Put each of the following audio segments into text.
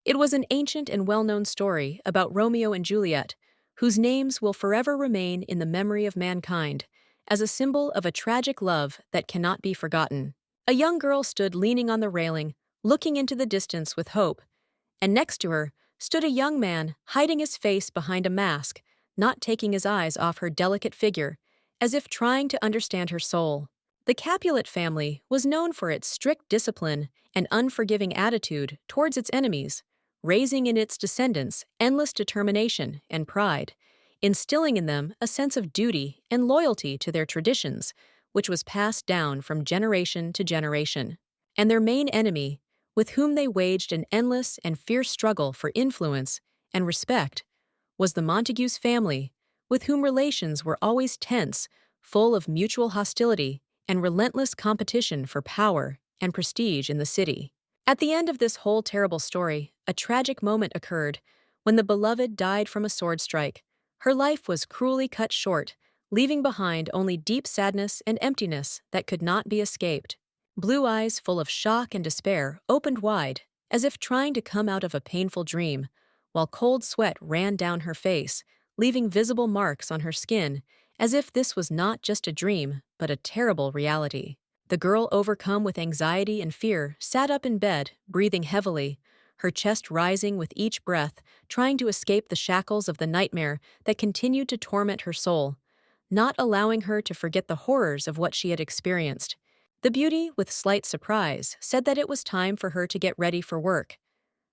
It was an ancient and well-known story about Romeo and Juliet, whose names will forever remain in the memory of mankind as a symbol of a tragic love that cannot be forgotten. A young girl stood leaning on the railing, looking into the distance with hope, and next to her stood a young man hiding his face behind a mask, not taking his eyes off her delicate figure, as if trying to understand her soul. The Capulet family was known for its strict discipline and unforgiving attitude towards its enemies, raising in its descendants endless determination and pride, instilling in them a sense of duty and loyalty to their traditions, which was passed down from generation to generation. And their main enemy, with whom they waged an endless and fierce struggle for influence and respect, was the Montagues family, with whom relations were always tense, full of mutual hostility and relentless competition for power and prestige in the city. At the end of this whole terrible story, a tragic moment occurred when the beloved died from a sword strike. Her life was cruelly cut short, leaving behind only deep sadness and emptiness that could not be escaped. Blue eyes full of shock and despair opened wide, as if trying to come out of a painful dream, while cold sweat ran down her face, leaving visible marks on her skin, as if this was not just a dream, but a terrible reality. The girl, overcome with anxiety and fear, sat up in bed, breathing heavily, her chest rising with each breath, trying to escape the shackles of the nightmare that continued to torment her soul, not allowing her to forget the horrors of what she had experienced. The beauty, with slight surprise, said that it was time for her to get ready for work.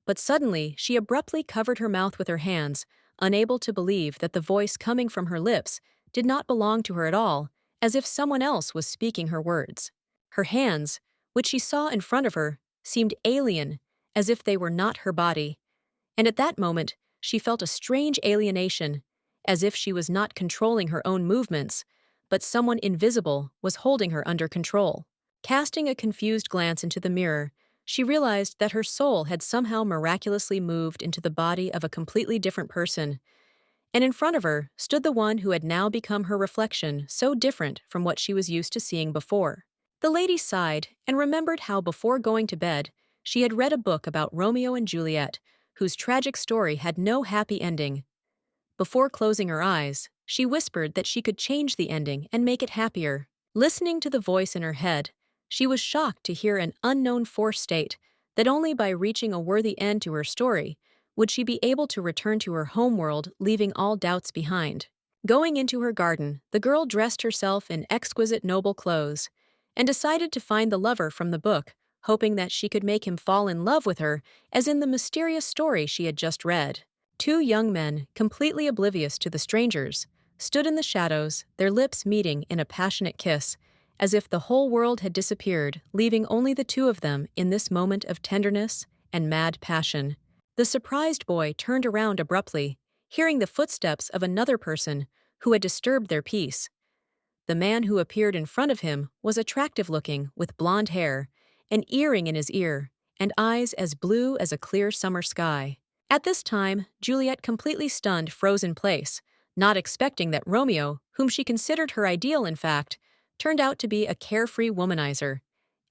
But suddenly, she abruptly covered her mouth with her hands, unable to believe that the voice coming from her lips did not belong to her at all, as if someone else was speaking her words. Her hands, which she saw in front of her, seemed alien, as if they were not her body. And at that moment, she felt a strange alienation, as if she was not controlling her own movements, but someone invisible was holding her under control. Casting a confused glance into the mirror, she realized that her soul had somehow miraculously moved into the body of a completely different person, and in front of her stood the one who had now become her reflection, so different from what she was used to seeing before. The lady sighed and remembered how before going to bed, she had read a book about Romeo and Juliet, whose tragic story had no happy ending. Before closing her eyes, she whispered that she could change the ending and make it happier. Listening to the voice in her head, she was shocked to hear an unknown force state that only by reaching a worthy end to her story would she be able to return to her homeworld, leaving all doubts behind. Going into her garden, the girl dressed herself in exquisite noble clothes and decided to find the lover from the book, hoping that she could make him fall in love with her as in the mysterious story she had just read. Two young men, completely oblivious to the strangers, stood in the shadows, their lips meeting in a passionate kiss, as if the whole world had disappeared, leaving only the two of them in this moment of tenderness and mad passion. The surprised boy turned around abruptly, hearing the footsteps of another person who had disturbed their peace. The man who appeared in front of him was attractive-looking, with blonde hair, an earring in his ear, and eyes as blue as a clear summer sky. At this time, Juliet, completely stunned, froze in place, not expecting that Romeo, whom she considered her ideal in fact, turned out to be a carefree womanizer,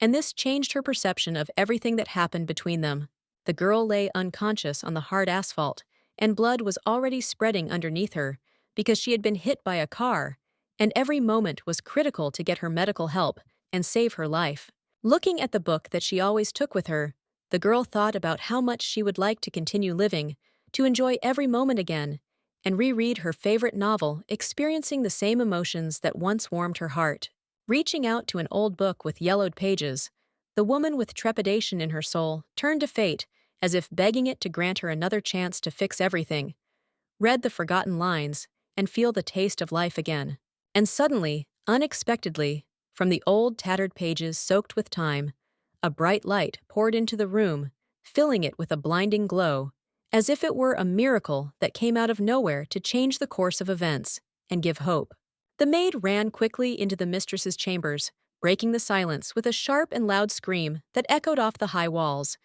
and this changed her perception of everything that happened between them. The girl lay unconscious on the hard asphalt, and blood was already spreading underneath her because she had been hit by a car, and every moment was critical to get her medical help and save her life. Looking at the book that she always took with her, the girl thought about how much she would like to continue living, to enjoy every moment again, and reread her favorite novel, experiencing the same emotions that once warmed her heart. Reaching out to an old book with yellowed pages, the woman, with trepidation in her soul, turned to fate, as if begging it to grant her another chance to fix everything, read the forgotten lines, and feel the taste of life again. And suddenly, unexpectedly, from the old tattered pages soaked with time, a bright light poured into the room, filling it with a blinding glow, as if it were a miracle that came out of nowhere to change the course of events and give hope. The maid ran quickly into the mistress's chambers, breaking the silence with a sharp and loud scream that echoed off the high walls.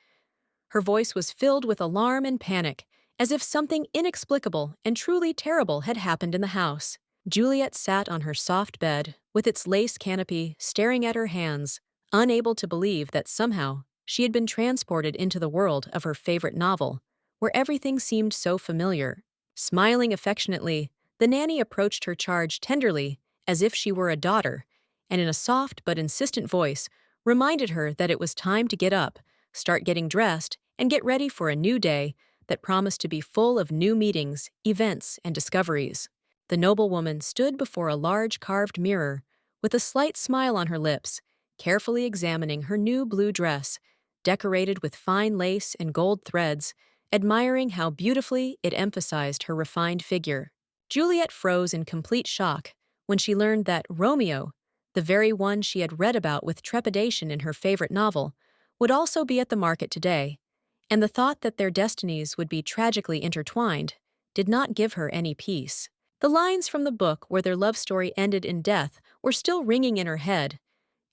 Her voice was filled with alarm and panic, as if something inexplicable and truly terrible had happened in the house. Juliet sat on her soft bed, with its lace canopy, staring at her hands, unable to believe that somehow She had been transported into the world of her favorite novel, where everything seemed so familiar. Smiling affectionately, the nanny approached her charge tenderly, as if she were a daughter, and in a soft but insistent voice, reminded her that it was time to get up, start getting dressed, and get ready for a new day that promised to be full of new meetings, events, and discoveries. The noblewoman stood before a large carved mirror, with a slight smile on her lips, carefully examining her new blue dress, decorated with fine lace and gold threads, admiring how beautifully it emphasized her refined figure. Juliet froze in complete shock when she learned that Romeo, the very one she had read about with trepidation in her favorite novel, would also be at the market today, and the thought that their destinies would be tragically intertwined did not give her any peace. The lines from the book where their love story ended in death were still ringing in her head,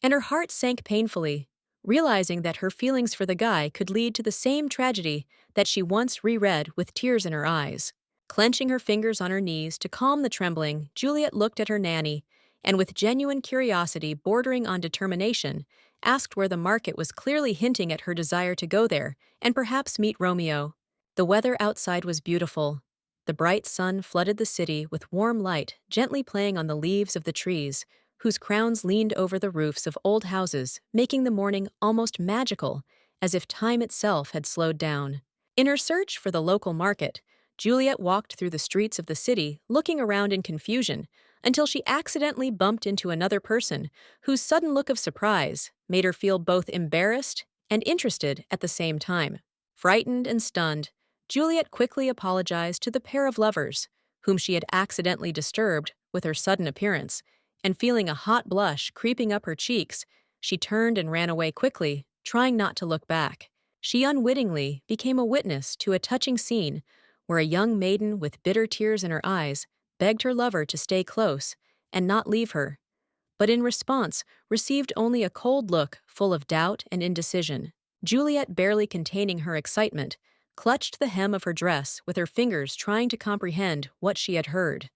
and her heart sank painfully, realizing that her feelings for the guy could lead to the same tragedy that she once reread with tears in her eyes. Clenching her fingers on her knees to calm the trembling, Juliet looked at her nanny, and with genuine curiosity bordering on determination, asked where the market was, clearly hinting at her desire to go there and perhaps meet Romeo. The weather outside was beautiful. The bright sun flooded the city with warm light, gently playing on the leaves of the trees, whose crowns leaned over the roofs of old houses, making the morning almost magical, as if time itself had slowed down. In her search for the local market, Juliet walked through the streets of the city, looking around in confusion, until she accidentally bumped into another person whose sudden look of surprise made her feel both embarrassed and interested at the same time. Frightened and stunned, Juliet quickly apologized to the pair of lovers, whom she had accidentally disturbed with her sudden appearance, and feeling a hot blush creeping up her cheeks, she turned and ran away quickly, trying not to look back. She unwittingly became a witness to a touching scene where a young maiden with bitter tears in her eyes begged her lover to stay close and not leave her, but in response received only a cold look full of doubt and indecision. Juliet, barely containing her excitement, clutched the hem of her dress with her fingers, trying to comprehend what she had heard.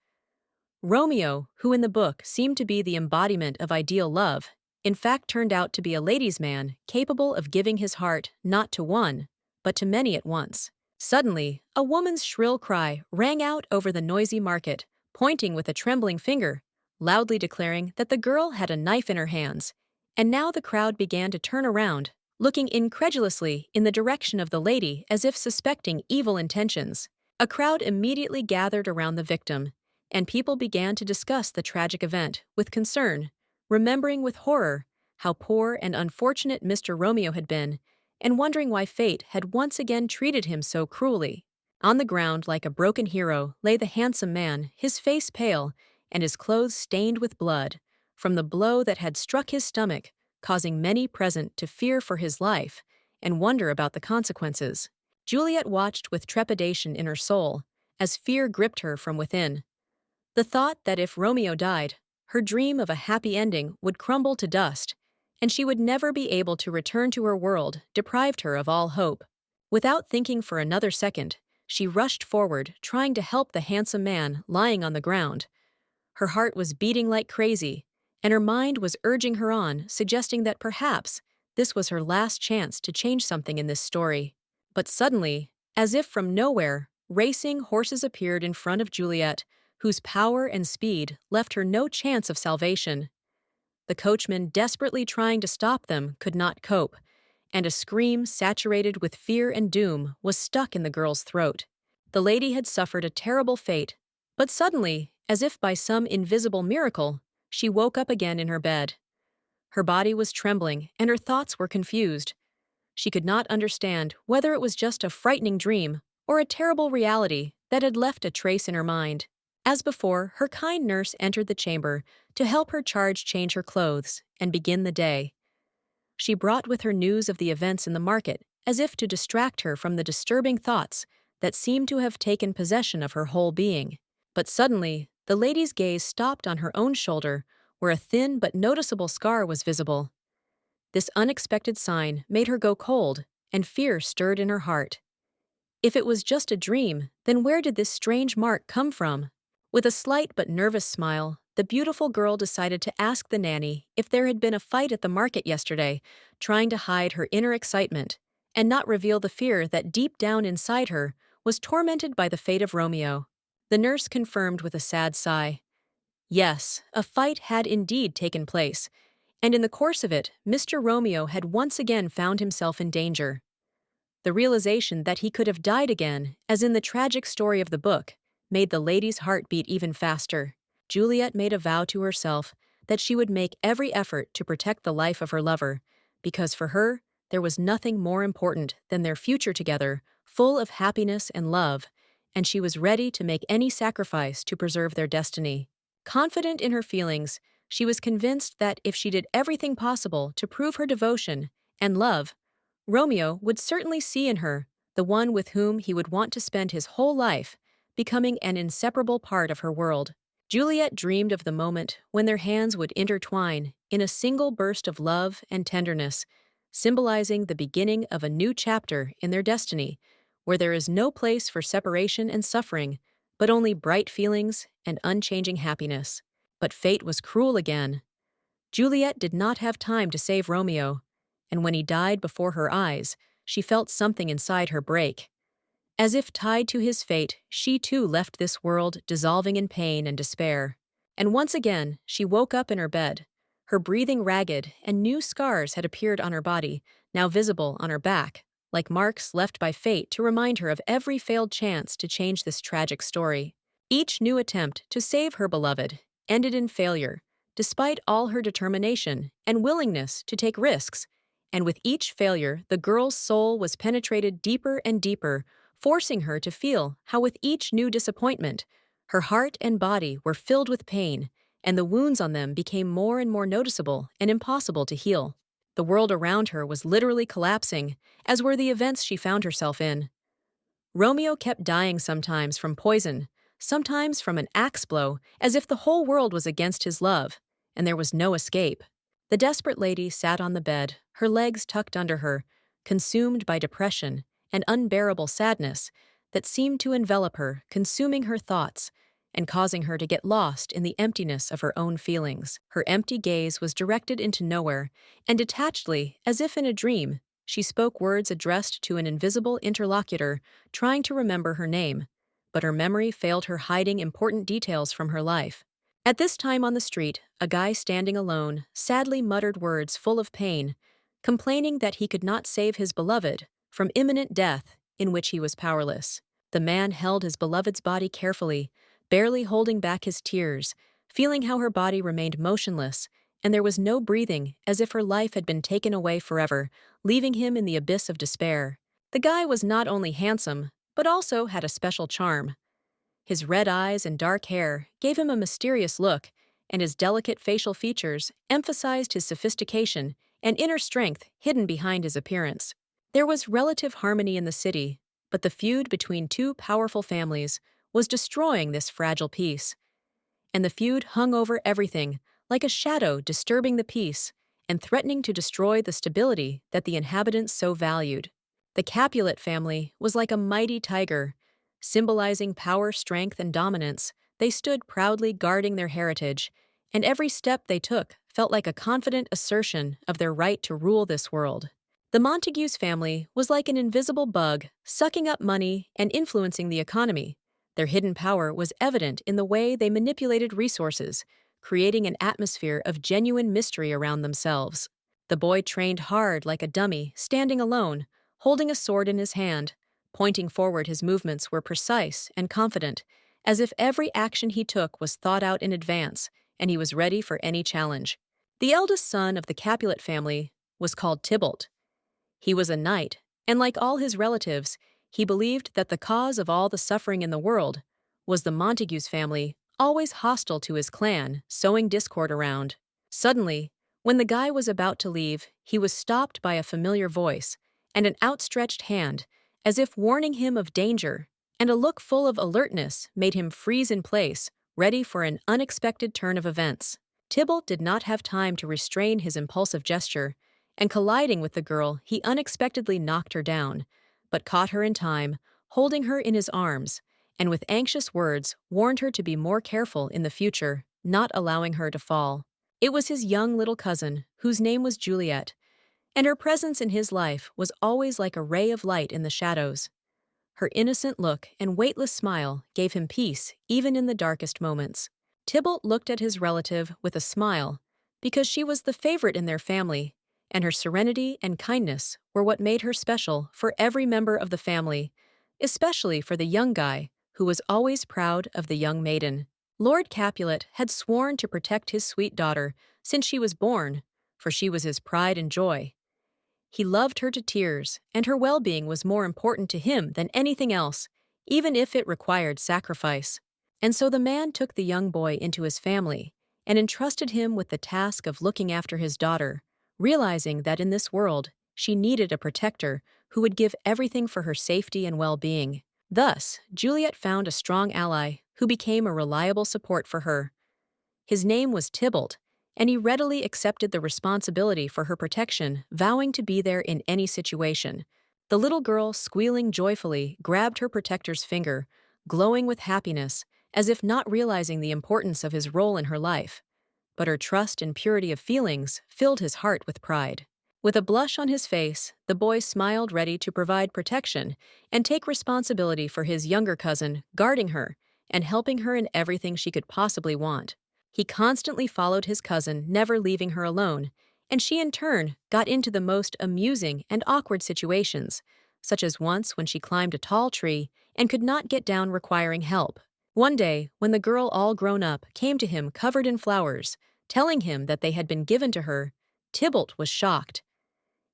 Romeo, who in the book seemed to be the embodiment of ideal love, in fact turned out to be a ladies' man capable of giving his heart not to one, but to many at once. Suddenly, a woman's shrill cry rang out over the noisy market, pointing with a trembling finger, loudly declaring that the girl had a knife in her hands, and now the crowd began to turn around, looking incredulously in the direction of the lady as if suspecting evil intentions. A crowd immediately gathered around the victim, and people began to discuss the tragic event with concern, remembering with horror how poor and unfortunate Mr. Romeo had been, and wondering why fate had once again treated him so cruelly. On the ground, like a broken hero, lay the handsome man, his face pale and his clothes stained with blood, from the blow that had struck his stomach, causing many present to fear for his life and wonder about the consequences. Juliet watched with trepidation in her soul, as fear gripped her from within. The thought that if Romeo died, her dream of a happy ending would crumble to dust, and she would never be able to return to her world deprived her of all hope. Without thinking for another second, she rushed forward, trying to help the handsome man lying on the ground. Her heart was beating like crazy, and her mind was urging her on, suggesting that perhaps this was her last chance to change something in this story. But suddenly, as if from nowhere, racing horses appeared in front of Juliet, whose power and speed left her no chance of salvation. The coachman, desperately trying to stop them, could not cope, and a scream saturated with fear and doom was stuck in the girl's throat. The lady had suffered a terrible fate, but suddenly, as if by some invisible miracle, she woke up again in her bed. Her body was trembling, and her thoughts were confused. She could not understand whether it was just a frightening dream or a terrible reality that had left a trace in her mind. As before, her kind nurse entered the chamber to help her charge change her clothes and begin the day. She brought with her news of the events in the market, as if to distract her from the disturbing thoughts that seemed to have taken possession of her whole being. But suddenly, the lady's gaze stopped on her own shoulder, where a thin but noticeable scar was visible. This unexpected sign made her go cold, and fear stirred in her heart. If it was just a dream, then where did this strange mark come from? With a slight but nervous smile, the beautiful girl decided to ask the nanny if there had been a fight at the market yesterday, trying to hide her inner excitement and not reveal the fear that deep down inside her was tormented by the fate of Romeo. The nurse confirmed with a sad sigh. Yes, a fight had indeed taken place, and in the course of it, Mr. Romeo had once again found himself in danger. The realization that he could have died again, as in the tragic story of the book, made the lady's heart beat even faster. Juliet made a vow to herself that she would make every effort to protect the life of her lover, because for her, there was nothing more important than their future together, full of happiness and love, and she was ready to make any sacrifice to preserve their destiny. Confident in her feelings, she was convinced that if she did everything possible to prove her devotion and love, Romeo would certainly see in her the one with whom he would want to spend his whole life, becoming an inseparable part of her world. Juliet dreamed of the moment when their hands would intertwine in a single burst of love and tenderness, symbolizing the beginning of a new chapter in their destiny, where there is no place for separation and suffering, but only bright feelings and unchanging happiness. But fate was cruel again. Juliet did not have time to save Romeo, and when he died before her eyes, she felt something inside her break. As if tied to his fate, she too left this world dissolving in pain and despair. And once again, she woke up in her bed. Her breathing ragged, and new scars had appeared on her body, now visible on her back, like marks left by fate to remind her of every failed chance to change this tragic story. Each new attempt to save her beloved ended in failure, despite all her determination and willingness to take risks. And with each failure, the girl's soul was penetrated deeper and deeper, forcing her to feel how with each new disappointment, her heart and body were filled with pain, and the wounds on them became more and more noticeable and impossible to heal. The world around her was literally collapsing, as were the events she found herself in. Romeo kept dying sometimes from poison, sometimes from an axe blow, as if the whole world was against his love, and there was no escape. The desperate lady sat on the bed, her legs tucked under her, consumed by depression and unbearable sadness that seemed to envelop her, consuming her thoughts and causing her to get lost in the emptiness of her own feelings. Her empty gaze was directed into nowhere, and detachedly, as if in a dream, she spoke words addressed to an invisible interlocutor, trying to remember her name, but her memory failed her, hiding important details from her life. At this time on the street, a guy standing alone sadly muttered words full of pain, complaining that he could not save his beloved from imminent death in which he was powerless. The man held his beloved's body carefully, barely holding back his tears, feeling how her body remained motionless, and there was no breathing, as if her life had been taken away forever, leaving him in the abyss of despair. The guy was not only handsome, but also had a special charm. His red eyes and dark hair gave him a mysterious look, and his delicate facial features emphasized his sophistication and inner strength hidden behind his appearance. There was relative harmony in the city, but the feud between two powerful families was destroying this fragile peace. And the feud hung over everything, like a shadow disturbing the peace and threatening to destroy the stability that the inhabitants so valued. The Capulet family was like a mighty tiger. Symbolizing power, strength, and dominance, they stood proudly guarding their heritage, and every step they took felt like a confident assertion of their right to rule this world. The Montagues family was like an invisible bug, sucking up money and influencing the economy. Their hidden power was evident in the way they manipulated resources, creating an atmosphere of genuine mystery around themselves. The boy trained hard like a dummy, standing alone, holding a sword in his hand. Pointing forward, his movements were precise and confident, as if every action he took was thought out in advance, and he was ready for any challenge. The eldest son of the Capulet family was called Tibol. He was a knight, and like all his relatives, he believed that the cause of all the suffering in the world was the Montagues family, always hostile to his clan, sowing discord around. Suddenly, when the guy was about to leave, he was stopped by a familiar voice and an outstretched hand, as if warning him of danger, and a look full of alertness made him freeze in place, ready for an unexpected turn of events. Tybalt did not have time to restrain his impulsive gesture, and colliding with the girl, he unexpectedly knocked her down, but caught her in time, holding her in his arms, and with anxious words warned her to be more careful in the future. not allowing her to fall. It was his young little cousin, whose name was Juliet, and her presence in his life was always like a ray of light in the shadows. Her innocent look and weightless smile gave him peace even in the darkest moments. Tybalt looked at his relative with a smile, because she was the favorite in their family, and her serenity and kindness were what made her special for every member of the family, especially for the young guy who was always proud of the young maiden. Lord Capulet had sworn to protect his sweet daughter since she was born, for she was his pride and joy. He loved her to tears, and her well-being was more important to him than anything else, even if it required sacrifice. And so the man took the young boy into his family and entrusted him with the task of looking after his daughter, realizing that in this world she needed a protector who would give everything for her safety and well-being. Thus, Juliet found a strong ally who became a reliable support for her. His name was Tybalt, and he readily accepted the responsibility for her protection, vowing to be there in any situation. The little girl, squealing joyfully, grabbed her protector's finger, glowing with happiness, as if not realizing the importance of his role in her life. But her trust and purity of feelings filled his heart with pride. With a blush on his face, the boy smiled, ready to provide protection and take responsibility for his younger cousin, guarding her and helping her in everything she could possibly want. He constantly followed his cousin, never leaving her alone, and she in turn got into the most amusing and awkward situations, such as once when she climbed a tall tree and could not get down, requiring help. One day, when the girl, all grown up, came to him covered in flowers, telling him that they had been given to her, Tybalt was shocked.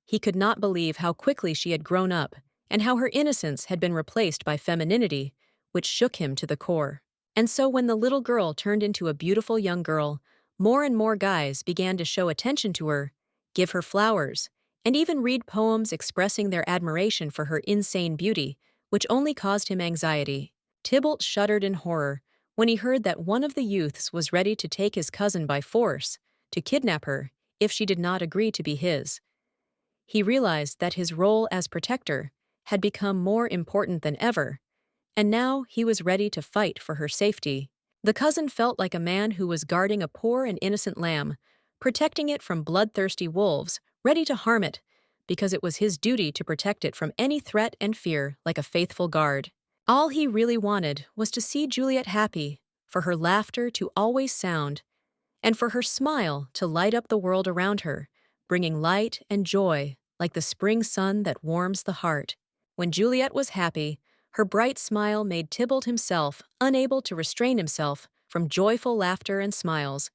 He could not believe how quickly she had grown up and how her innocence had been replaced by femininity, which shook him to the core. And so when the little girl turned into a beautiful young girl, more and more guys began to show attention to her, give her flowers, and even read poems expressing their admiration for her insane beauty, which only caused him anxiety. Tybalt shuddered in horror when he heard that one of the youths was ready to take his cousin by force, to kidnap her, if she did not agree to be his. He realized that his role as protector had become more important than ever, and now he was ready to fight for her safety. The cousin felt like a man who was guarding a poor and innocent lamb, protecting it from bloodthirsty wolves, ready to harm it, because it was his duty to protect it from any threat and fear like a faithful guard. All he really wanted was to see Juliet happy, for her laughter to always sound, and for her smile to light up the world around her, bringing light and joy like the spring sun that warms the heart. When Juliet was happy, her bright smile made Tybalt himself unable to restrain himself from joyful laughter and smiles,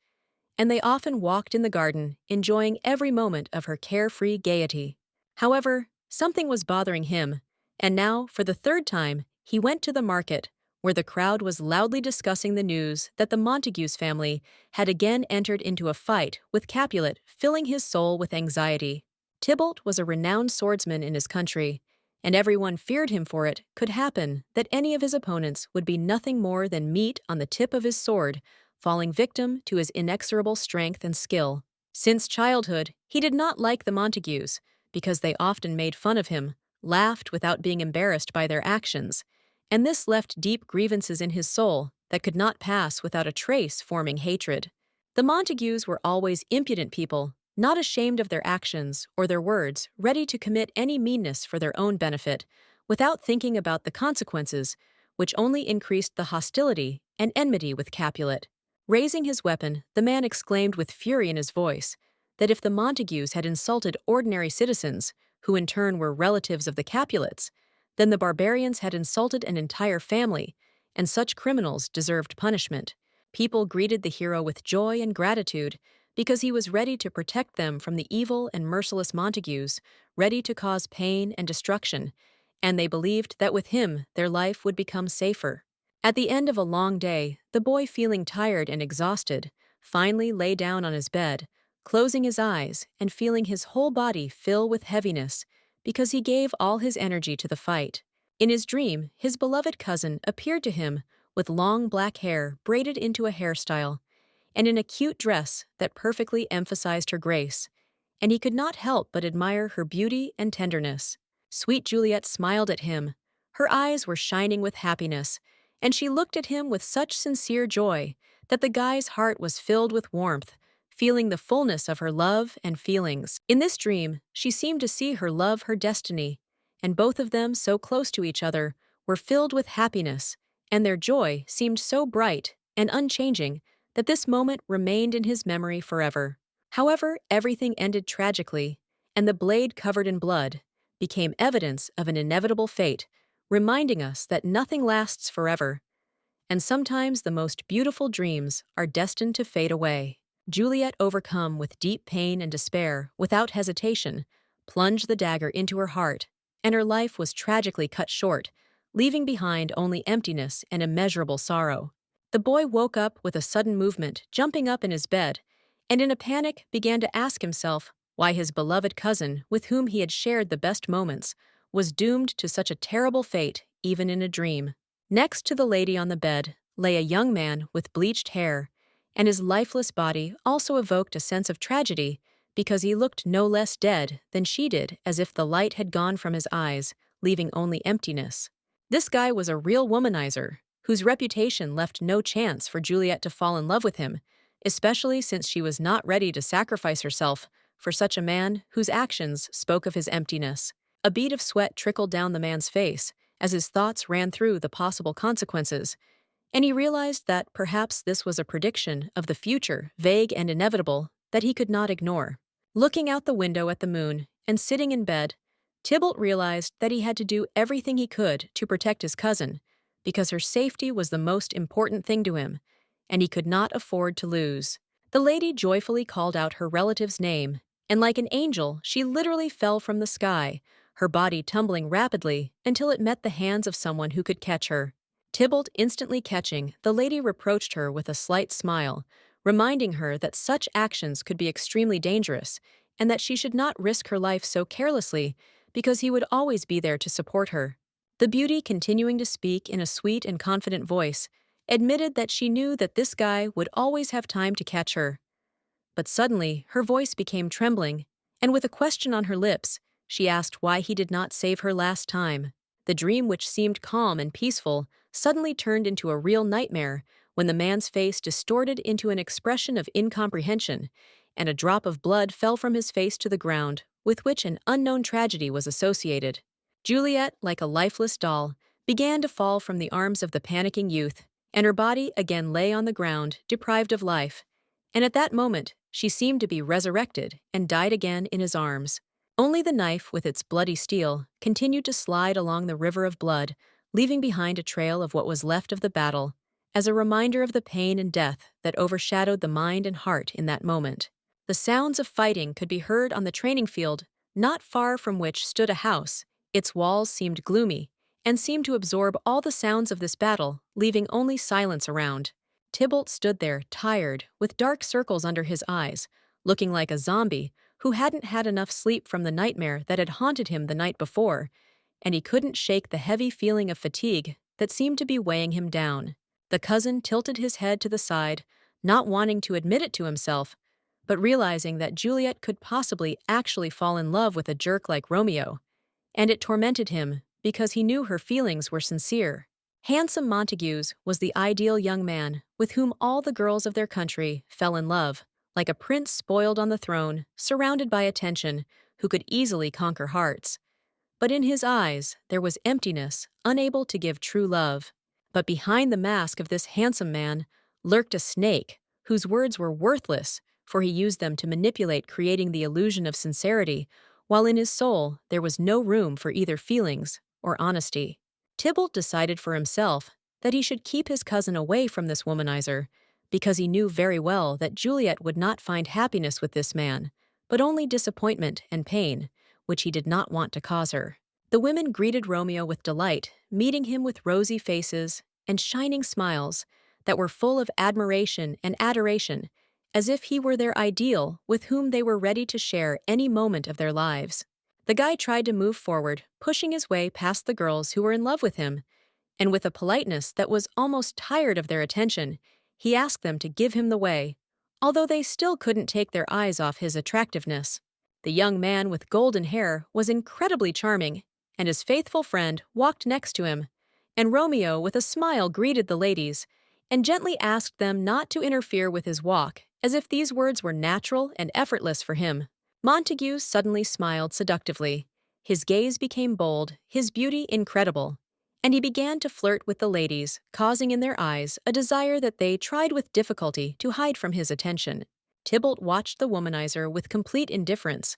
and they often walked in the garden, enjoying every moment of her carefree gaiety. However, something was bothering him, and now, for the third time, he went to the market, where the crowd was loudly discussing the news that the Montagues family had again entered into a fight with Capulet, filling his soul with anxiety. Tybalt was a renowned swordsman in his country, and everyone feared him, for it could happen that any of his opponents would be nothing more than meat on the tip of his sword, falling victim to his inexorable strength and skill. Since childhood, he did not like the Montagues, because they often made fun of him, laughed without being embarrassed by their actions, and this left deep grievances in his soul that could not pass without a trace forming hatred. The Montagues were always impudent people, not ashamed of their actions or their words, ready to commit any meanness for their own benefit, without thinking about the consequences, which only increased the hostility and enmity with Capulet. Raising his weapon, the man exclaimed with fury in his voice that if the Montagues had insulted ordinary citizens, who in turn were relatives of the Capulets, then the barbarians had insulted an entire family, and such criminals deserved punishment. People greeted the hero with joy and gratitude, because he was ready to protect them from the evil and merciless Montagues, ready to cause pain and destruction, and they believed that with him their life would become safer. At the end of a long day, the boy, feeling tired and exhausted, finally lay down on his bed, closing his eyes and feeling his whole body fill with heaviness, because he gave all his energy to the fight. In his dream, his beloved cousin appeared to him with long black hair braided into a hairstyle, and in a cute dress that perfectly emphasized her grace, and he could not help but admire her beauty and tenderness. Sweet Juliet smiled at him. Her eyes were shining with happiness, and she looked at him with such sincere joy that the guy's heart was filled with warmth, feeling the fullness of her love and feelings. In this dream, she seemed to see her love her destiny, and both of them so close to each other were filled with happiness, and their joy seemed so bright and unchanging that this moment remained in his memory forever. However, everything ended tragically, and the blade covered in blood became evidence of an inevitable fate, reminding us that nothing lasts forever, and sometimes the most beautiful dreams are destined to fade away. Juliet, overcome with deep pain and despair, without hesitation, plunged the dagger into her heart, and her life was tragically cut short, leaving behind only emptiness and immeasurable sorrow. The boy woke up with a sudden movement, jumping up in his bed, and in a panic began to ask himself why his beloved cousin, with whom he had shared the best moments, was doomed to such a terrible fate, even in a dream. Next to the lady on the bed lay a young man with bleached hair, and his lifeless body also evoked a sense of tragedy because he looked no less dead than she did, as if the light had gone from his eyes, leaving only emptiness. This guy was a real womanizer, whose reputation left no chance for Juliet to fall in love with him, especially since she was not ready to sacrifice herself for such a man whose actions spoke of his emptiness. A bead of sweat trickled down the man's face as his thoughts ran through the possible consequences, and he realized that perhaps this was a prediction of the future, vague and inevitable, that he could not ignore. Looking out the window at the moon and sitting in bed, Tybalt realized that he had to do everything he could to protect his cousin, because her safety was the most important thing to him, and he could not afford to lose. The lady joyfully called out her relative's name, and like an angel, she literally fell from the sky, her body tumbling rapidly until it met the hands of someone who could catch her. Tybalt instantly catching, the lady reproached her with a slight smile, reminding her that such actions could be extremely dangerous and that she should not risk her life so carelessly because he would always be there to support her. The beauty, continuing to speak in a sweet and confident voice, admitted that she knew that this guy would always have time to catch her. But suddenly, her voice became trembling, and with a question on her lips, she asked why he did not save her last time. The dream, which seemed calm and peaceful, suddenly turned into a real nightmare when the man's face distorted into an expression of incomprehension, and a drop of blood fell from his face to the ground, with which an unknown tragedy was associated. Juliet, like a lifeless doll, began to fall from the arms of the panicking youth, and her body again lay on the ground, deprived of life. And at that moment, she seemed to be resurrected and died again in his arms. Only the knife, with its bloody steel, continued to slide along the river of blood, leaving behind a trail of what was left of the battle, as a reminder of the pain and death that overshadowed the mind and heart in that moment. The sounds of fighting could be heard on the training field, not far from which stood a house. Its walls seemed gloomy, and seemed to absorb all the sounds of this battle, leaving only silence around. Tybalt stood there, tired, with dark circles under his eyes, looking like a zombie who hadn't had enough sleep from the nightmare that had haunted him the night before, and he couldn't shake the heavy feeling of fatigue that seemed to be weighing him down. The cousin tilted his head to the side, not wanting to admit it to himself, but realizing that Juliet could possibly actually fall in love with a jerk like Romeo, and it tormented him because he knew her feelings were sincere. Handsome Montagues was the ideal young man with whom all the girls of their country fell in love, like a prince spoiled on the throne, surrounded by attention, who could easily conquer hearts. But in his eyes there was emptiness, unable to give true love. But behind the mask of this handsome man lurked a snake, whose words were worthless, for he used them to manipulate, creating the illusion of sincerity, while in his soul there was no room for either feelings or honesty. Tybalt decided for himself that he should keep his cousin away from this womanizer, because he knew very well that Juliet would not find happiness with this man, but only disappointment and pain, which he did not want to cause her. The women greeted Romeo with delight, meeting him with rosy faces and shining smiles that were full of admiration and adoration, as if he were their ideal with whom they were ready to share any moment of their lives. The guy tried to move forward, pushing his way past the girls who were in love with him, and with a politeness that was almost tired of their attention, he asked them to give him the way, although they still couldn't take their eyes off his attractiveness. The young man with golden hair was incredibly charming, and his faithful friend walked next to him, and Romeo with a smile greeted the ladies, and gently asked them not to interfere with his walk, as if these words were natural and effortless for him. Montague suddenly smiled seductively. His gaze became bold, his beauty incredible, and he began to flirt with the ladies, causing in their eyes a desire that they tried with difficulty to hide from his attention. Tybalt watched the womanizer with complete indifference,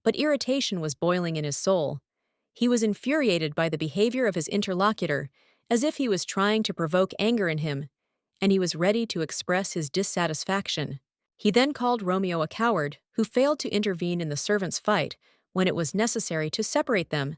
but irritation was boiling in his soul. He was infuriated by the behavior of his interlocutor, as if he was trying to provoke anger in him, and he was ready to express his dissatisfaction. He then called Romeo a coward who failed to intervene in the servants' fight when it was necessary to separate them,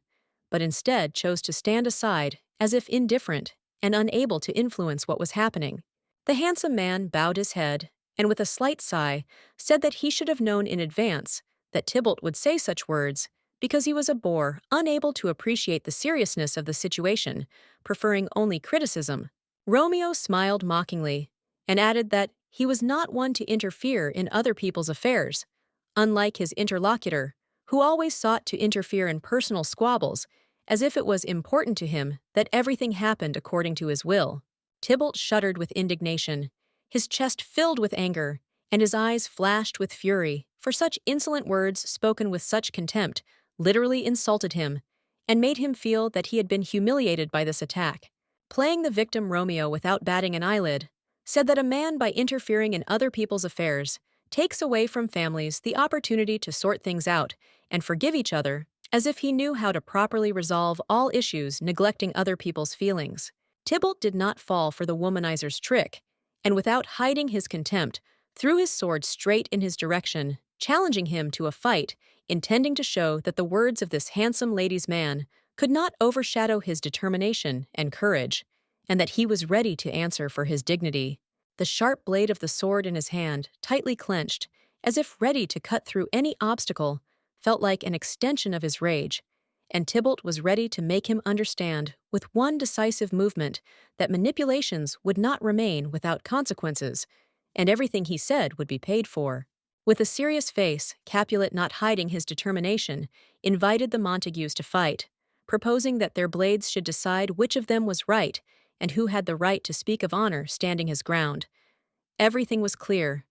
but instead chose to stand aside as if indifferent and unable to influence what was happening. The handsome man bowed his head and, with a slight sigh, said that he should have known in advance that Tybalt would say such words because he was a boor unable to appreciate the seriousness of the situation, preferring only criticism. Romeo smiled mockingly and added that he was not one to interfere in other people's affairs, unlike his interlocutor, who always sought to interfere in personal squabbles, as if it was important to him that everything happened according to his will. Tybalt shuddered with indignation, his chest filled with anger, and his eyes flashed with fury, for such insolent words spoken with such contempt literally insulted him and made him feel that he had been humiliated by this attack. Playing the victim Romeo without batting an eyelid, said that a man, by interfering in other people's affairs, takes away from families the opportunity to sort things out and forgive each other, as if he knew how to properly resolve all issues, neglecting other people's feelings. Tybalt did not fall for the womanizer's trick, and without hiding his contempt, threw his sword straight in his direction, challenging him to a fight, intending to show that the words of this handsome lady's man could not overshadow his determination and courage, and that he was ready to answer for his dignity. The sharp blade of the sword in his hand, tightly clenched, as if ready to cut through any obstacle, felt like an extension of his rage, and Tybalt was ready to make him understand, with one decisive movement, that manipulations would not remain without consequences, and everything he said would be paid for. With a serious face, Capulet, not hiding his determination, invited the Montagues to fight, proposing that their blades should decide which of them was right and who had the right to speak of honor standing his ground. Everything was clear.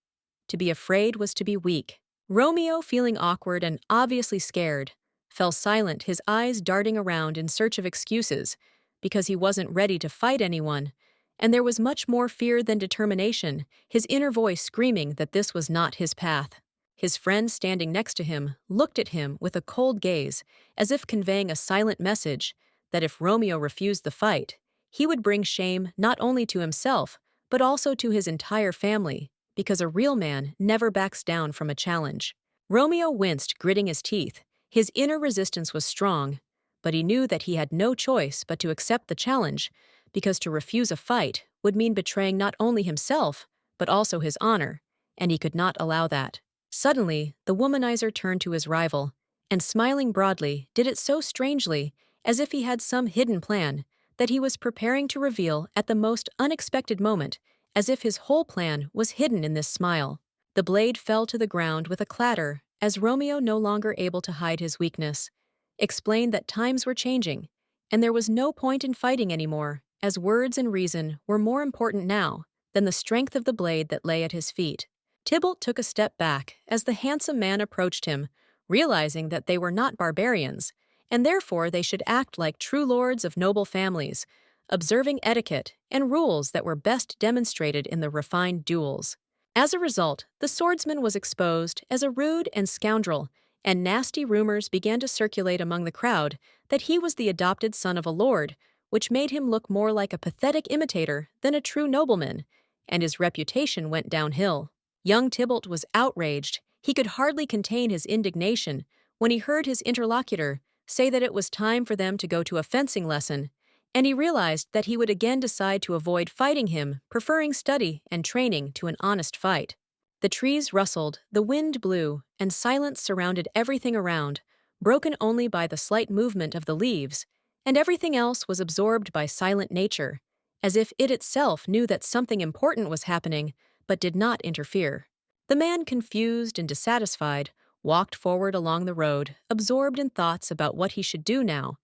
To be afraid was to be weak. Romeo, feeling awkward and obviously scared, fell silent, his eyes darting around in search of excuses, because he wasn't ready to fight anyone, and there was much more fear than determination, his inner voice screaming that this was not his path. His friend standing next to him looked at him with a cold gaze, as if conveying a silent message that if Romeo refused the fight, he would bring shame not only to himself, but also to his entire family, because a real man never backs down from a challenge. Romeo winced, gritting his teeth. His inner resistance was strong, but he knew that he had no choice but to accept the challenge, because to refuse a fight would mean betraying not only himself, but also his honor, and he could not allow that. Suddenly, the womanizer turned to his rival, and smiling broadly, did it so strangely, as if he had some hidden plan, that he was preparing to reveal at the most unexpected moment, as if his whole plan was hidden in this smile. The blade fell to the ground with a clatter, as Romeo, no longer able to hide his weakness, explained that times were changing, and there was no point in fighting anymore, as words and reason were more important now than the strength of the blade that lay at his feet. Tybalt took a step back as the handsome man approached him, realizing that they were not barbarians, and therefore they should act like true lords of noble families, observing etiquette and rules that were best demonstrated in the refined duels. As a result, the swordsman was exposed as a rude and scoundrel, and nasty rumors began to circulate among the crowd that he was the adopted son of a lord, which made him look more like a pathetic imitator than a true nobleman, and his reputation went downhill. Young Tybalt was outraged. He could hardly contain his indignation when he heard his interlocutor say that it was time for them to go to a fencing lesson, and he realized that he would again decide to avoid fighting him, preferring study and training to an honest fight. The trees rustled, the wind blew, and silence surrounded everything around, broken only by the slight movement of the leaves, and everything else was absorbed by silent nature, as if it itself knew that something important was happening, but did not interfere. The man, confused and dissatisfied, walked forward along the road, absorbed in thoughts about what he should do now,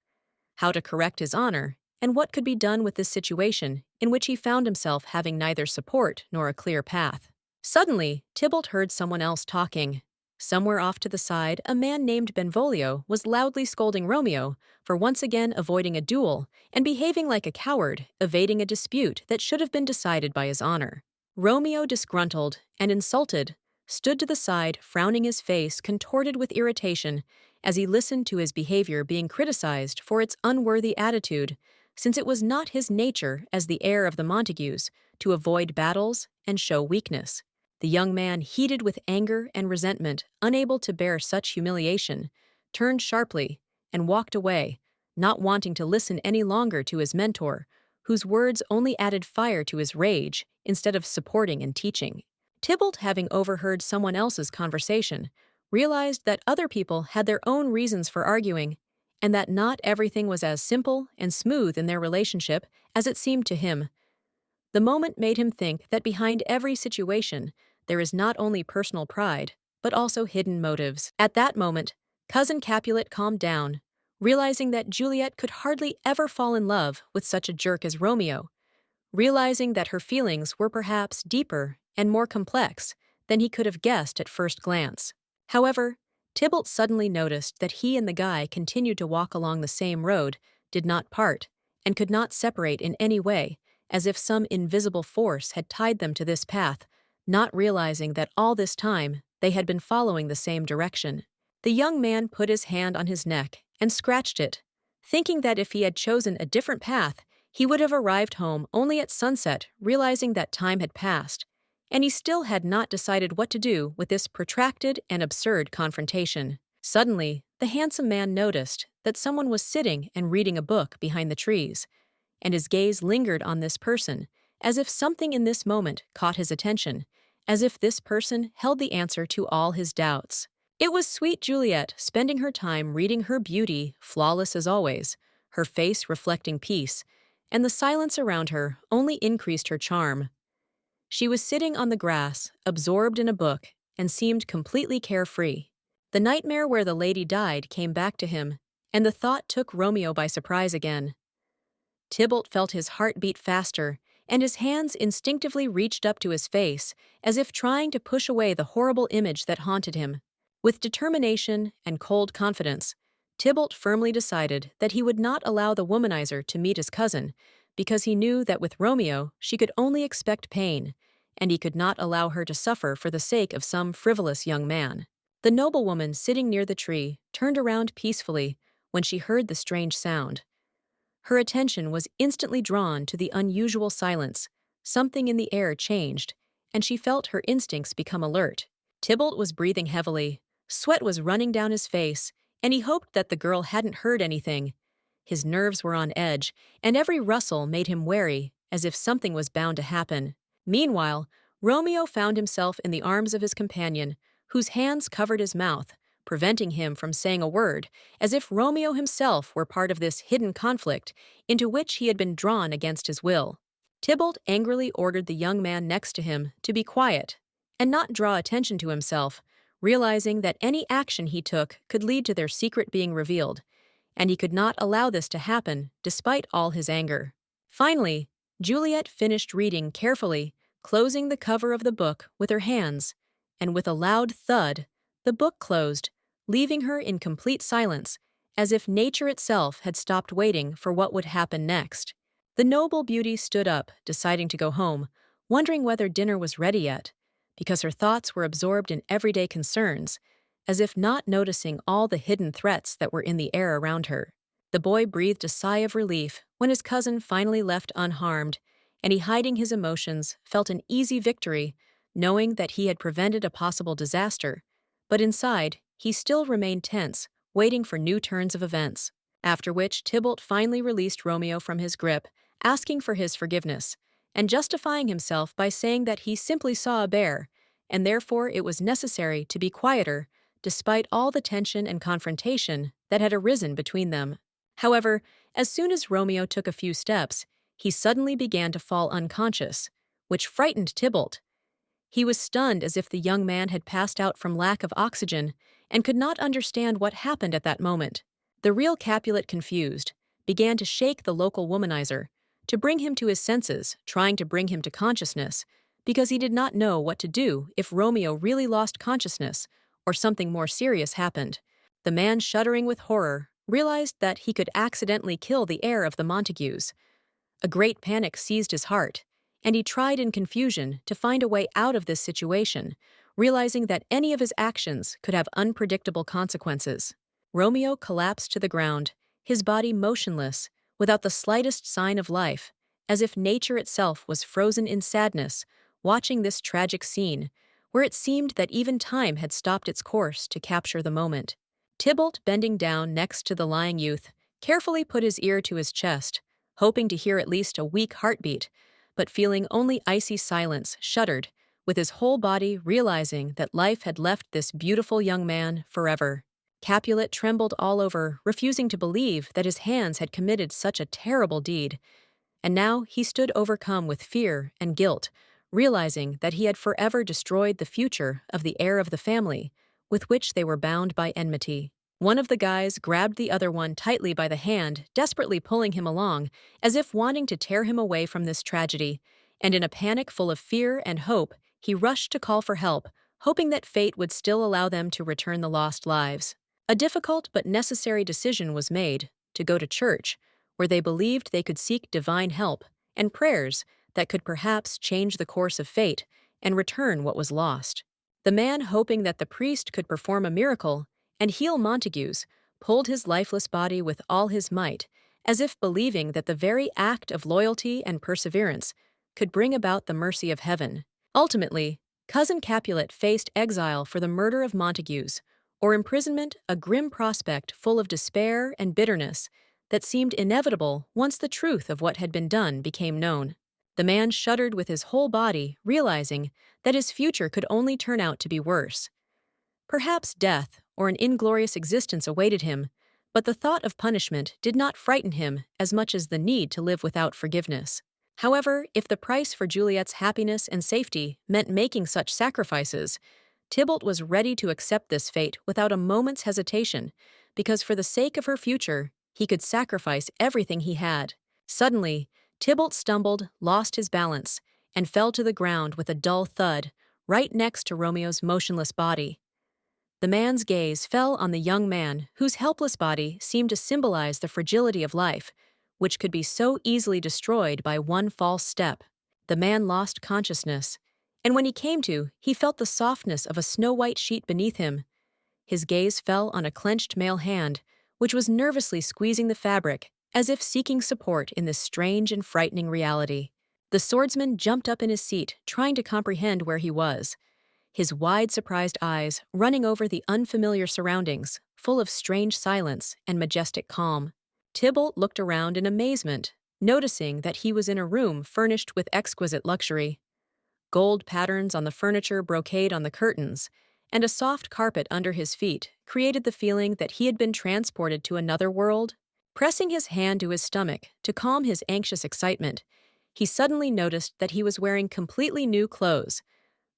how to correct his honor, and what could be done with this situation, in which he found himself having neither support nor a clear path. Suddenly, Tybalt heard someone else talking. Somewhere off to the side, a man named Benvolio was loudly scolding Romeo for once again avoiding a duel and behaving like a coward, evading a dispute that should have been decided by his honor. Romeo, disgruntled and insulted, stood to the side, frowning, his face contorted with irritation as he listened to his behavior being criticized for its unworthy attitude, since it was not his nature as the heir of the Montagues to avoid battles and show weakness. The young man, heated with anger and resentment, unable to bear such humiliation, turned sharply and walked away, not wanting to listen any longer to his mentor, whose words only added fire to his rage instead of supporting and teaching. Tybalt, having overheard someone else's conversation, realized that other people had their own reasons for arguing, and that not everything was as simple and smooth in their relationship as it seemed to him. The moment made him think that behind every situation, there is not only personal pride, but also hidden motives. At that moment, Cousin Capulet calmed down, realizing that Juliet could hardly ever fall in love with such a jerk as Romeo, realizing that her feelings were perhaps deeper and more complex than he could have guessed at first glance. However, Tybalt suddenly noticed that he and the guy continued to walk along the same road, did not part, and could not separate in any way, as if some invisible force had tied them to this path, not realizing that all this time they had been following the same direction. The young man put his hand on his neck and scratched it, thinking that if he had chosen a different path, he would have arrived home only at sunset, realizing that time had passed, and he still had not decided what to do with this protracted and absurd confrontation. Suddenly, the handsome man noticed that someone was sitting and reading a book behind the trees, and his gaze lingered on this person, as if something in this moment caught his attention, as if this person held the answer to all his doubts. It was sweet Juliet, spending her time reading her beauty, flawless as always, her face reflecting peace, and the silence around her only increased her charm. She was sitting on the grass, absorbed in a book, and seemed completely carefree. The nightmare where the lady died came back to him, and the thought took Romeo by surprise again. Tybalt felt his heart beat faster, and his hands instinctively reached up to his face, as if trying to push away the horrible image that haunted him. With determination and cold confidence, Tybalt firmly decided that he would not allow the womanizer to meet his cousin, because he knew that with Romeo she could only expect pain, and he could not allow her to suffer for the sake of some frivolous young man. The noblewoman sitting near the tree turned around peacefully when she heard the strange sound. Her attention was instantly drawn to the unusual silence. Something in the air changed, and she felt her instincts become alert. Tybalt was breathing heavily, sweat was running down his face, and he hoped that the girl hadn't heard anything. His nerves were on edge, and every rustle made him wary, as if something was bound to happen. Meanwhile, Romeo found himself in the arms of his companion, whose hands covered his mouth, preventing him from saying a word, as if Romeo himself were part of this hidden conflict into which he had been drawn against his will. Tybalt angrily ordered the young man next to him to be quiet and not draw attention to himself, realizing that any action he took could lead to their secret being revealed, and he could not allow this to happen despite all his anger. Finally, Juliet finished reading carefully, closing the cover of the book with her hands, and with a loud thud, the book closed, leaving her in complete silence, as if nature itself had stopped waiting for what would happen next. The noble beauty stood up, deciding to go home, wondering whether dinner was ready yet, because her thoughts were absorbed in everyday concerns, as if not noticing all the hidden threats that were in the air around her. The boy breathed a sigh of relief when his cousin finally left unharmed, and he, hiding his emotions, felt an easy victory, knowing that he had prevented a possible disaster. But inside, he still remained tense, waiting for new turns of events. After which, Tybalt finally released Romeo from his grip, asking for his forgiveness, and justifying himself by saying that he simply saw a bear, and therefore it was necessary to be quieter, despite all the tension and confrontation that had arisen between them. However, as soon as Romeo took a few steps, he suddenly began to fall unconscious, which frightened Tybalt. He was stunned, as if the young man had passed out from lack of oxygen and could not understand what happened at that moment. The real Capulet, confused, began to shake the local womanizer, to bring him to his senses, trying to bring him to consciousness, because he did not know what to do if Romeo really lost consciousness or something more serious happened. The man, shuddering with horror, realized that he could accidentally kill the heir of the Montagues. A great panic seized his heart, and he tried in confusion to find a way out of this situation, realizing that any of his actions could have unpredictable consequences. Romeo collapsed to the ground, his body motionless, without the slightest sign of life, as if nature itself was frozen in sadness, watching this tragic scene, where it seemed that even time had stopped its course to capture the moment. Tybalt, bending down next to the lying youth, carefully put his ear to his chest, hoping to hear at least a weak heartbeat, but feeling only icy silence, shuddered, with his whole body realizing that life had left this beautiful young man forever. Capulet trembled all over, refusing to believe that his hands had committed such a terrible deed, and now he stood overcome with fear and guilt, realizing that he had forever destroyed the future of the heir of the family, with which they were bound by enmity. One of the guys grabbed the other one tightly by the hand, desperately pulling him along, as if wanting to tear him away from this tragedy, and in a panic full of fear and hope, he rushed to call for help, hoping that fate would still allow them to return the lost lives. A difficult but necessary decision was made to go to church, where they believed they could seek divine help and prayers that could perhaps change the course of fate and return what was lost. The man, hoping that the priest could perform a miracle and heal Montagues, pulled his lifeless body with all his might, as if believing that the very act of loyalty and perseverance could bring about the mercy of heaven. Ultimately, cousin Capulet faced exile for the murder of Montagues, or imprisonment, a grim prospect full of despair and bitterness that seemed inevitable once the truth of what had been done became known. The man shuddered with his whole body, realizing that his future could only turn out to be worse. Perhaps death or an inglorious existence awaited him, but the thought of punishment did not frighten him as much as the need to live without forgiveness. However, if the price for Juliet's happiness and safety meant making such sacrifices, Tybalt was ready to accept this fate without a moment's hesitation, because for the sake of her future, he could sacrifice everything he had. Suddenly, Tybalt stumbled, lost his balance, and fell to the ground with a dull thud, right next to Romeo's motionless body. The man's gaze fell on the young man, whose helpless body seemed to symbolize the fragility of life, which could be so easily destroyed by one false step. The man lost consciousness, and when he came to, he felt the softness of a snow-white sheet beneath him. His gaze fell on a clenched male hand, which was nervously squeezing the fabric, as if seeking support in this strange and frightening reality. The swordsman jumped up in his seat, trying to comprehend where he was, his wide, surprised eyes running over the unfamiliar surroundings, full of strange silence and majestic calm. Tybalt looked around in amazement, noticing that he was in a room furnished with exquisite luxury. Gold patterns on the furniture, brocade on the curtains, and a soft carpet under his feet created the feeling that he had been transported to another world. Pressing his hand to his stomach to calm his anxious excitement, he suddenly noticed that he was wearing completely new clothes,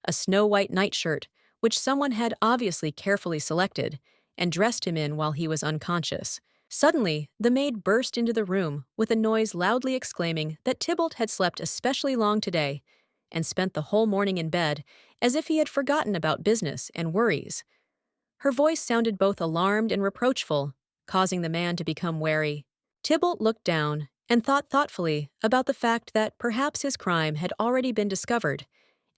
a snow-white nightshirt, which someone had obviously carefully selected, and dressed him in while he was unconscious. Suddenly, the maid burst into the room with a noise loudly exclaiming that Tybalt had slept especially long today, and spent the whole morning in bed, as if he had forgotten about business and worries. Her voice sounded both alarmed and reproachful, causing the man to become wary. Tybalt looked down and thought thoughtfully about the fact that perhaps his crime had already been discovered,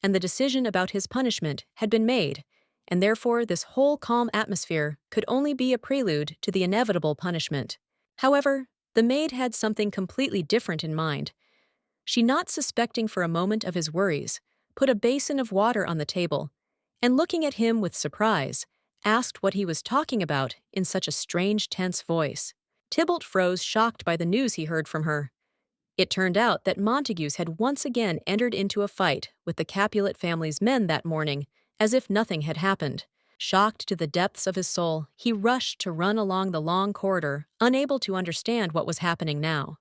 and the decision about his punishment had been made, and therefore this whole calm atmosphere could only be a prelude to the inevitable punishment. However, the maid had something completely different in mind. She, not suspecting for a moment of his worries, put a basin of water on the table, and looking at him with surprise, asked what he was talking about in such a strange, tense voice. Tybalt froze, shocked by the news he heard from her. It turned out that Montagues had once again entered into a fight with the Capulet family's men that morning, as if nothing had happened. Shocked to the depths of his soul, he rushed to run along the long corridor, unable to understand what was happening now.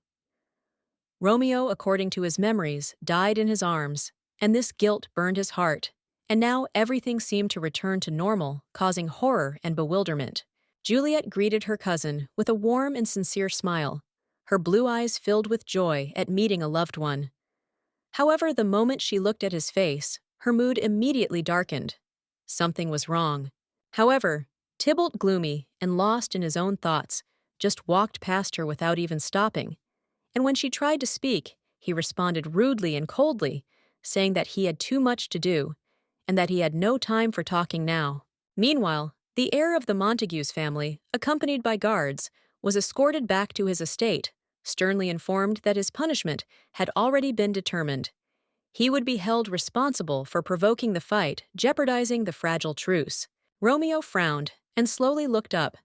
Romeo, according to his memories, died in his arms, and this guilt burned his heart, and now everything seemed to return to normal, causing horror and bewilderment. Juliet greeted her cousin with a warm and sincere smile, her blue eyes filled with joy at meeting a loved one. However, the moment she looked at his face, her mood immediately darkened. Something was wrong. However, Tybalt, gloomy and lost in his own thoughts, just walked past her without even stopping, and when she tried to speak, he responded rudely and coldly, saying that he had too much to do, and that he had no time for talking now. Meanwhile, the heir of the Montagues family, accompanied by guards, was escorted back to his estate, sternly informed that his punishment had already been determined. He would be held responsible for provoking the fight, jeopardizing the fragile truce. Romeo frowned and slowly looked up,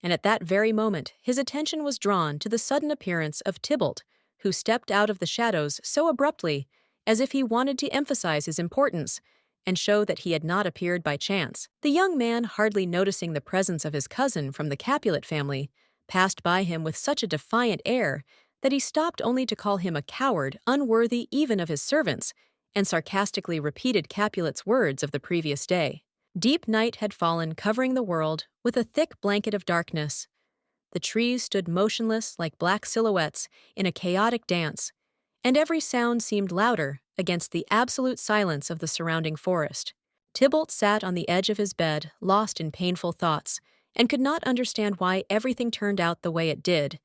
and at that very moment his attention was drawn to the sudden appearance of Tybalt, who stepped out of the shadows so abruptly, as if he wanted to emphasize his importance and show that he had not appeared by chance. The young man, hardly noticing the presence of his cousin from the Capulet family, passed by him with such a defiant air that he stopped only to call him a coward unworthy even of his servants, and sarcastically repeated Capulet's words of the previous day. Deep night had fallen, covering the world with a thick blanket of darkness. The trees stood motionless like black silhouettes in a chaotic dance, and every sound seemed louder against the absolute silence of the surrounding forest. Tybalt sat on the edge of his bed, lost in painful thoughts, and could not understand why everything turned out the way it did,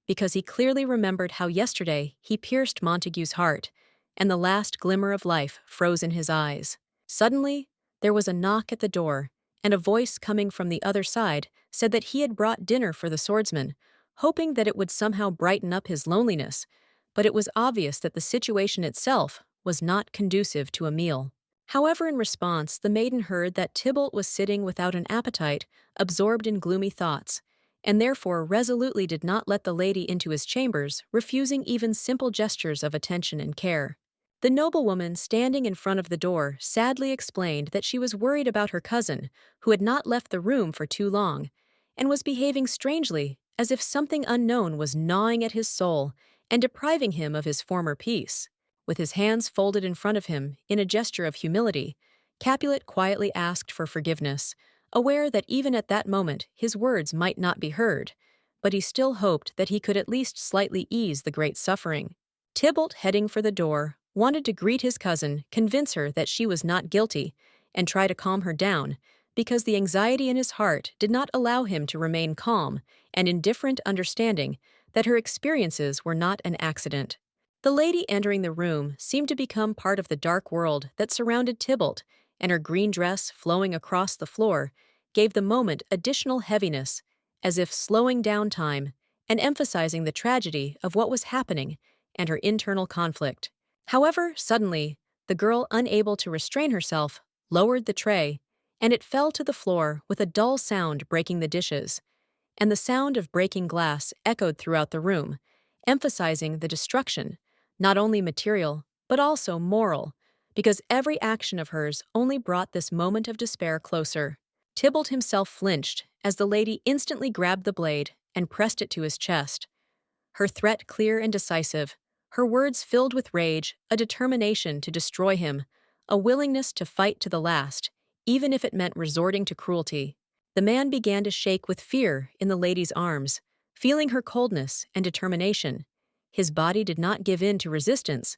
because he clearly remembered how yesterday he pierced Montague's heart, and the last glimmer of life froze in his eyes. Suddenly, there was a knock at the door, and a voice coming from the other side said that he had brought dinner for the swordsman, hoping that it would somehow brighten up his loneliness, but it was obvious that the situation itself was not conducive to a meal. However, in response, the maiden heard that Tybalt was sitting without an appetite, absorbed in gloomy thoughts, and therefore resolutely did not let the lady into his chambers, refusing even simple gestures of attention and care. The noblewoman standing in front of the door sadly explained that she was worried about her cousin, who had not left the room for too long, and was behaving strangely, as if something unknown was gnawing at his soul and depriving him of his former peace. With his hands folded in front of him, in a gesture of humility, Capulet quietly asked for forgiveness, aware that even at that moment his words might not be heard, but he still hoped that he could at least slightly ease the great suffering. Tybalt, heading for the door, wanted to greet his cousin, convince her that she was not guilty, and try to calm her down, because the anxiety in his heart did not allow him to remain calm and indifferent, understanding that her experiences were not an accident. The lady entering the room seemed to become part of the dark world that surrounded Tybalt, and her green dress flowing across the floor gave the moment additional heaviness, as if slowing down time and emphasizing the tragedy of what was happening and her internal conflict. However, suddenly, the girl, unable to restrain herself, lowered the tray, and it fell to the floor with a dull sound breaking the dishes, and the sound of breaking glass echoed throughout the room, emphasizing the destruction, not only material, but also moral, because every action of hers only brought this moment of despair closer. Tybalt himself flinched as the lady instantly grabbed the blade and pressed it to his chest. Her threat clear and decisive, her words filled with rage, a determination to destroy him, a willingness to fight to the last, even if it meant resorting to cruelty. The man began to shake with fear in the lady's arms, feeling her coldness and determination. His body did not give in to resistance,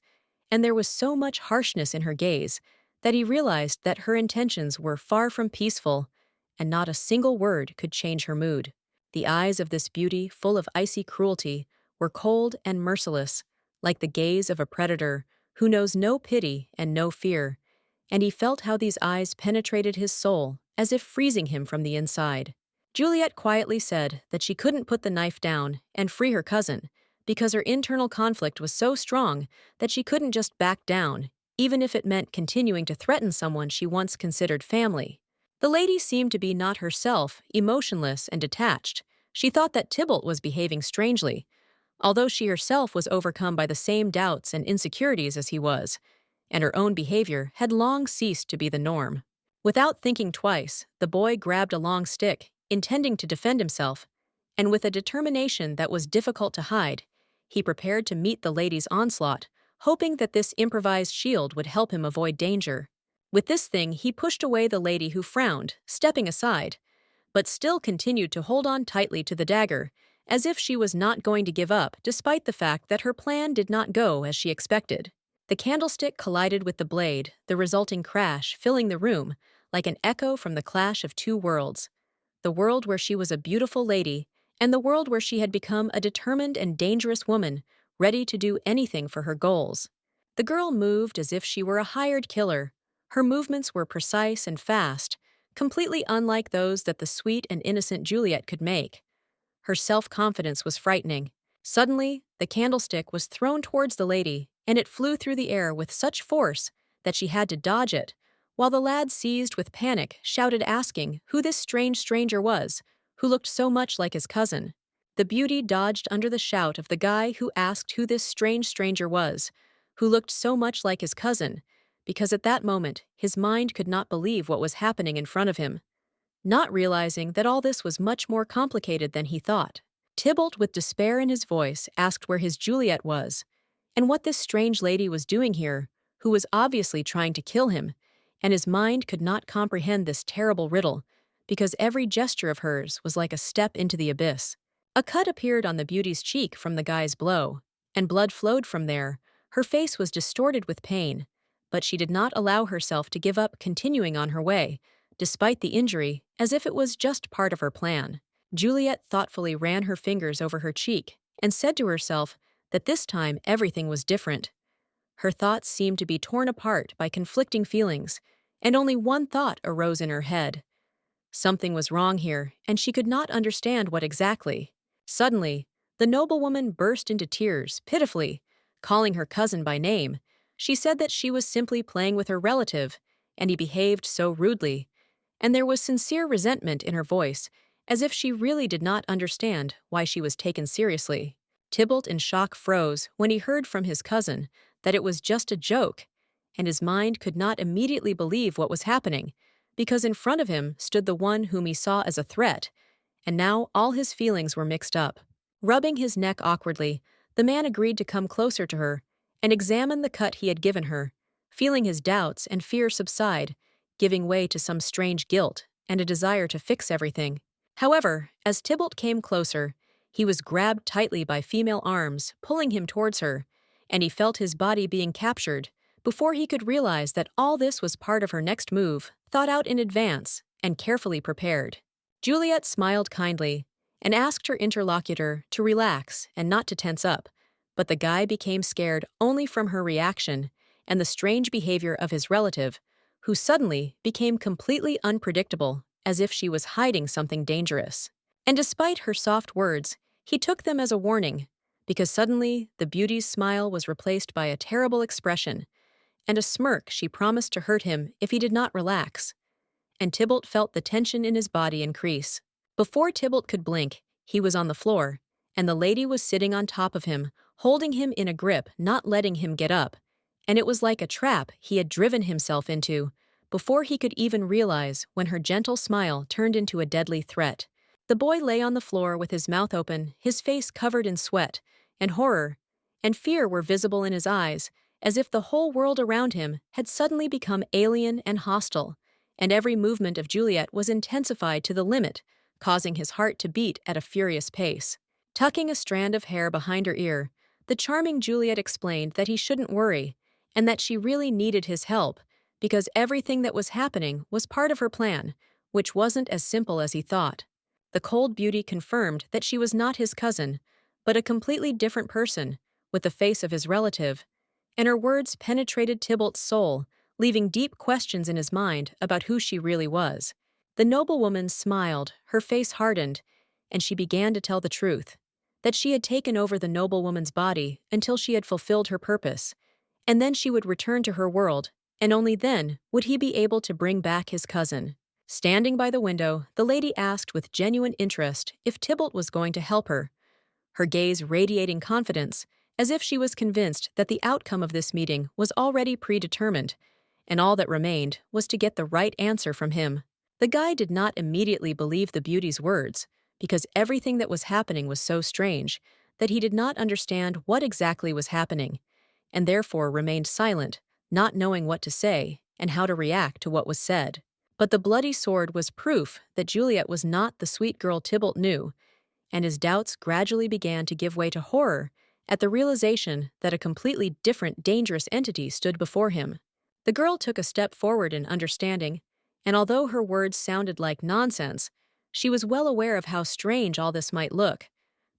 and there was so much harshness in her gaze that he realized that her intentions were far from peaceful, and not a single word could change her mood. The eyes of this beauty, full of icy cruelty, were cold and merciless, like the gaze of a predator who knows no pity and no fear, and he felt how these eyes penetrated his soul, as if freezing him from the inside. Juliet quietly said that she couldn't put the knife down and free her cousin, because her internal conflict was so strong that she couldn't just back down, even if it meant continuing to threaten someone she once considered family. The lady seemed to be not herself, emotionless and detached. She thought that Tybalt was behaving strangely, although she herself was overcome by the same doubts and insecurities as he was, and her own behavior had long ceased to be the norm. Without thinking twice, the boy grabbed a long stick, intending to defend himself, and with a determination that was difficult to hide, he prepared to meet the lady's onslaught, hoping that this improvised shield would help him avoid danger. With this thing, he pushed away the lady, who frowned, stepping aside, but still continued to hold on tightly to the dagger, as if she was not going to give up despite the fact that her plan did not go as she expected. The candlestick collided with the blade, the resulting crash filling the room like an echo from the clash of two worlds. The world where she was a beautiful lady, and the world where she had become a determined and dangerous woman, ready to do anything for her goals. The girl moved as if she were a hired killer. Her movements were precise and fast, completely unlike those that the sweet and innocent Juliet could make. Her self-confidence was frightening. Suddenly, the candlestick was thrown towards the lady, and it flew through the air with such force that she had to dodge it, while the lad, seized with panic, shouted asking who this strange stranger was, who looked so much like his cousin. The beauty dodged under the shout of the guy who asked who this strange stranger was, who looked so much like his cousin, because at that moment his mind could not believe what was happening in front of him, not realizing that all this was much more complicated than he thought. Tybalt, with despair in his voice, asked where his Juliet was, and what this strange lady was doing here, who was obviously trying to kill him, and his mind could not comprehend this terrible riddle, because every gesture of hers was like a step into the abyss. A cut appeared on the beauty's cheek from the guy's blow, and blood flowed from there. Her face was distorted with pain, but she did not allow herself to give up, continuing on her way, despite the injury, as if it was just part of her plan. Juliet thoughtfully ran her fingers over her cheek and said to herself that this time everything was different. Her thoughts seemed to be torn apart by conflicting feelings, and only one thought arose in her head. Something was wrong here, and she could not understand what exactly. Suddenly, the noblewoman burst into tears, pitifully, calling her cousin by name. She said that she was simply playing with her relative, and he behaved so rudely, and there was sincere resentment in her voice, as if she really did not understand why she was taken seriously. Tybalt in shock froze when he heard from his cousin that it was just a joke, and his mind could not immediately believe what was happening, because in front of him stood the one whom he saw as a threat, and now all his feelings were mixed up. Rubbing his neck awkwardly, the man agreed to come closer to her and examine the cut he had given her, feeling his doubts and fear subside, giving way to some strange guilt and a desire to fix everything. However, as Tybalt came closer, he was grabbed tightly by female arms, pulling him towards her, and he felt his body being captured before he could realize that all this was part of her next move, thought out in advance and carefully prepared. Juliet smiled kindly and asked her interlocutor to relax and not to tense up, but the guy became scared only from her reaction and the strange behavior of his relative, who suddenly became completely unpredictable, as if she was hiding something dangerous. And despite her soft words, he took them as a warning, because suddenly the beauty's smile was replaced by a terrible expression, and a smirk she promised to hurt him if he did not relax. And Tybalt felt the tension in his body increase. Before Tybalt could blink, he was on the floor, and the lady was sitting on top of him, holding him in a grip, not letting him get up. And it was like a trap he had driven himself into, before he could even realize when her gentle smile turned into a deadly threat. The boy lay on the floor with his mouth open, his face covered in sweat, and horror and fear were visible in his eyes, as if the whole world around him had suddenly become alien and hostile, and every movement of Juliet was intensified to the limit, causing his heart to beat at a furious pace. Tucking a strand of hair behind her ear, the charming Juliet explained that he shouldn't worry, and that she really needed his help, because everything that was happening was part of her plan, which wasn't as simple as he thought. The cold beauty confirmed that she was not his cousin, but a completely different person, with the face of his relative, and her words penetrated Tybalt's soul, leaving deep questions in his mind about who she really was. The noblewoman smiled, her face hardened, and she began to tell the truth, that she had taken over the noblewoman's body until she had fulfilled her purpose, and then she would return to her world, and only then would he be able to bring back his cousin. Standing by the window, the lady asked with genuine interest if Tybalt was going to help her, her gaze radiating confidence, as if she was convinced that the outcome of this meeting was already predetermined, and all that remained was to get the right answer from him. The guy did not immediately believe the beauty's words, because everything that was happening was so strange that he did not understand what exactly was happening, and therefore remained silent, not knowing what to say and how to react to what was said. But the bloody sword was proof that Juliet was not the sweet girl Tybalt knew. and his doubts gradually began to give way to horror at the realization that a completely different dangerous entity stood before him. The girl took a step forward in understanding, and although her words sounded like nonsense, she was well aware of how strange all this might look.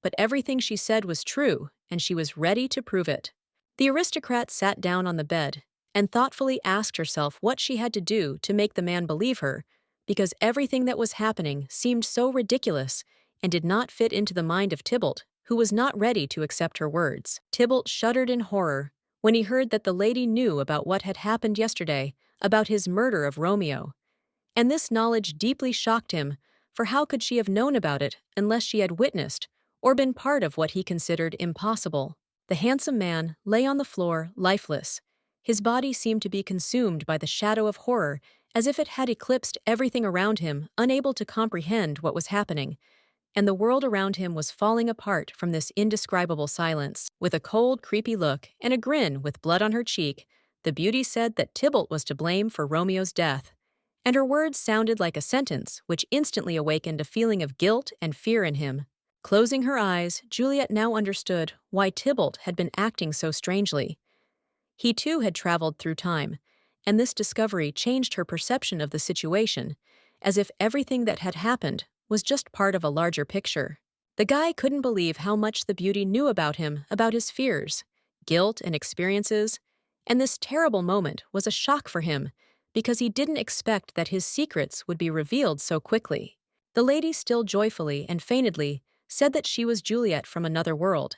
But everything she said was true, and she was ready to prove it. The aristocrat sat down on the bed and thoughtfully asked herself what she had to do to make the man believe her, because everything that was happening seemed so ridiculous and did not fit into the mind of Tybalt, who was not ready to accept her words. Tybalt shuddered in horror when he heard that the lady knew about what had happened yesterday, about his murder of Romeo. And this knowledge deeply shocked him, for how could she have known about it unless she had witnessed or been part of what he considered impossible? The handsome man lay on the floor, lifeless. His body seemed to be consumed by the shadow of horror, as if it had eclipsed everything around him, unable to comprehend what was happening. And the world around him was falling apart from this indescribable silence. With a cold, creepy look and a grin with blood on her cheek, the beauty said that Tybalt was to blame for Romeo's death. And her words sounded like a sentence which instantly awakened a feeling of guilt and fear in him. Closing her eyes, Juliet now understood why Tybalt had been acting so strangely. He too had traveled through time, and this discovery changed her perception of the situation, as if everything that had happened was just part of a larger picture. The guy couldn't believe how much the beauty knew about him, about his fears, guilt, and experiences, and this terrible moment was a shock for him because he didn't expect that his secrets would be revealed so quickly. The lady still joyfully and feignedly said that she was Juliet from another world,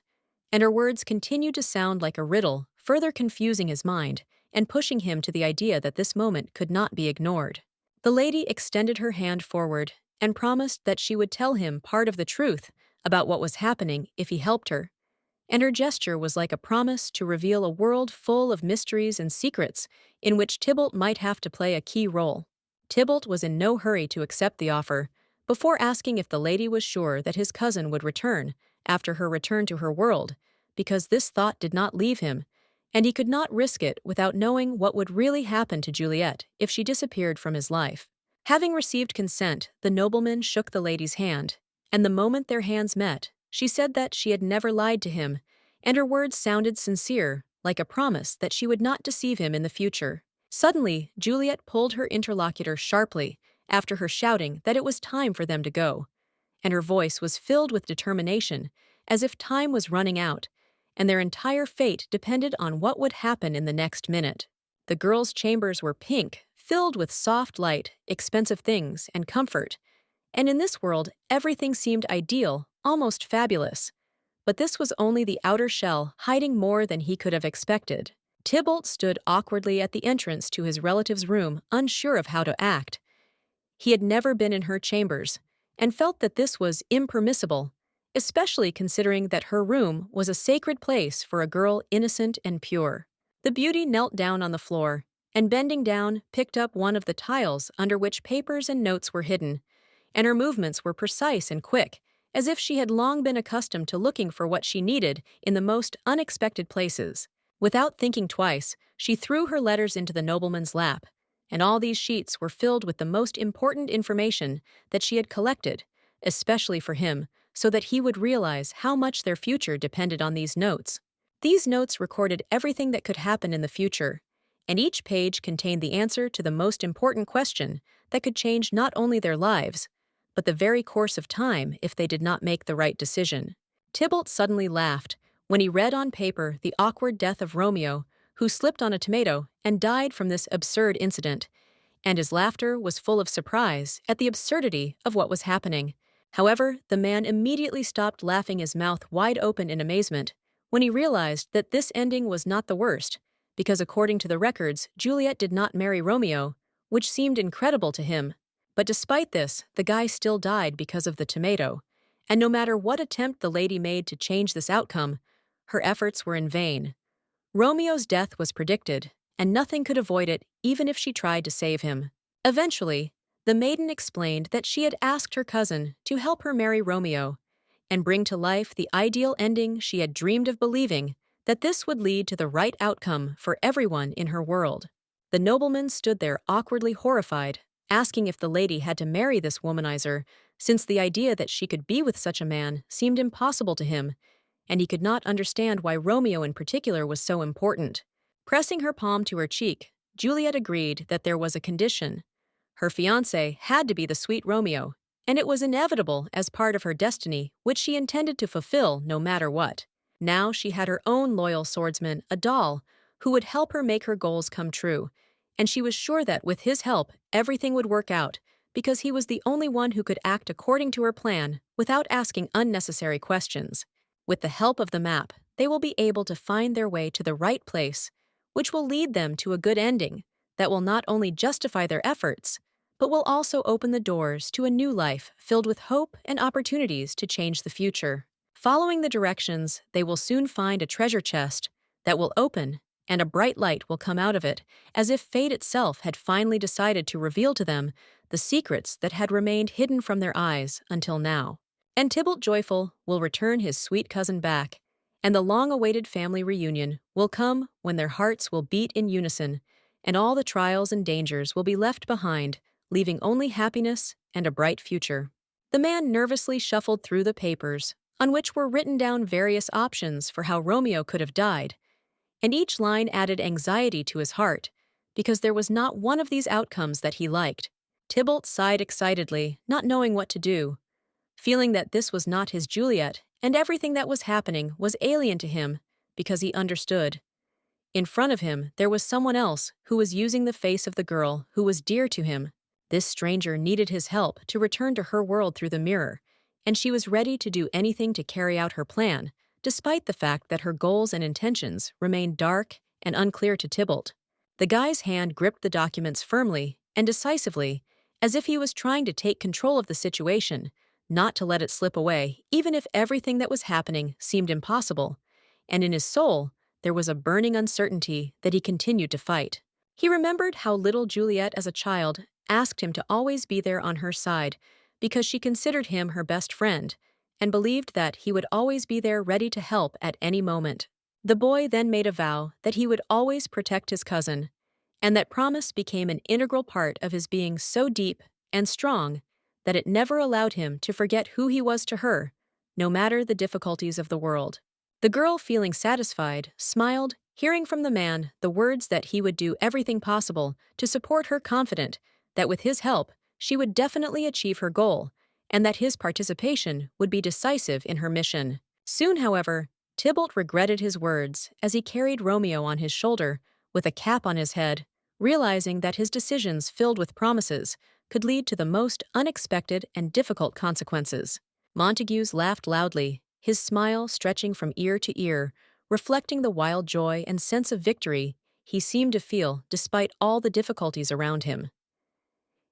and her words continued to sound like a riddle, further confusing his mind and pushing him to the idea that this moment could not be ignored. The lady extended her hand forward and promised that she would tell him part of the truth about what was happening if he helped her, and her gesture was like a promise to reveal a world full of mysteries and secrets in which Tybalt might have to play a key role. Tybalt was in no hurry to accept the offer, before asking if the lady was sure that his cousin would return after her return to her world, because this thought did not leave him, and he could not risk it without knowing what would really happen to Juliet if she disappeared from his life. Having received consent, the nobleman shook the lady's hand, and the moment their hands met, she said that she had never lied to him, and her words sounded sincere, like a promise that she would not deceive him in the future. Suddenly, Juliet pulled her interlocutor sharply after her shouting that it was time for them to go, and her voice was filled with determination, as if time was running out, and their entire fate depended on what would happen in the next minute. The girls' chambers were pink, filled with soft light, expensive things, and comfort, and in this world everything seemed ideal, almost fabulous. But this was only the outer shell, hiding more than he could have expected. Tybalt stood awkwardly at the entrance to his relative's room, unsure of how to act. He had never been in her chambers, and felt that this was impermissible, especially considering that her room was a sacred place for a girl innocent and pure. The beauty knelt down on the floor, and bending down, picked up one of the tiles under which papers and notes were hidden, and her movements were precise and quick, as if she had long been accustomed to looking for what she needed in the most unexpected places. Without thinking twice, she threw her letters into the nobleman's lap, and all these sheets were filled with the most important information that she had collected, especially for him, so that he would realize how much their future depended on these notes. These notes recorded everything that could happen in the future, and each page contained the answer to the most important question that could change not only their lives, but the very course of time if they did not make the right decision. Tybalt suddenly laughed when he read on paper the awkward death of Romeo, who slipped on a tomato and died from this absurd incident, and his laughter was full of surprise at the absurdity of what was happening. However, the man immediately stopped laughing, his mouth wide open in amazement, when he realized that this ending was not the worst, because according to the records, Juliet did not marry Romeo, which seemed incredible to him. But despite this, the guy still died because of the tomato, and no matter what attempt the lady made to change this outcome, her efforts were in vain. Romeo's death was predicted, and nothing could avoid it even if she tried to save him. Eventually, the maiden explained that she had asked her cousin to help her marry Romeo and bring to life the ideal ending she had dreamed of, believing that this would lead to the right outcome for everyone in her world. The nobleman stood there awkwardly horrified asking if the lady had to marry this womanizer, since the idea that she could be with such a man seemed impossible to him, and he could not understand why Romeo in particular was so important. Pressing her palm to her cheek, Juliet agreed that there was a condition. Her fiancé had to be the sweet Romeo, and it was inevitable as part of her destiny, which she intended to fulfill no matter what. Now she had her own loyal swordsman, a doll, who would help her make her goals come true, and she was sure that with his help, everything would work out, because he was the only one who could act according to her plan without asking unnecessary questions. With the help of the map, they will be able to find their way to the right place, which will lead them to a good ending that will not only justify their efforts, but will also open the doors to a new life filled with hope and opportunities to change the future. Following the directions, they will soon find a treasure chest that will open, and a bright light will come out of it, as if fate itself had finally decided to reveal to them the secrets that had remained hidden from their eyes until now. And Tibble joyful will return his sweet cousin back, and the long-awaited family reunion will come when their hearts will beat in unison, and all the trials and dangers will be left behind, leaving only happiness and a bright future. The man nervously shuffled through the papers, on which were written down various options for how Romeo could have died, and each line added anxiety to his heart, because there was not one of these outcomes that he liked. Tybalt sighed excitedly, not knowing what to do, feeling that this was not his Juliet, and everything that was happening was alien to him, because he understood. In front of him, there was someone else who was using the face of the girl who was dear to him. This stranger needed his help to return to her world through the mirror, and she was ready to do anything to carry out her plan, despite the fact that her goals and intentions remained dark and unclear to Tybalt. The guy's hand gripped the documents firmly and decisively, as if he was trying to take control of the situation, not to let it slip away, even if everything that was happening seemed impossible. And in his soul, there was a burning uncertainty that he continued to fight. He remembered how little Juliet as a child asked him to always be there on her side, because she considered him her best friend, and believed that he would always be there ready to help at any moment. The boy then made a vow that he would always protect his cousin, and that promise became an integral part of his being so deep and strong that it never allowed him to forget who he was to her, no matter the difficulties of the world. The girl, feeling satisfied, smiled, hearing from the man the words that he would do everything possible to support her, confident that with his help she would definitely achieve her goal, and that his participation would be decisive in her mission. Soon, however, Tybalt regretted his words as he carried Romeo on his shoulder with a cap on his head, realizing that his decisions filled with promises could lead to the most unexpected and difficult consequences. Montagues laughed loudly, his smile stretching from ear to ear, reflecting the wild joy and sense of victory he seemed to feel despite all the difficulties around him.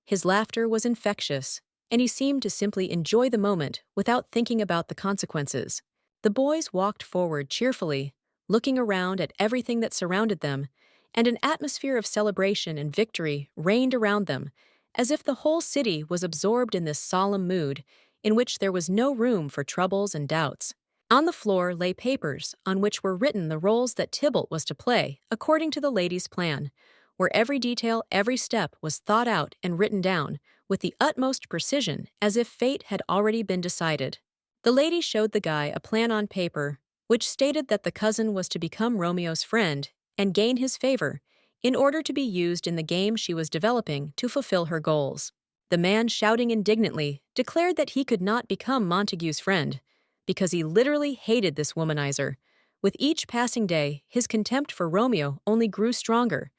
His laughter was infectious, and he seemed to simply enjoy the moment without thinking about the consequences. The boys walked forward cheerfully, looking around at everything that surrounded them, and an atmosphere of celebration and victory reigned around them, as if the whole city was absorbed in this solemn mood, in which there was no room for troubles and doubts. On the floor lay papers on which were written the roles that Tybalt was to play according to the lady's plan, where every detail, every step was thought out and written down with the utmost precision, as if fate had already been decided. The lady showed the guy a plan on paper, which stated that the cousin was to become Romeo's friend and gain his favor in order to be used in the game she was developing to fulfill her goals. The man, shouting indignantly, declared that he could not become Montague's friend, because he literally hated this womanizer. With each passing day, his contempt for Romeo only grew stronger,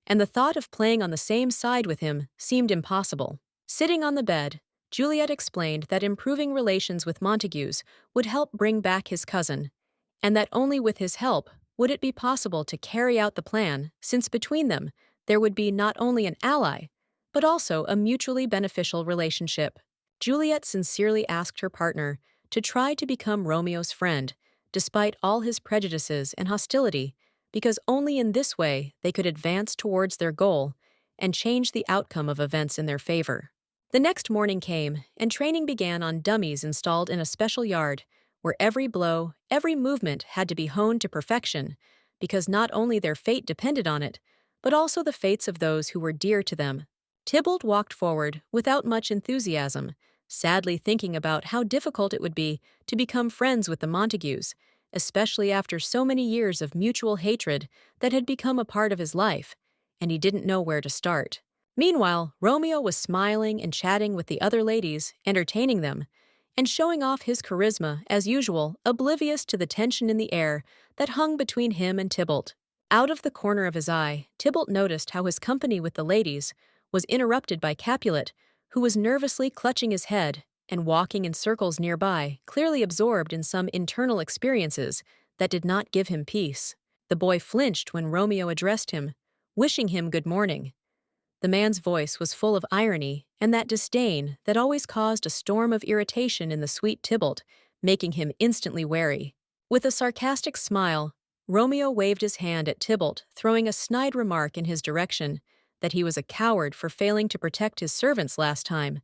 and the thought of playing on the same side with him seemed impossible. Sitting on the bed, Juliet explained that improving relations with Montagues would help bring back his cousin, and that only with his help would it be possible to carry out the plan, since between them there would be not only an ally, but also a mutually beneficial relationship. Juliet sincerely asked her partner to try to become Romeo's friend, despite all his prejudices and hostility, because only in this way they could advance towards their goal and change the outcome of events in their favor. The next morning came, and training began on dummies installed in a special yard, where every blow, every movement had to be honed to perfection, because not only their fate depended on it, but also the fates of those who were dear to them. Tybalt walked forward without much enthusiasm, sadly thinking about how difficult it would be to become friends with the Montagues, especially after so many years of mutual hatred that had become a part of his life, and he didn't know where to start. Meanwhile, Romeo was smiling and chatting with the other ladies, entertaining them, and showing off his charisma as usual, oblivious to the tension in the air that hung between him and Tybalt. Out of the corner of his eye, Tybalt noticed how his company with the ladies was interrupted by Capulet, who was nervously clutching his head and walking in circles nearby, clearly absorbed in some internal experiences that did not give him peace. The boy flinched when Romeo addressed him, wishing him good morning. The man's voice was full of irony and that disdain that always caused a storm of irritation in the sweet Tybalt, making him instantly wary. With a sarcastic smile, Romeo waved his hand at Tybalt, throwing a snide remark in his direction that he was a coward for failing to protect his servants last time,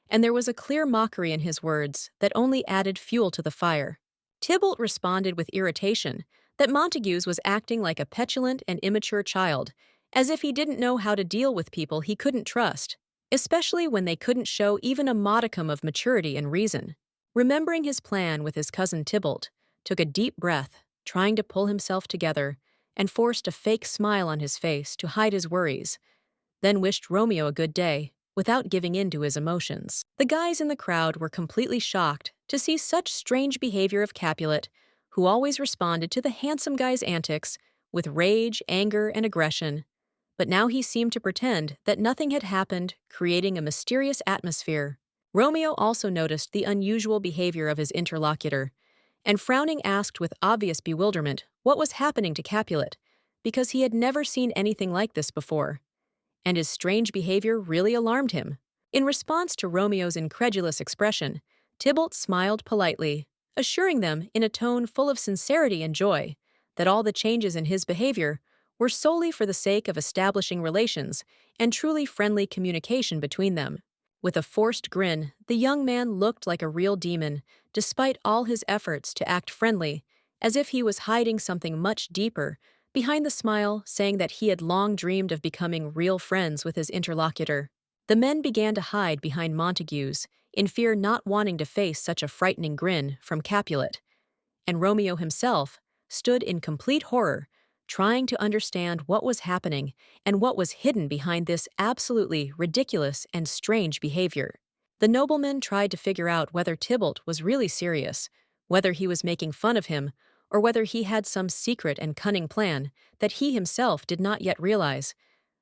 and there was a clear mockery in his words that only added fuel to the fire. Tybalt responded with irritation that Montagues was acting like a petulant and immature child, as if he didn't know how to deal with people he couldn't trust, especially when they couldn't show even a modicum of maturity and reason. Remembering his plan with his cousin Tybalt, took a deep breath, trying to pull himself together, and forced a fake smile on his face to hide his worries, then wished Romeo a good day, without giving in to his emotions. The guys in the crowd were completely shocked to see such strange behavior of Capulet, who always responded to the handsome guy's antics with rage, anger, and aggression. But now he seemed to pretend that nothing had happened, creating a mysterious atmosphere. Romeo also noticed the unusual behavior of his interlocutor, and frowning asked with obvious bewilderment what was happening to Capulet, because he had never seen anything like this before, and his strange behavior really alarmed him. In response to Romeo's incredulous expression, Tybalt smiled politely, assuring them in a tone full of sincerity and joy that all the changes in his behavior were solely for the sake of establishing relations and truly friendly communication between them. With a forced grin, the young man looked like a real demon, despite all his efforts to act friendly, as if he was hiding something much deeper behind the smile, saying that he had long dreamed of becoming real friends with his interlocutor. The men began to hide behind Montagues, in fear not wanting to face such a frightening grin from Capulet, and Romeo himself stood in complete horror, trying to understand what was happening and what was hidden behind this absolutely ridiculous and strange behavior. The nobleman tried to figure out whether Tybalt was really serious, whether he was making fun of him, or whether he had some secret and cunning plan that he himself did not yet realize.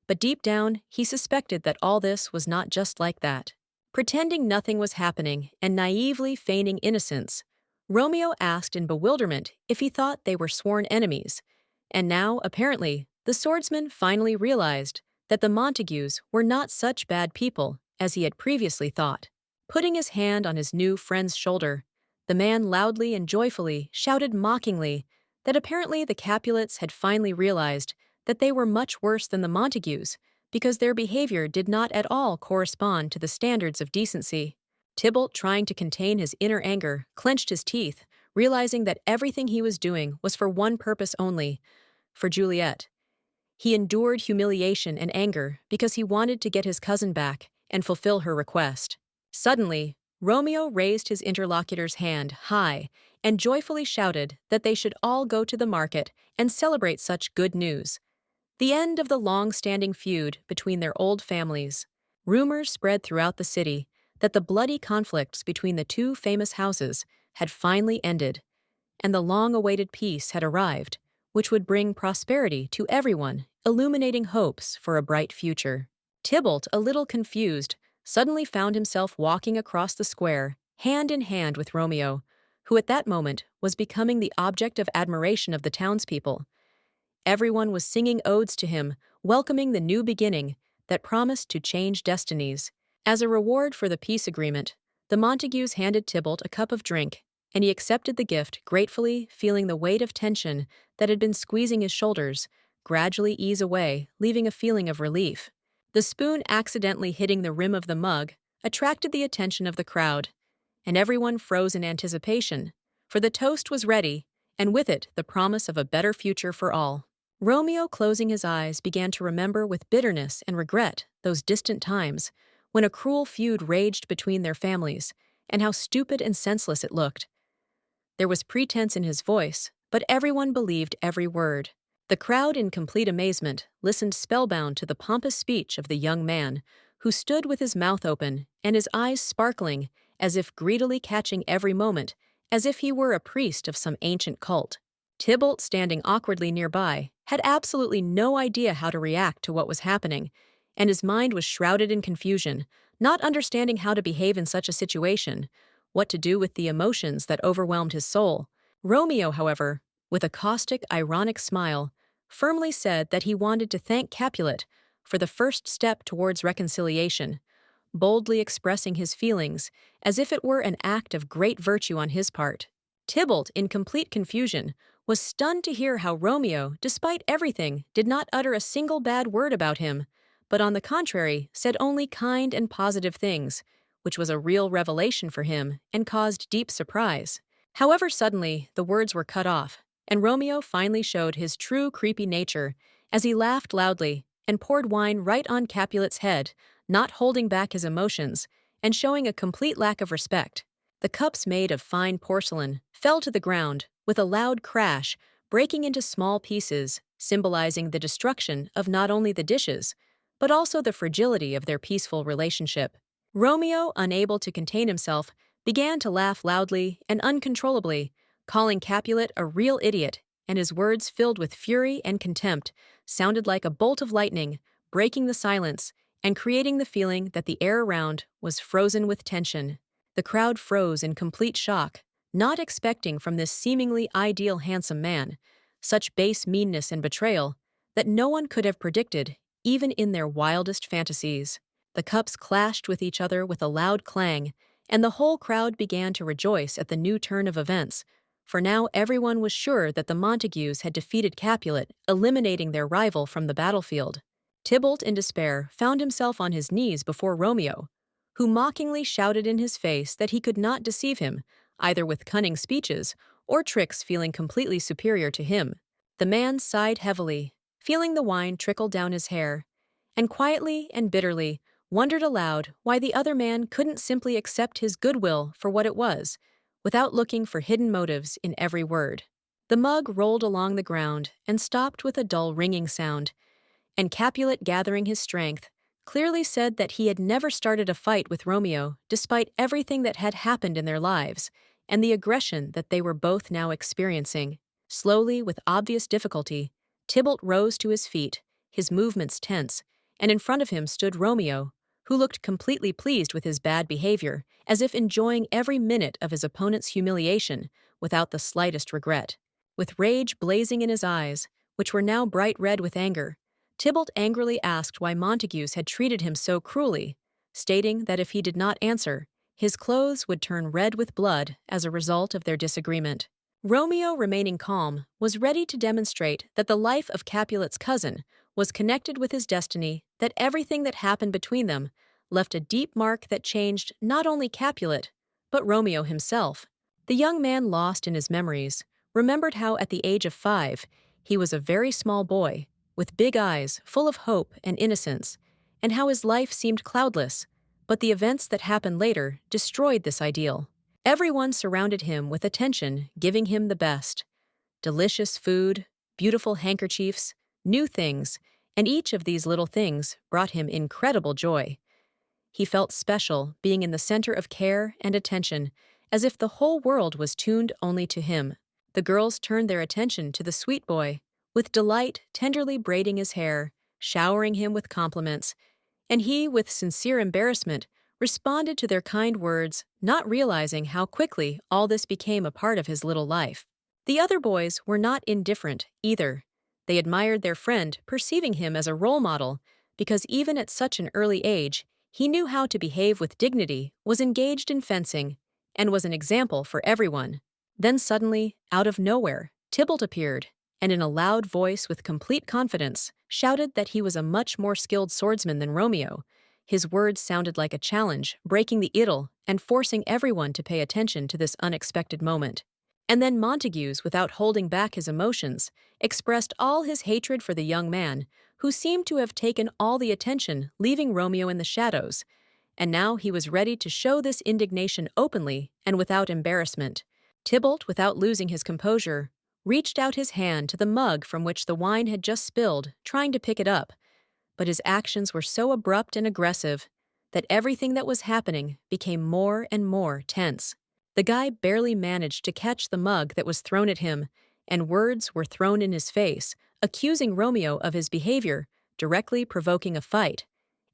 But deep down, he suspected that all this was not just like that. Pretending nothing was happening and naively feigning innocence, Romeo asked in bewilderment if he thought they were sworn enemies, and now, apparently, the swordsman finally realized that the Montagues were not such bad people as he had previously thought. Putting his hand on his new friend's shoulder, the man loudly and joyfully shouted mockingly that apparently the Capulets had finally realized that they were much worse than the Montagues because their behavior did not at all correspond to the standards of decency. Tybalt, trying to contain his inner anger, clenched his teeth, realizing that everything he was doing was for one purpose only, for Juliet. He endured humiliation and anger because he wanted to get his cousin back and fulfill her request. Suddenly, Romeo raised his interlocutor's hand high and joyfully shouted that they should all go to the market and celebrate such good news. The end of the long-standing feud between their old families. Rumors spread throughout the city that the bloody conflicts between the two famous houses had finally ended, and the long-awaited peace had arrived, which would bring prosperity to everyone, illuminating hopes for a bright future. Tybalt, a little confused, suddenly found himself walking across the square, hand in hand with Romeo, who at that moment was becoming the object of admiration of the townspeople. Everyone was singing odes to him, welcoming the new beginning that promised to change destinies. As a reward for the peace agreement, the Montagues handed Tybalt a cup of drink, and he accepted the gift gratefully, feeling the weight of tension that had been squeezing his shoulders gradually ease away, leaving a feeling of relief. The spoon accidentally hitting the rim of the mug attracted the attention of the crowd, and everyone froze in anticipation, for the toast was ready, and with it the promise of a better future for all. Romeo, closing his eyes, began to remember with bitterness and regret those distant times when a cruel feud raged between their families, and how stupid and senseless it looked. There was pretense in his voice, but everyone believed every word. The crowd, in complete amazement, listened spellbound to the pompous speech of the young man, who stood with his mouth open and his eyes sparkling, as if greedily catching every moment, as if he were a priest of some ancient cult. Tybalt, standing awkwardly nearby, had absolutely no idea how to react to what was happening, and his mind was shrouded in confusion, not understanding how to behave in such a situation, what to do with the emotions that overwhelmed his soul. Romeo, however, with a caustic, ironic smile, firmly said that he wanted to thank Capulet for the first step towards reconciliation, boldly expressing his feelings as if it were an act of great virtue on his part. Tybalt, in complete confusion, was stunned to hear how Romeo, despite everything, did not utter a single bad word about him, but on the contrary said only kind and positive things, which was a real revelation for him and caused deep surprise. However, suddenly the words were cut off, and Romeo finally showed his true creepy nature as he laughed loudly and poured wine right on Capulet's head, not holding back his emotions and showing a complete lack of respect. The cups, made of fine porcelain, fell to the ground with a loud crash, breaking into small pieces, symbolizing the destruction of not only the dishes, but also the fragility of their peaceful relationship. Romeo, unable to contain himself, began to laugh loudly and uncontrollably, calling Capulet a real idiot, and his words, filled with fury and contempt, sounded like a bolt of lightning, breaking the silence and creating the feeling that the air around was frozen with tension. The crowd froze in complete shock, not expecting from this seemingly ideal handsome man such base meanness and betrayal that no one could have predicted, even in their wildest fantasies. The cups clashed with each other with a loud clang, and the whole crowd began to rejoice at the new turn of events, for now everyone was sure that the Montagues had defeated Capulet, eliminating their rival from the battlefield. Tybalt, in despair, found himself on his knees before Romeo, who mockingly shouted in his face that he could not deceive him, either with cunning speeches or tricks, feeling completely superior to him. The man sighed heavily, feeling the wine trickle down his hair, and quietly and bitterly wondered aloud why the other man couldn't simply accept his goodwill for what it was, without looking for hidden motives in every word. The mug rolled along the ground and stopped with a dull ringing sound, and Capulet, gathering his strength, clearly said that he had never started a fight with Romeo despite everything that had happened in their lives and the aggression that they were both now experiencing. Slowly, with obvious difficulty, Tybalt rose to his feet, his movements tense, and in front of him stood Romeo, who looked completely pleased with his bad behavior, as if enjoying every minute of his opponent's humiliation without the slightest regret. With rage blazing in his eyes, which were now bright red with anger, Tybalt angrily asked why Montagues had treated him so cruelly, stating that if he did not answer, his clothes would turn red with blood as a result of their disagreement. Romeo, remaining calm, was ready to demonstrate that the life of Capulet's cousin was connected with his destiny, that everything that happened between them left a deep mark that changed not only Capulet, but Romeo himself. The young man, lost in his memories, remembered how at the age of 5, he was a very small boy, with big eyes full of hope and innocence, and how his life seemed cloudless, but the events that happened later destroyed this ideal. Everyone surrounded him with attention, giving him the best. Delicious food, beautiful handkerchiefs, new things, and each of these little things brought him incredible joy. He felt special, being in the center of care and attention, as if the whole world was tuned only to him. The girls turned their attention to the sweet boy, with delight tenderly braiding his hair, showering him with compliments, and he, with sincere embarrassment, responded to their kind words, not realizing how quickly all this became a part of his little life. The other boys were not indifferent, either. They admired their friend, perceiving him as a role model, because even at such an early age, he knew how to behave with dignity, was engaged in fencing, and was an example for everyone. Then suddenly, out of nowhere, Tybalt appeared, and in a loud voice with complete confidence, shouted that he was a much more skilled swordsman than Romeo. His words sounded like a challenge, breaking the idyll and forcing everyone to pay attention to this unexpected moment. And then Montagues, without holding back his emotions, expressed all his hatred for the young man, who seemed to have taken all the attention, leaving Romeo in the shadows. And now he was ready to show this indignation openly and without embarrassment. Tybalt, without losing his composure, reached out his hand to the mug from which the wine had just spilled, trying to pick it up. But his actions were so abrupt and aggressive that everything that was happening became more and more tense. The guy barely managed to catch the mug that was thrown at him, and words were thrown in his face, accusing Romeo of his behavior, directly provoking a fight.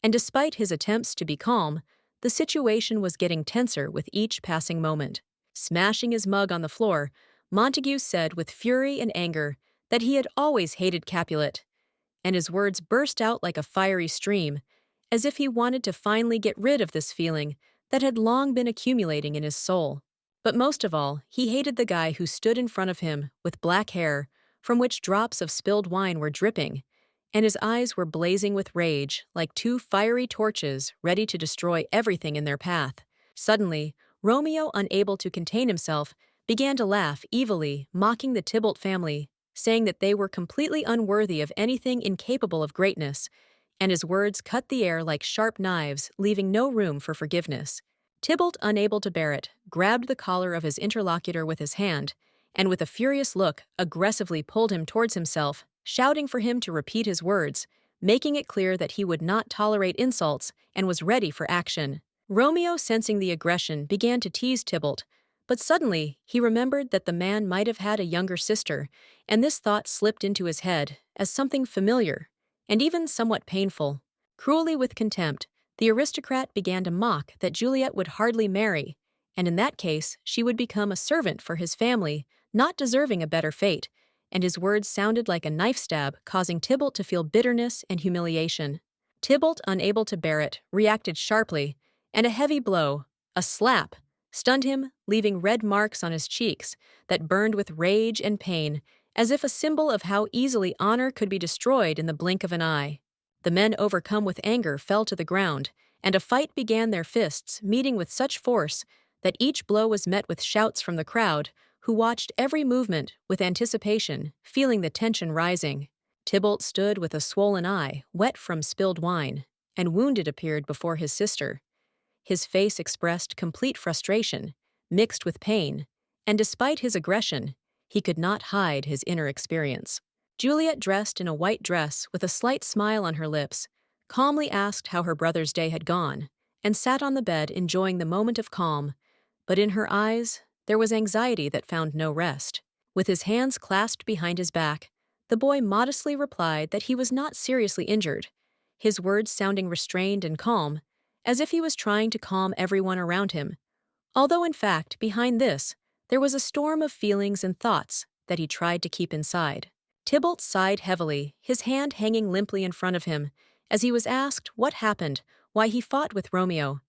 And despite his attempts to be calm, the situation was getting tenser with each passing moment. Smashing his mug on the floor, Montague said with fury and anger that he had always hated Capulet, and his words burst out like a fiery stream, as if he wanted to finally get rid of this feeling that had long been accumulating in his soul. But most of all, he hated the guy who stood in front of him with black hair, from which drops of spilled wine were dripping, and his eyes were blazing with rage like two fiery torches ready to destroy everything in their path. Suddenly, Romeo, unable to contain himself, began to laugh evilly, mocking the Tybalt family, saying that they were completely unworthy of anything incapable of greatness, and his words cut the air like sharp knives, leaving no room for forgiveness. Tybalt, unable to bear it, grabbed the collar of his interlocutor with his hand, and with a furious look, aggressively pulled him towards himself, shouting for him to repeat his words, making it clear that he would not tolerate insults and was ready for action. Romeo, sensing the aggression, began to tease Tybalt, but suddenly he remembered that the man might have had a younger sister, and this thought slipped into his head as something familiar, and even somewhat painful. Cruelly with contempt, the aristocrat began to mock that Juliet would hardly marry, and in that case she would become a servant for his family, not deserving a better fate, and his words sounded like a knife stab, causing Tybalt to feel bitterness and humiliation. Tybalt, unable to bear it, reacted sharply, and a heavy blow, a slap, stunned him, leaving red marks on his cheeks that burned with rage and pain, as if a symbol of how easily honor could be destroyed in the blink of an eye. The men, overcome with anger, fell to the ground, and a fight began, their fists meeting with such force that each blow was met with shouts from the crowd, who watched every movement with anticipation, feeling the tension rising. Tybalt stood with a swollen eye, wet from spilled wine, and wounded appeared before his sister. His face expressed complete frustration, mixed with pain, and despite his aggression, he could not hide his inner experience. Juliet, dressed in a white dress with a slight smile on her lips, calmly asked how her brother's day had gone, and sat on the bed enjoying the moment of calm, but in her eyes there was anxiety that found no rest. With his hands clasped behind his back, the boy modestly replied that he was not seriously injured, his words sounding restrained and calm, as if he was trying to calm everyone around him, although in fact, behind this, there was a storm of feelings and thoughts that he tried to keep inside. Tybalt sighed heavily, his hand hanging limply in front of him, as he was asked what happened, why he fought with Romeo.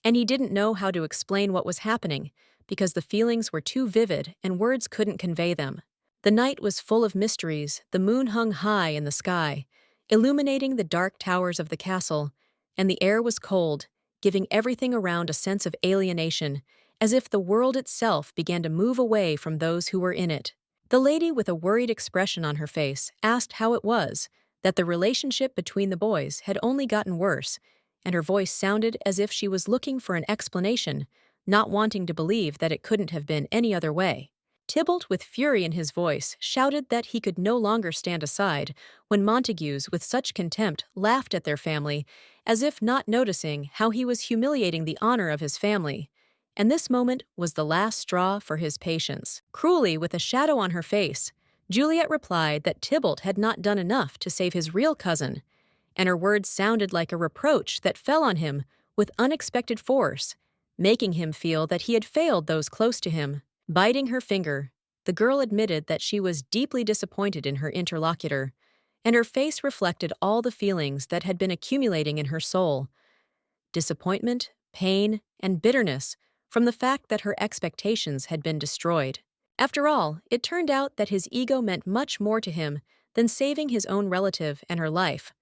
And he didn't know how to explain what was happening, because the feelings were too vivid and words couldn't convey them. The night was full of mysteries, the moon hung high in the sky, illuminating the dark towers of the castle, and the air was cold, giving everything around a sense of alienation, as if the world itself began to move away from those who were in it. The lady, with a worried expression on her face, asked how it was that the relationship between the boys had only gotten worse, and her voice sounded as if she was looking for an explanation, not wanting to believe that it couldn't have been any other way. Tybalt, with fury in his voice, shouted that he could no longer stand aside when Montagues, with such contempt, laughed at their family, as if not noticing how he was humiliating the honor of his family. And this moment was the last straw for his patience. Cruelly, with a shadow on her face, Juliet replied that Tybalt had not done enough to save his real cousin, and her words sounded like a reproach that fell on him with unexpected force, making him feel that he had failed those close to him. Biting her finger, the girl admitted that she was deeply disappointed in her interlocutor, and her face reflected all the feelings that had been accumulating in her soul: disappointment, pain, and bitterness from the fact that her expectations had been destroyed. After all, it turned out that his ego meant much more to him than saving his own relative and her life,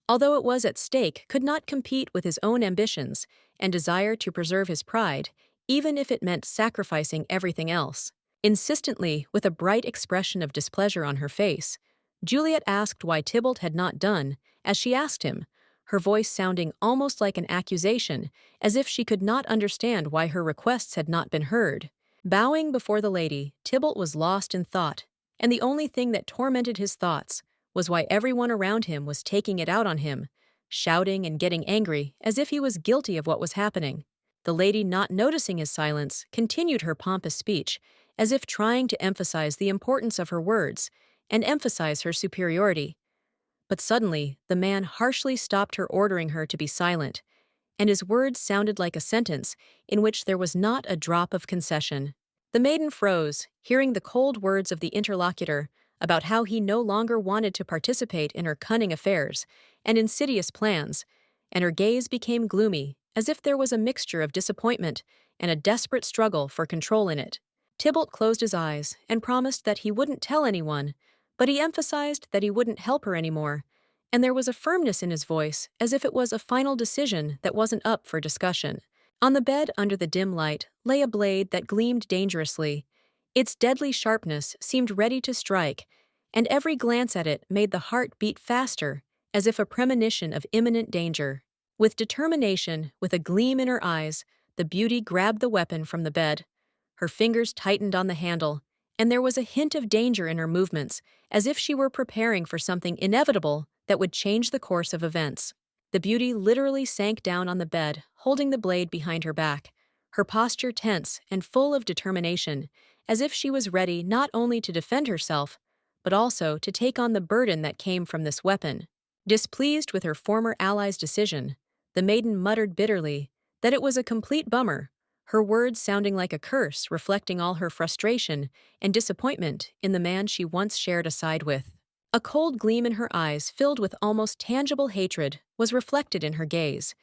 although it was at stake, could not compete with his own ambitions and desire to preserve his pride, even if it meant sacrificing everything else. Insistently, with a bright expression of displeasure on her face, Juliet asked why Tybalt had not done as she asked him, her voice sounding almost like an accusation, as if she could not understand why her requests had not been heard. Bowing before the lady, Tybalt was lost in thought, and the only thing that tormented his thoughts was why everyone around him was taking it out on him, shouting and getting angry as if he was guilty of what was happening. The lady, not noticing his silence, continued her pompous speech, as if trying to emphasize the importance of her words and emphasize her superiority. But suddenly, the man harshly stopped her, ordering her to be silent, and his words sounded like a sentence in which there was not a drop of concession. The maiden froze, hearing the cold words of the interlocutor about how he no longer wanted to participate in her cunning affairs and insidious plans, and her gaze became gloomy, as if there was a mixture of disappointment and a desperate struggle for control in it. Tybalt closed his eyes and promised that he wouldn't tell anyone, but he emphasized that he wouldn't help her anymore, and there was a firmness in his voice as if it was a final decision that wasn't up for discussion. On the bed under the dim light lay a blade that gleamed dangerously. Its deadly sharpness seemed ready to strike, and every glance at it made the heart beat faster, as if a premonition of imminent danger. With determination, with a gleam in her eyes, the beauty grabbed the weapon from the bed. Her fingers tightened on the handle, and there was a hint of danger in her movements, as if she were preparing for something inevitable that would change the course of events. The beauty literally sank down on the bed, holding the blade behind her back, her posture tense and full of determination, as if she was ready not only to defend herself, but also to take on the burden that came from this weapon. Displeased with her former ally's decision, the maiden muttered bitterly that it was a complete bummer, her words sounding like a curse reflecting all her frustration and disappointment in the man she once shared a side with. A cold gleam in her eyes, filled with almost tangible hatred, was reflected in her gaze.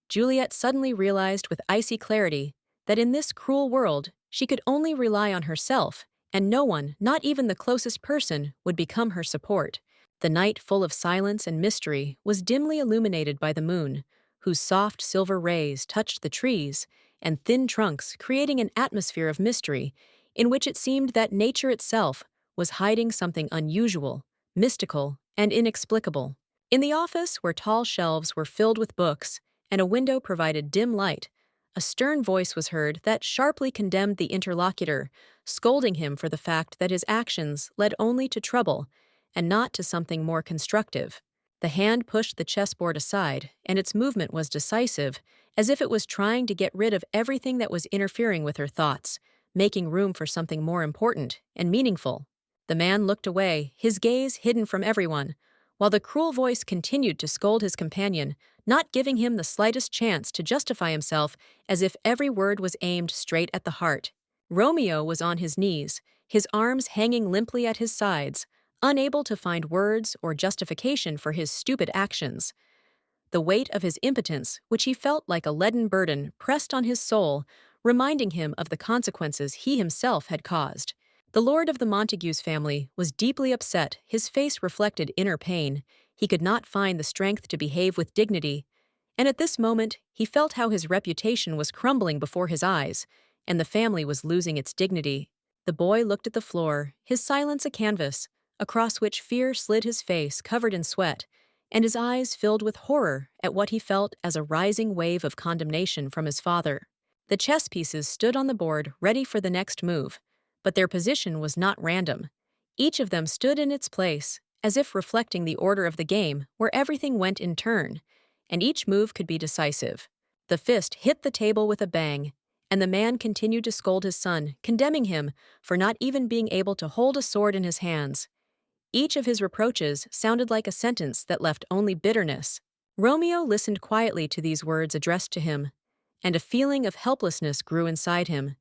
Juliet suddenly realized with icy clarity that in this cruel world she could only rely on herself, and no one, not even the closest person, would become her support. The night, full of silence and mystery, was dimly illuminated by the moon, whose soft silver rays touched the trees and thin trunks, creating an atmosphere of mystery in which it seemed that nature itself was hiding something unusual, mystical, and inexplicable. In the office, where tall shelves were filled with books and a window provided dim light, a stern voice was heard that sharply condemned the interlocutor, scolding him for the fact that his actions led only to trouble and not to something more constructive. The hand pushed the chessboard aside, and its movement was decisive, as if it was trying to get rid of everything that was interfering with her thoughts, making room for something more important and meaningful. The man looked away, his gaze hidden from everyone, while the cruel voice continued to scold his companion, not giving him the slightest chance to justify himself, as if every word was aimed straight at the heart. Romeo was on his knees, his arms hanging limply at his sides, unable to find words or justification for his stupid actions. The weight of his impotence, which he felt like a leaden burden, pressed on his soul, reminding him of the consequences he himself had caused. The lord of the Montagues family was deeply upset, his face reflected inner pain. He could not find the strength to behave with dignity, and at this moment he felt how his reputation was crumbling before his eyes, and the family was losing its dignity. The boy looked at the floor, his silence a canvas, across which fear slid his face covered in sweat, and his eyes filled with horror at what he felt as a rising wave of condemnation from his father. The chess pieces stood on the board ready for the next move, but their position was not random. Each of them stood in its place, as if reflecting the order of the game, where everything went in turn, and each move could be decisive. The fist hit the table with a bang, and the man continued to scold his son, condemning him for not even being able to hold a sword in his hands. Each of his reproaches sounded like a sentence that left only bitterness. Romeo listened quietly to these words addressed to him, and a feeling of helplessness grew inside him.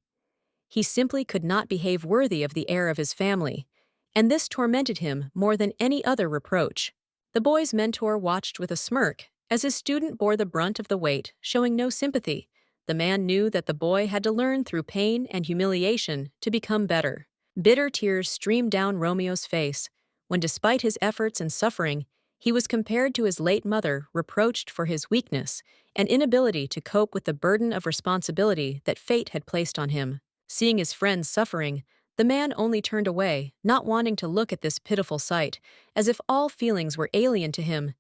He simply could not behave worthy of the heir of his family, and this tormented him more than any other reproach. The boy's mentor watched with a smirk as his student bore the brunt of the weight, showing no sympathy. The man knew that the boy had to learn through pain and humiliation to become better. Bitter tears streamed down Romeo's face when, despite his efforts and suffering, he was compared to his late mother, reproached for his weakness and inability to cope with the burden of responsibility that fate had placed on him. Seeing his friends suffering, The man only turned away, not wanting to look at this pitiful sight, as if all feelings were alien to him,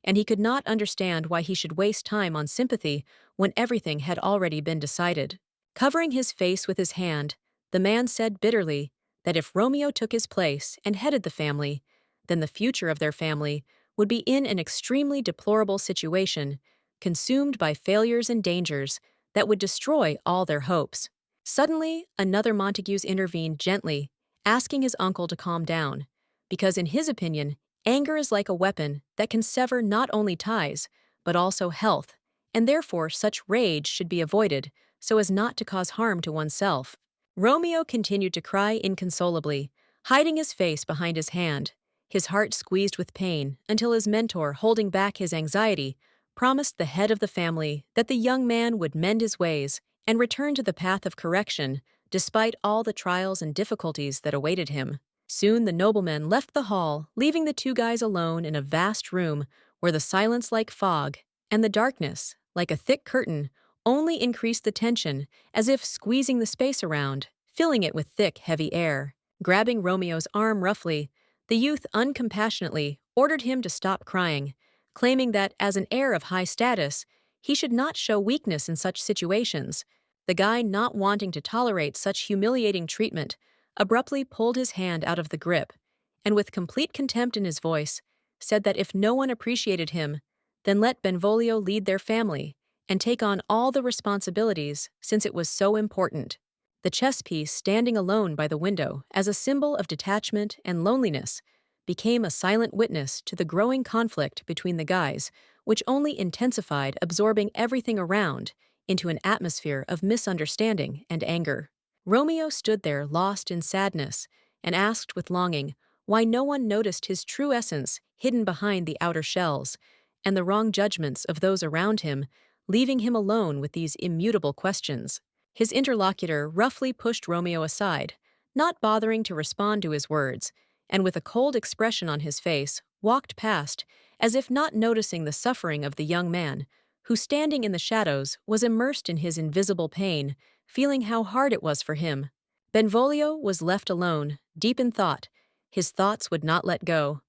and he could not understand why he should waste time on sympathy when everything had already been decided. Covering his face with his hand, the man said bitterly that if Romeo took his place and headed the family, then the future of their family would be in an extremely deplorable situation, consumed by failures and dangers that would destroy all their hopes. Suddenly, another Montagues intervened gently, asking his uncle to calm down, because in his opinion, anger is like a weapon that can sever not only ties, but also health, and therefore such rage should be avoided so as not to cause harm to oneself. Romeo continued to cry inconsolably, hiding his face behind his hand, his heart squeezed with pain until his mentor, holding back his anxiety, promised the head of the family that the young man would mend his ways and return to the path of correction despite all the trials and difficulties that awaited him. Soon the nobleman left the hall, leaving the two guys alone in a vast room where the silence like fog and the darkness, like a thick curtain, only increased the tension, as if squeezing the space around, filling it with thick, heavy air. Grabbing Romeo's arm roughly, the youth uncompassionately ordered him to stop crying, claiming that as an heir of high status, he should not show weakness in such situations. The guy, not wanting to tolerate such humiliating treatment, abruptly pulled his hand out of the grip, and with complete contempt in his voice, said that if no one appreciated him, then let Benvolio lead their family and take on all the responsibilities since it was so important. The chess piece standing alone by the window as a symbol of detachment and loneliness became a silent witness to the growing conflict between the guys, which only intensified, absorbing everything around into an atmosphere of misunderstanding and anger. Romeo stood there lost in sadness and asked with longing why no one noticed his true essence hidden behind the outer shells and the wrong judgments of those around him, leaving him alone with these immutable questions. His interlocutor roughly pushed Romeo aside, not bothering to respond to his words, and with a cold expression on his face, walked past, as if not noticing the suffering of the young man, who, standing in the shadows, was immersed in his invisible pain, feeling how hard it was for him. Benvolio was left alone, deep in thought. His thoughts would not let go.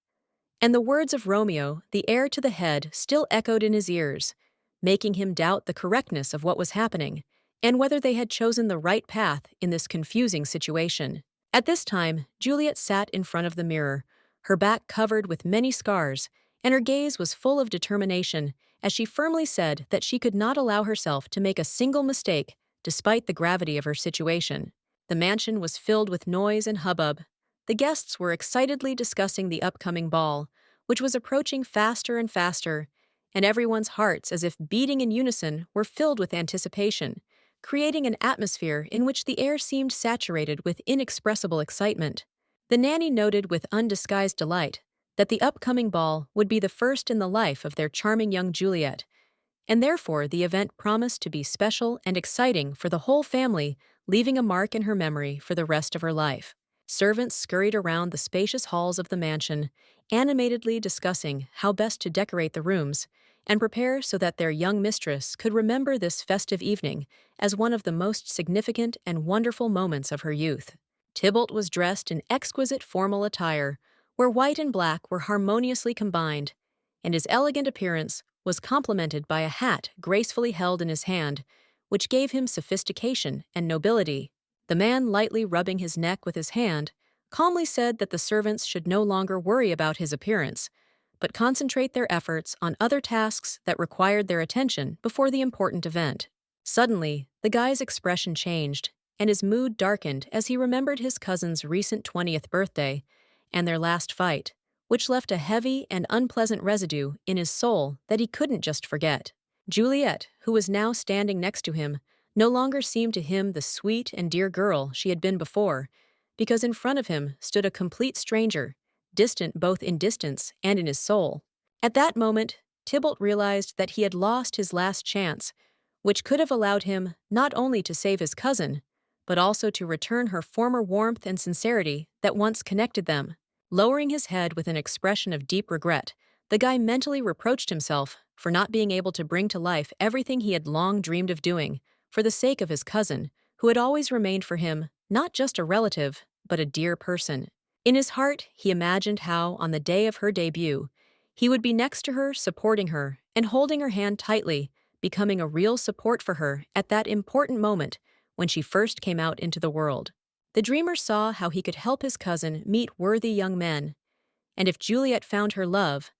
And the words of Romeo, the heir to the head, still echoed in his ears, making him doubt the correctness of what was happening, and whether they had chosen the right path in this confusing situation. At this time, Juliet sat in front of the mirror, her back covered with many scars, and her gaze was full of determination as she firmly said that she could not allow herself to make a single mistake despite the gravity of her situation. The mansion was filled with noise and hubbub. The guests were excitedly discussing the upcoming ball, which was approaching faster and faster, and everyone's hearts, as if beating in unison, were filled with anticipation, creating an atmosphere in which the air seemed saturated with inexpressible excitement. The nanny noted with undisguised delight that the upcoming ball would be the first in the life of their charming young Juliet, and therefore the event promised to be special and exciting for the whole family, leaving a mark in her memory for the rest of her life. Servants scurried around the spacious halls of the mansion, animatedly discussing how best to decorate the rooms and prepare so that their young mistress could remember this festive evening as one of the most significant and wonderful moments of her youth. Tybalt was dressed in exquisite formal attire, where white and black were harmoniously combined, and his elegant appearance was complemented by a hat gracefully held in his hand, which gave him sophistication and nobility. The man, lightly rubbing his neck with his hand, calmly said that the servants should no longer worry about his appearance, but concentrate their efforts on other tasks that required their attention before the important event. Suddenly, the guy's expression changed, and his mood darkened as he remembered his cousin's recent 20th birthday and their last fight, which left a heavy and unpleasant residue in his soul that he couldn't just forget. Juliet, who was now standing next to him, no longer seemed to him the sweet and dear girl she had been before, because in front of him stood a complete stranger, distant both in distance and in his soul. At that moment, Tybalt realized that he had lost his last chance, which could have allowed him not only to save his cousin, but also to return her former warmth and sincerity that once connected them. Lowering his head with an expression of deep regret, the guy mentally reproached himself for not being able to bring to life everything he had long dreamed of doing, for the sake of his cousin, who had always remained for him not just a relative, but a dear person. In his heart, he imagined how, on the day of her debut, he would be next to her, supporting her and holding her hand tightly, becoming a real support for her at that important moment when she first came out into the world. The dreamer saw how he could help his cousin meet worthy young men, and if Juliet found her love,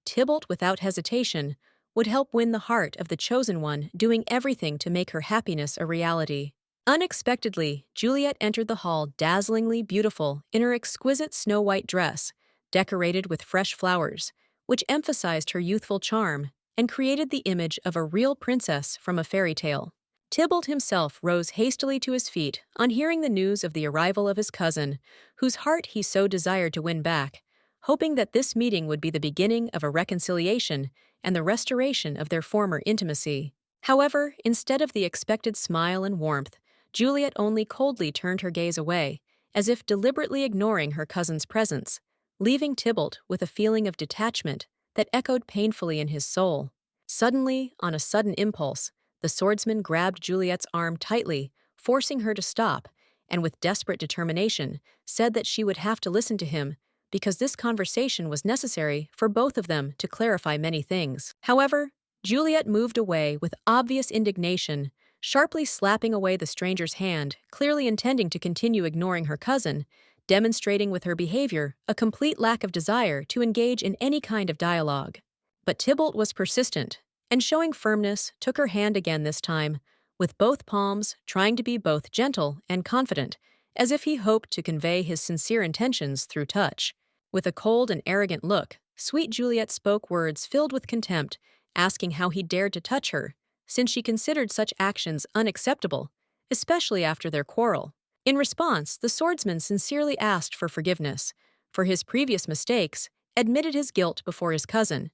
Tybalt, without hesitation, would help win the heart of the chosen one, doing everything to make her happiness a reality. Unexpectedly, Juliet entered the hall dazzlingly beautiful in her exquisite snow-white dress, decorated with fresh flowers, which emphasized her youthful charm and created the image of a real princess from a fairy tale. Tybalt himself rose hastily to his feet on hearing the news of the arrival of his cousin, whose heart he so desired to win back, hoping that this meeting would be the beginning of a reconciliation and the restoration of their former intimacy. However, instead of the expected smile and warmth, Juliet only coldly turned her gaze away, as if deliberately ignoring her cousin's presence, leaving Tybalt with a feeling of detachment that echoed painfully in his soul. Suddenly, on a sudden impulse, the swordsman grabbed Juliet's arm tightly, forcing her to stop, and with desperate determination, said that she would have to listen to him because this conversation was necessary for both of them to clarify many things. However, Juliet moved away with obvious indignation, sharply slapping away the stranger's hand, clearly intending to continue ignoring her cousin, demonstrating with her behavior a complete lack of desire to engage in any kind of dialogue. But Tybalt was persistent, and showing firmness, took her hand again this time, with both palms trying to be both gentle and confident, as if he hoped to convey his sincere intentions through touch. With a cold and arrogant look, sweet Juliet spoke words filled with contempt, asking how he dared to touch her, since she considered such actions unacceptable, especially after their quarrel. In response, the swordsman sincerely asked for forgiveness for his previous mistakes, admitted his guilt before his cousin,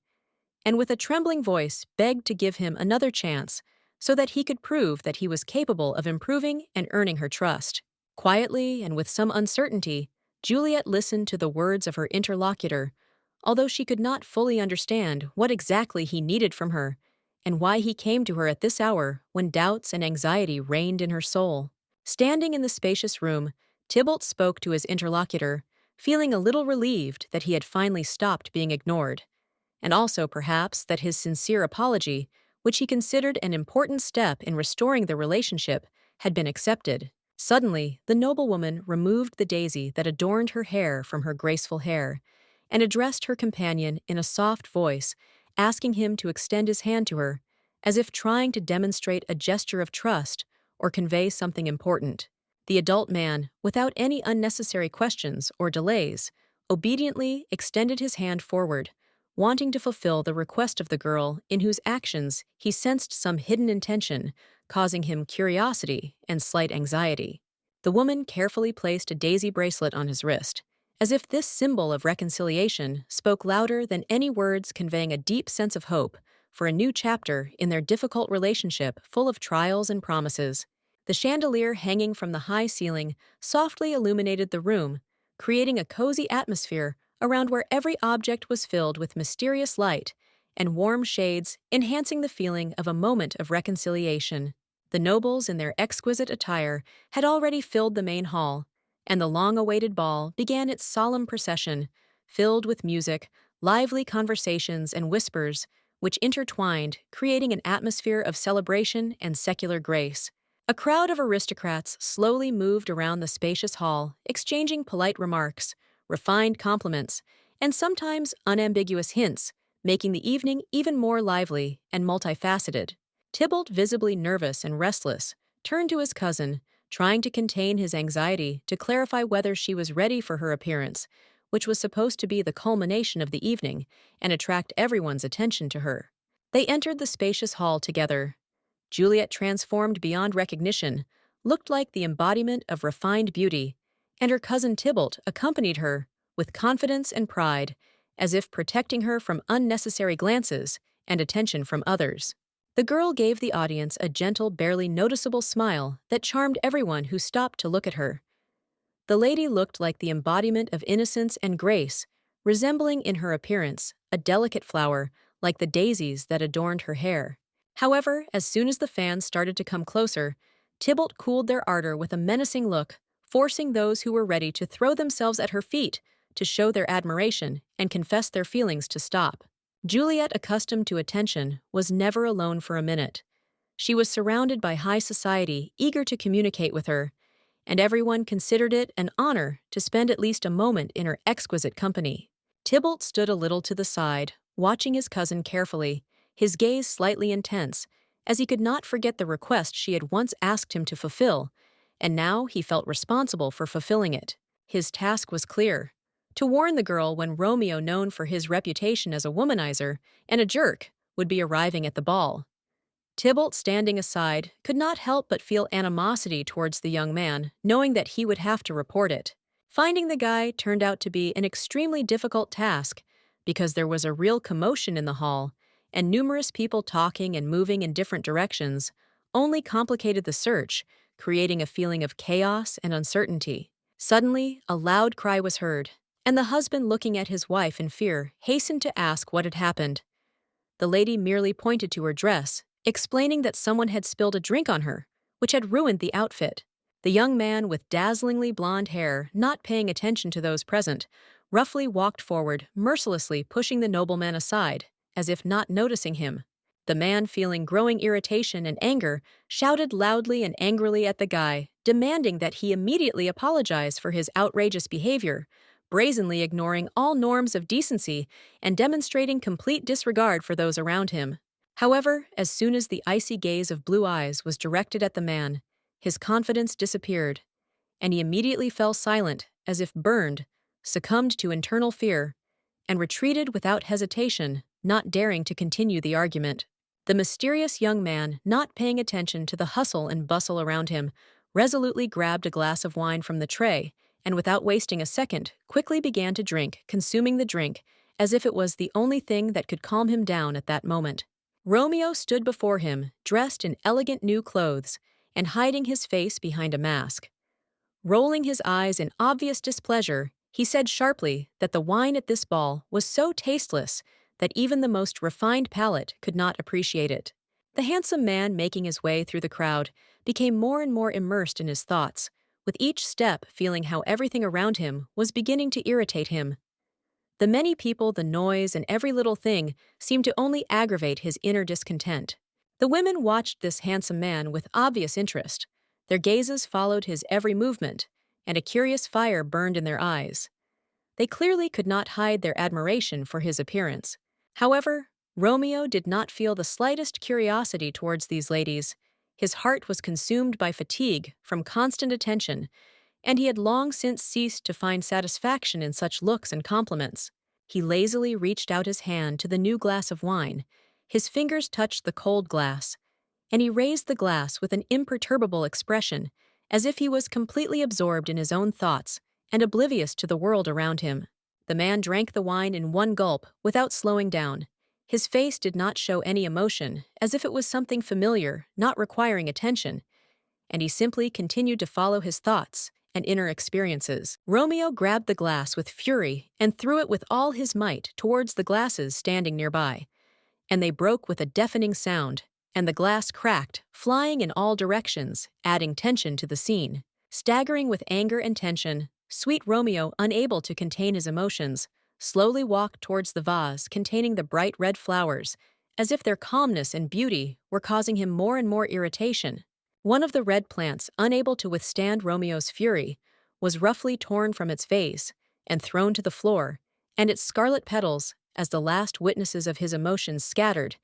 and with a trembling voice begged to give him another chance so that he could prove that he was capable of improving and earning her trust. Quietly and with some uncertainty, Juliet listened to the words of her interlocutor, although she could not fully understand what exactly he needed from her and why he came to her at this hour when doubts and anxiety reigned in her soul. Standing in the spacious room, Tybalt spoke to his interlocutor, feeling a little relieved that he had finally stopped being ignored, and also perhaps that his sincere apology, which he considered an important step in restoring the relationship, had been accepted. Suddenly, the noblewoman removed the daisy that adorned her hair from her graceful hair and addressed her companion in a soft voice, asking him to extend his hand to her, as if trying to demonstrate a gesture of trust or convey something important. The adult man, without any unnecessary questions or delays, obediently extended his hand forward, wanting to fulfill the request of the girl in whose actions he sensed some hidden intention, causing him curiosity and slight anxiety. The woman carefully placed a daisy bracelet on his wrist, as if this symbol of reconciliation spoke louder than any words, conveying a deep sense of hope for a new chapter in their difficult relationship full of trials and promises. The chandelier hanging from the high ceiling softly illuminated the room, creating a cozy atmosphere around where every object was filled with mysterious light and warm shades, enhancing the feeling of a moment of reconciliation. The nobles in their exquisite attire had already filled the main hall, and the long-awaited ball began its solemn procession, filled with music, lively conversations, and whispers, which intertwined, creating an atmosphere of celebration and secular grace. A crowd of aristocrats slowly moved around the spacious hall, exchanging polite remarks, refined compliments, and sometimes unambiguous hints, making the evening even more lively and multifaceted. Tybalt, visibly nervous and restless, turned to his cousin, trying to contain his anxiety to clarify whether she was ready for her appearance, which was supposed to be the culmination of the evening and attract everyone's attention to her. They entered the spacious hall together. Juliet, transformed beyond recognition, looked like the embodiment of refined beauty, and her cousin Tybalt accompanied her with confidence and pride, as if protecting her from unnecessary glances and attention from others. The girl gave the audience a gentle, barely noticeable smile that charmed everyone who stopped to look at her. The lady looked like the embodiment of innocence and grace, resembling in her appearance a delicate flower like the daisies that adorned her hair. However, as soon as the fans started to come closer, Tybalt cooled their ardor with a menacing look, forcing those who were ready to throw themselves at her feet to show their admiration and confess their feelings to stop. Juliet, accustomed to attention, was never alone for a minute. She was surrounded by high society, eager to communicate with her, and everyone considered it an honor to spend at least a moment in her exquisite company. Tybalt stood a little to the side, watching his cousin carefully, his gaze slightly intense, as he could not forget the request she had once asked him to fulfill, and now he felt responsible for fulfilling it. His task was clear: to warn the girl when Romeo, known for his reputation as a womanizer and a jerk, would be arriving at the ball. Tybalt, standing aside, could not help but feel animosity towards the young man, knowing that he would have to report it. Finding the guy turned out to be an extremely difficult task, because there was a real commotion in the hall, and numerous people talking and moving in different directions only complicated the search, creating a feeling of chaos and uncertainty. Suddenly, a loud cry was heard, and the husband, looking at his wife in fear, hastened to ask what had happened. The lady merely pointed to her dress, explaining that someone had spilled a drink on her, which had ruined the outfit. The young man, with dazzlingly blonde hair, not paying attention to those present, roughly walked forward, mercilessly pushing the nobleman aside, as if not noticing him. The man, feeling growing irritation and anger, shouted loudly and angrily at the guy, demanding that he immediately apologize for his outrageous behavior, brazenly ignoring all norms of decency and demonstrating complete disregard for those around him. However, as soon as the icy gaze of blue eyes was directed at the man, his confidence disappeared, and he immediately fell silent, as if burned, succumbed to internal fear, and retreated without hesitation, not daring to continue the argument. The mysterious young man, not paying attention to the hustle and bustle around him, resolutely grabbed a glass of wine from the tray, and without wasting a second, quickly began to drink, consuming the drink, as if it was the only thing that could calm him down at that moment. Romeo stood before him, dressed in elegant new clothes, and hiding his face behind a mask. Rolling his eyes in obvious displeasure, he said sharply that the wine at this ball was so tasteless that even the most refined palate could not appreciate it. The handsome man, making his way through the crowd, became more and more immersed in his thoughts, with each step feeling how everything around him was beginning to irritate him. The many people, the noise, and every little thing seemed to only aggravate his inner discontent. The women watched this handsome man with obvious interest. Their gazes followed his every movement, and a curious fire burned in their eyes. They clearly could not hide their admiration for his appearance. However, Romeo did not feel the slightest curiosity towards these ladies. His heart was consumed by fatigue from constant attention, and he had long since ceased to find satisfaction in such looks and compliments. He lazily reached out his hand to the new glass of wine. His fingers touched the cold glass, and he raised the glass with an imperturbable expression, as if he was completely absorbed in his own thoughts and oblivious to the world around him. The man drank the wine in one gulp without slowing down. His face did not show any emotion, as if it was something familiar, not requiring attention, and he simply continued to follow his thoughts and inner experiences. Romeo grabbed the glass with fury and threw it with all his might towards the glasses standing nearby, and they broke with a deafening sound, and the glass cracked, flying in all directions, adding tension to the scene. Staggering with anger and tension, sweet Romeo, unable to contain his emotions, slowly walked towards the vase containing the bright red flowers, as if their calmness and beauty were causing him more and more irritation. One of the red plants, unable to withstand Romeo's fury, was roughly torn from its vase and thrown to the floor, and its scarlet petals, as the last witnesses of his emotions, scattered,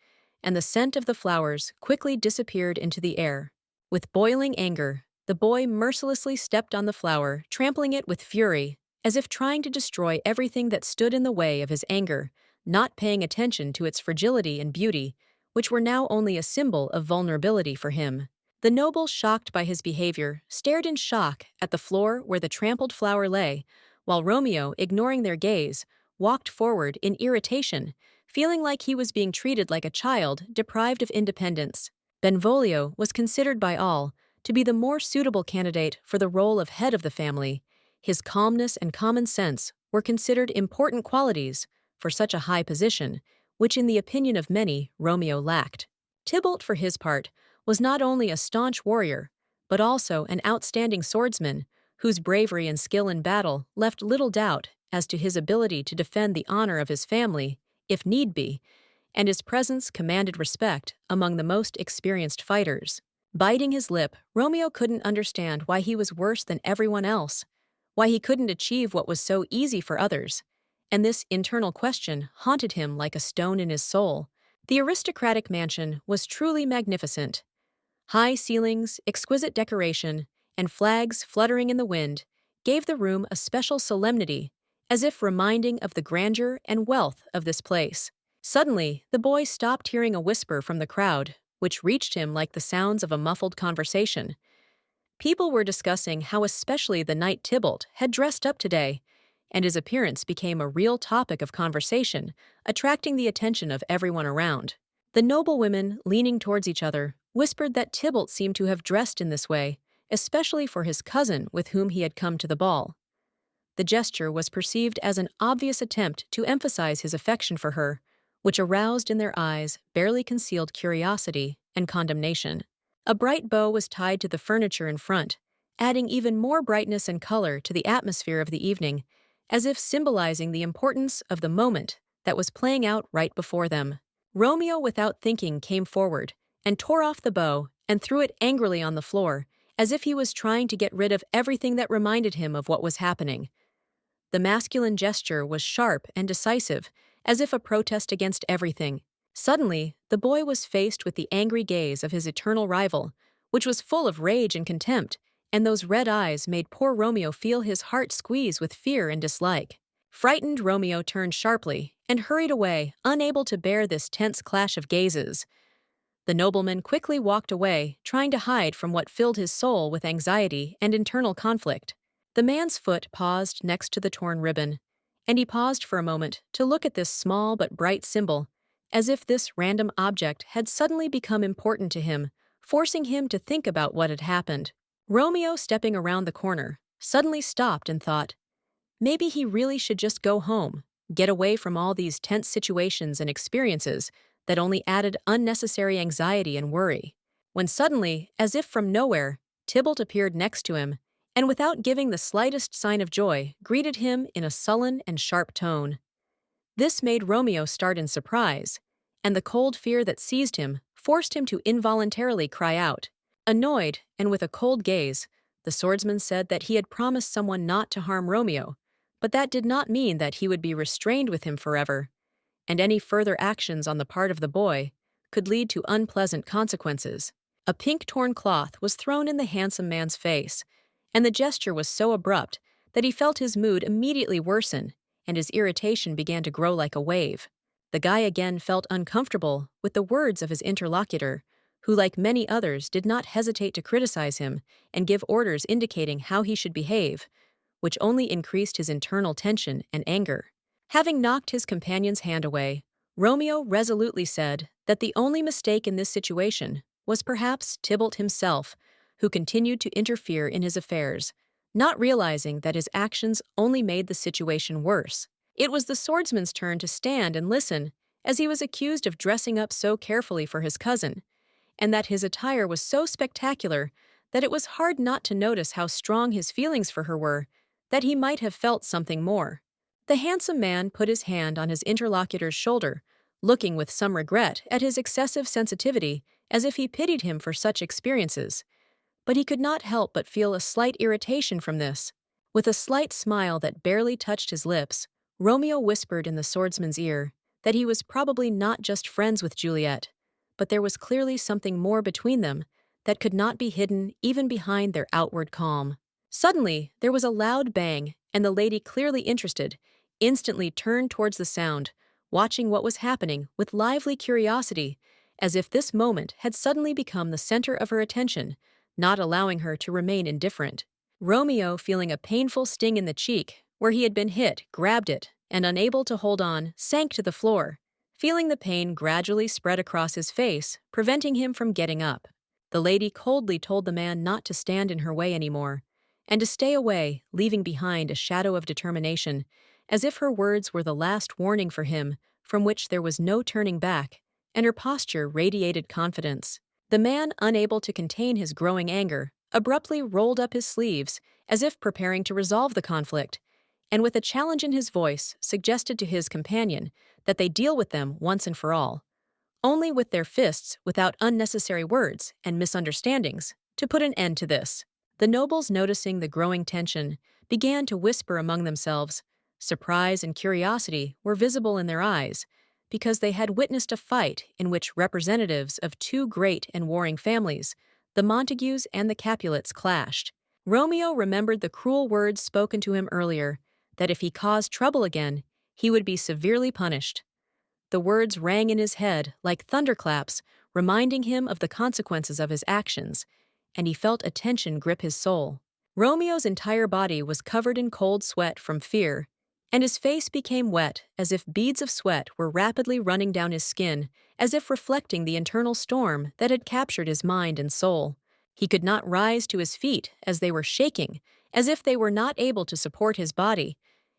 and the scent of the flowers quickly disappeared into the air. With boiling anger, the boy mercilessly stepped on the flower, trampling it with fury, as if trying to destroy everything that stood in the way of his anger, not paying attention to its fragility and beauty, which were now only a symbol of vulnerability for him. The noble, shocked by his behavior, stared in shock at the floor where the trampled flower lay, while Romeo, ignoring their gaze, walked forward in irritation, feeling like he was being treated like a child deprived of independence. Benvolio was considered by all to be the more suitable candidate for the role of head of the family. His calmness and common sense were considered important qualities for such a high position, which in the opinion of many, Romeo lacked. Tybalt, for his part, was not only a staunch warrior, but also an outstanding swordsman, whose bravery and skill in battle left little doubt as to his ability to defend the honor of his family, if need be, and his presence commanded respect among the most experienced fighters. Biting his lip, Romeo couldn't understand why he was worse than everyone else, why he couldn't achieve what was so easy for others, and this internal question haunted him like a stone in his soul. The aristocratic mansion was truly magnificent. High ceilings, exquisite decoration, and flags fluttering in the wind gave the room a special solemnity, as if reminding of the grandeur and wealth of this place. Suddenly, the boy stopped hearing a whisper from the crowd, which reached him like the sounds of a muffled conversation. People were discussing how especially the knight Tybalt had dressed up today, and his appearance became a real topic of conversation, attracting the attention of everyone around. The noblewomen, leaning towards each other, whispered that Tybalt seemed to have dressed in this way, especially for his cousin with whom he had come to the ball. The gesture was perceived as an obvious attempt to emphasize his affection for her, which aroused in their eyes barely concealed curiosity and condemnation. A bright bow was tied to the furniture in front, adding even more brightness and color to the atmosphere of the evening, as if symbolizing the importance of the moment that was playing out right before them. Romeo, without thinking, came forward and tore off the bow and threw it angrily on the floor, as if he was trying to get rid of everything that reminded him of what was happening. The masculine gesture was sharp and decisive, as if a protest against everything. Suddenly, the boy was faced with the angry gaze of his eternal rival, which was full of rage and contempt, and those red eyes made poor Romeo feel his heart squeeze with fear and dislike. Frightened, Romeo turned sharply and hurried away, unable to bear this tense clash of gazes. The nobleman quickly walked away, trying to hide from what filled his soul with anxiety and internal conflict. The man's foot paused next to the torn ribbon, and he paused for a moment to look at this small but bright symbol, as if this random object had suddenly become important to him, forcing him to think about what had happened. Romeo, stepping around the corner, suddenly stopped and thought, maybe he really should just go home, get away from all these tense situations and experiences that only added unnecessary anxiety and worry. When suddenly, as if from nowhere, Tybalt appeared next to him, and without giving the slightest sign of joy, greeted him in a sullen and sharp tone. This made Romeo start in surprise, and the cold fear that seized him forced him to involuntarily cry out. Annoyed, and with a cold gaze, the swordsman said that he had promised someone not to harm Romeo, but that did not mean that he would be restrained with him forever, and any further actions on the part of the boy could lead to unpleasant consequences. A pink torn cloth was thrown in the handsome man's face, and the gesture was so abrupt that he felt his mood immediately worsen, and his irritation began to grow like a wave. The guy again felt uncomfortable with the words of his interlocutor, who, like many others, did not hesitate to criticize him and give orders indicating how he should behave, which only increased his internal tension and anger. Having knocked his companion's hand away, Romeo resolutely said that the only mistake in this situation was perhaps Tybalt himself, who continued to interfere in his affairs, not realizing that his actions only made the situation worse. It was the swordsman's turn to stand and listen, as he was accused of dressing up so carefully for his cousin, and that his attire was so spectacular that it was hard not to notice how strong his feelings for her were, that he might have felt something more. The handsome man put his hand on his interlocutor's shoulder, looking with some regret at his excessive sensitivity, as if he pitied him for such experiences. But he could not help but feel a slight irritation from this. With a slight smile that barely touched his lips, Romeo whispered in the swordsman's ear that he was probably not just friends with Juliet, but there was clearly something more between them that could not be hidden even behind their outward calm. Suddenly, there was a loud bang, and the lady, clearly interested, instantly turned towards the sound, watching what was happening with lively curiosity, as if this moment had suddenly become the center of her attention, not allowing her to remain indifferent. Romeo, feeling a painful sting in the cheek where he had been hit, grabbed it, and unable to hold on, sank to the floor, feeling the pain gradually spread across his face, preventing him from getting up. The lady coldly told the man not to stand in her way anymore, and to stay away, leaving behind a shadow of determination, as if her words were the last warning for him, from which there was no turning back, and her posture radiated confidence. The man, unable to contain his growing anger, abruptly rolled up his sleeves, as if preparing to resolve the conflict, and with a challenge in his voice suggested to his companion that they deal with them once and for all, only with their fists without unnecessary words and misunderstandings, to put an end to this. The nobles, noticing the growing tension, began to whisper among themselves. Surprise and curiosity were visible in their eyes, because they had witnessed a fight in which representatives of two great and warring families, the Montagues and the Capulets, clashed. Romeo remembered the cruel words spoken to him earlier, that if he caused trouble again, he would be severely punished. The words rang in his head like thunderclaps, reminding him of the consequences of his actions, and he felt a tension grip his soul. Romeo's entire body was covered in cold sweat from fear, and his face became wet as if beads of sweat were rapidly running down his skin, as if reflecting the internal storm that had captured his mind and soul. He could not rise to his feet as they were shaking, as if they were not able to support his body,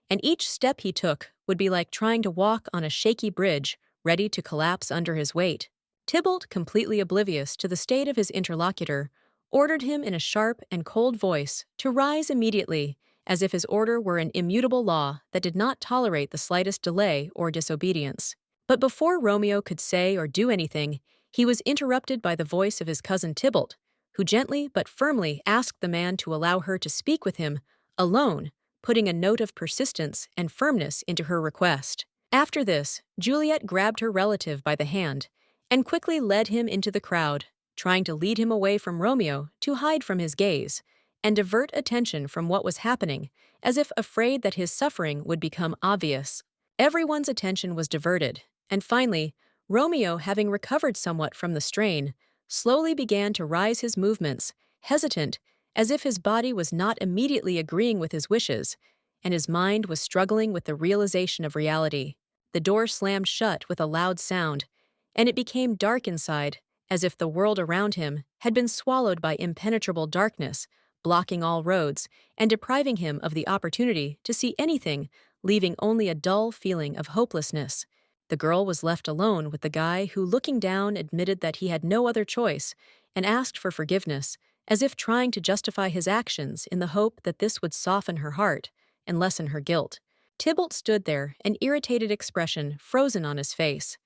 and each step he took would be like trying to walk on a shaky bridge, ready to collapse under his weight. Tybalt, completely oblivious to the state of his interlocutor, ordered him in a sharp and cold voice to rise immediately, as if his order were an immutable law that did not tolerate the slightest delay or disobedience. But before Romeo could say or do anything, he was interrupted by the voice of his cousin Tybalt, who gently but firmly asked the man to allow her to speak with him, alone, putting a note of persistence and firmness into her request. After this, Juliet grabbed her relative by the hand and quickly led him into the crowd, trying to lead him away from Romeo to hide from his gaze and divert attention from what was happening, as if afraid that his suffering would become obvious. Everyone's attention was diverted, and finally, Romeo, having recovered somewhat from the strain, slowly began to rise his movements, hesitant, as if his body was not immediately agreeing with his wishes, and his mind was struggling with the realization of reality. The door slammed shut with a loud sound, and it became dark inside, as if the world around him had been swallowed by impenetrable darkness, blocking all roads and depriving him of the opportunity to see anything, leaving only a dull feeling of hopelessness. The girl was left alone with the guy who, looking down, admitted that he had no other choice and asked for forgiveness, as if trying to justify his actions in the hope that this would soften her heart and lessen her guilt. Tybalt stood there, an irritated expression frozen on his face,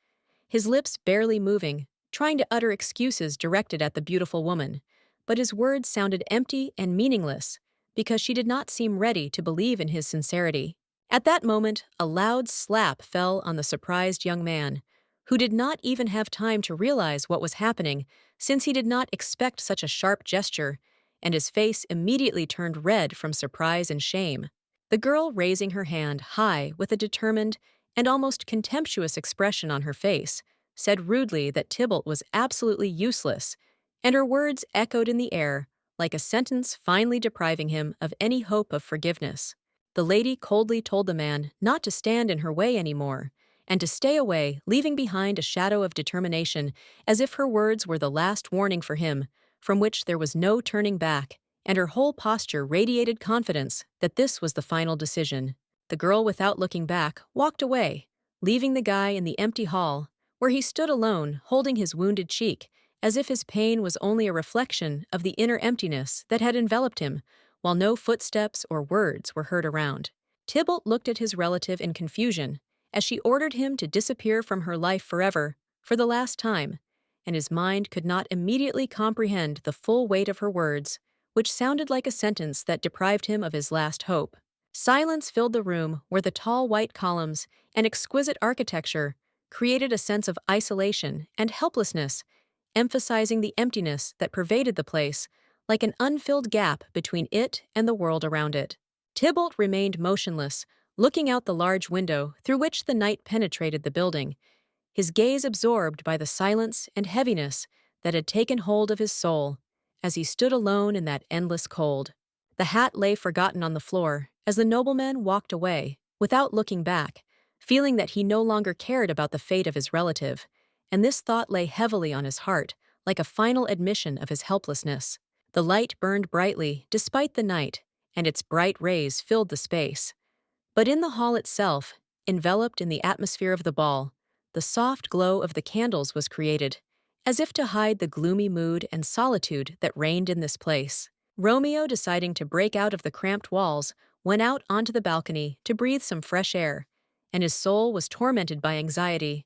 his lips barely moving, trying to utter excuses directed at the beautiful woman, but his words sounded empty and meaningless because she did not seem ready to believe in his sincerity. At that moment, a loud slap fell on the surprised young man, who did not even have time to realize what was happening, since he did not expect such a sharp gesture, and his face immediately turned red from surprise and shame. The girl, raising her hand high with a determined and almost contemptuous expression on her face, said rudely that Tybalt was absolutely useless, and her words echoed in the air like a sentence finally depriving him of any hope of forgiveness. The lady coldly told the man not to stand in her way anymore, and to stay away, leaving behind a shadow of determination, as if her words were the last warning for him, from which there was no turning back, and her whole posture radiated confidence that this was the final decision. The girl, without looking back, walked away, leaving the guy in the empty hall, where he stood alone, holding his wounded cheek, as if his pain was only a reflection of the inner emptiness that had enveloped him, while no footsteps or words were heard around. Tybalt looked at his relative in confusion, as she ordered him to disappear from her life forever, for the last time, and his mind could not immediately comprehend the full weight of her words, which sounded like a sentence that deprived him of his last hope. Silence filled the room, where the tall white columns and exquisite architecture created a sense of isolation and helplessness, emphasizing the emptiness that pervaded the place, like an unfilled gap between it and the world around it. Tybalt remained motionless, looking out the large window through which the night penetrated the building, his gaze absorbed by the silence and heaviness that had taken hold of his soul as he stood alone in that endless cold. The hat lay forgotten on the floor as the nobleman walked away, without looking back, feeling that he no longer cared about the fate of his relative, and this thought lay heavily on his heart, like a final admission of his helplessness. The light burned brightly despite the night, and its bright rays filled the space. But in the hall itself, enveloped in the atmosphere of the ball, the soft glow of the candles was created, as if to hide the gloomy mood and solitude that reigned in this place. Romeo, deciding to break out of the cramped walls, went out onto the balcony to breathe some fresh air, and his soul was tormented by anxiety.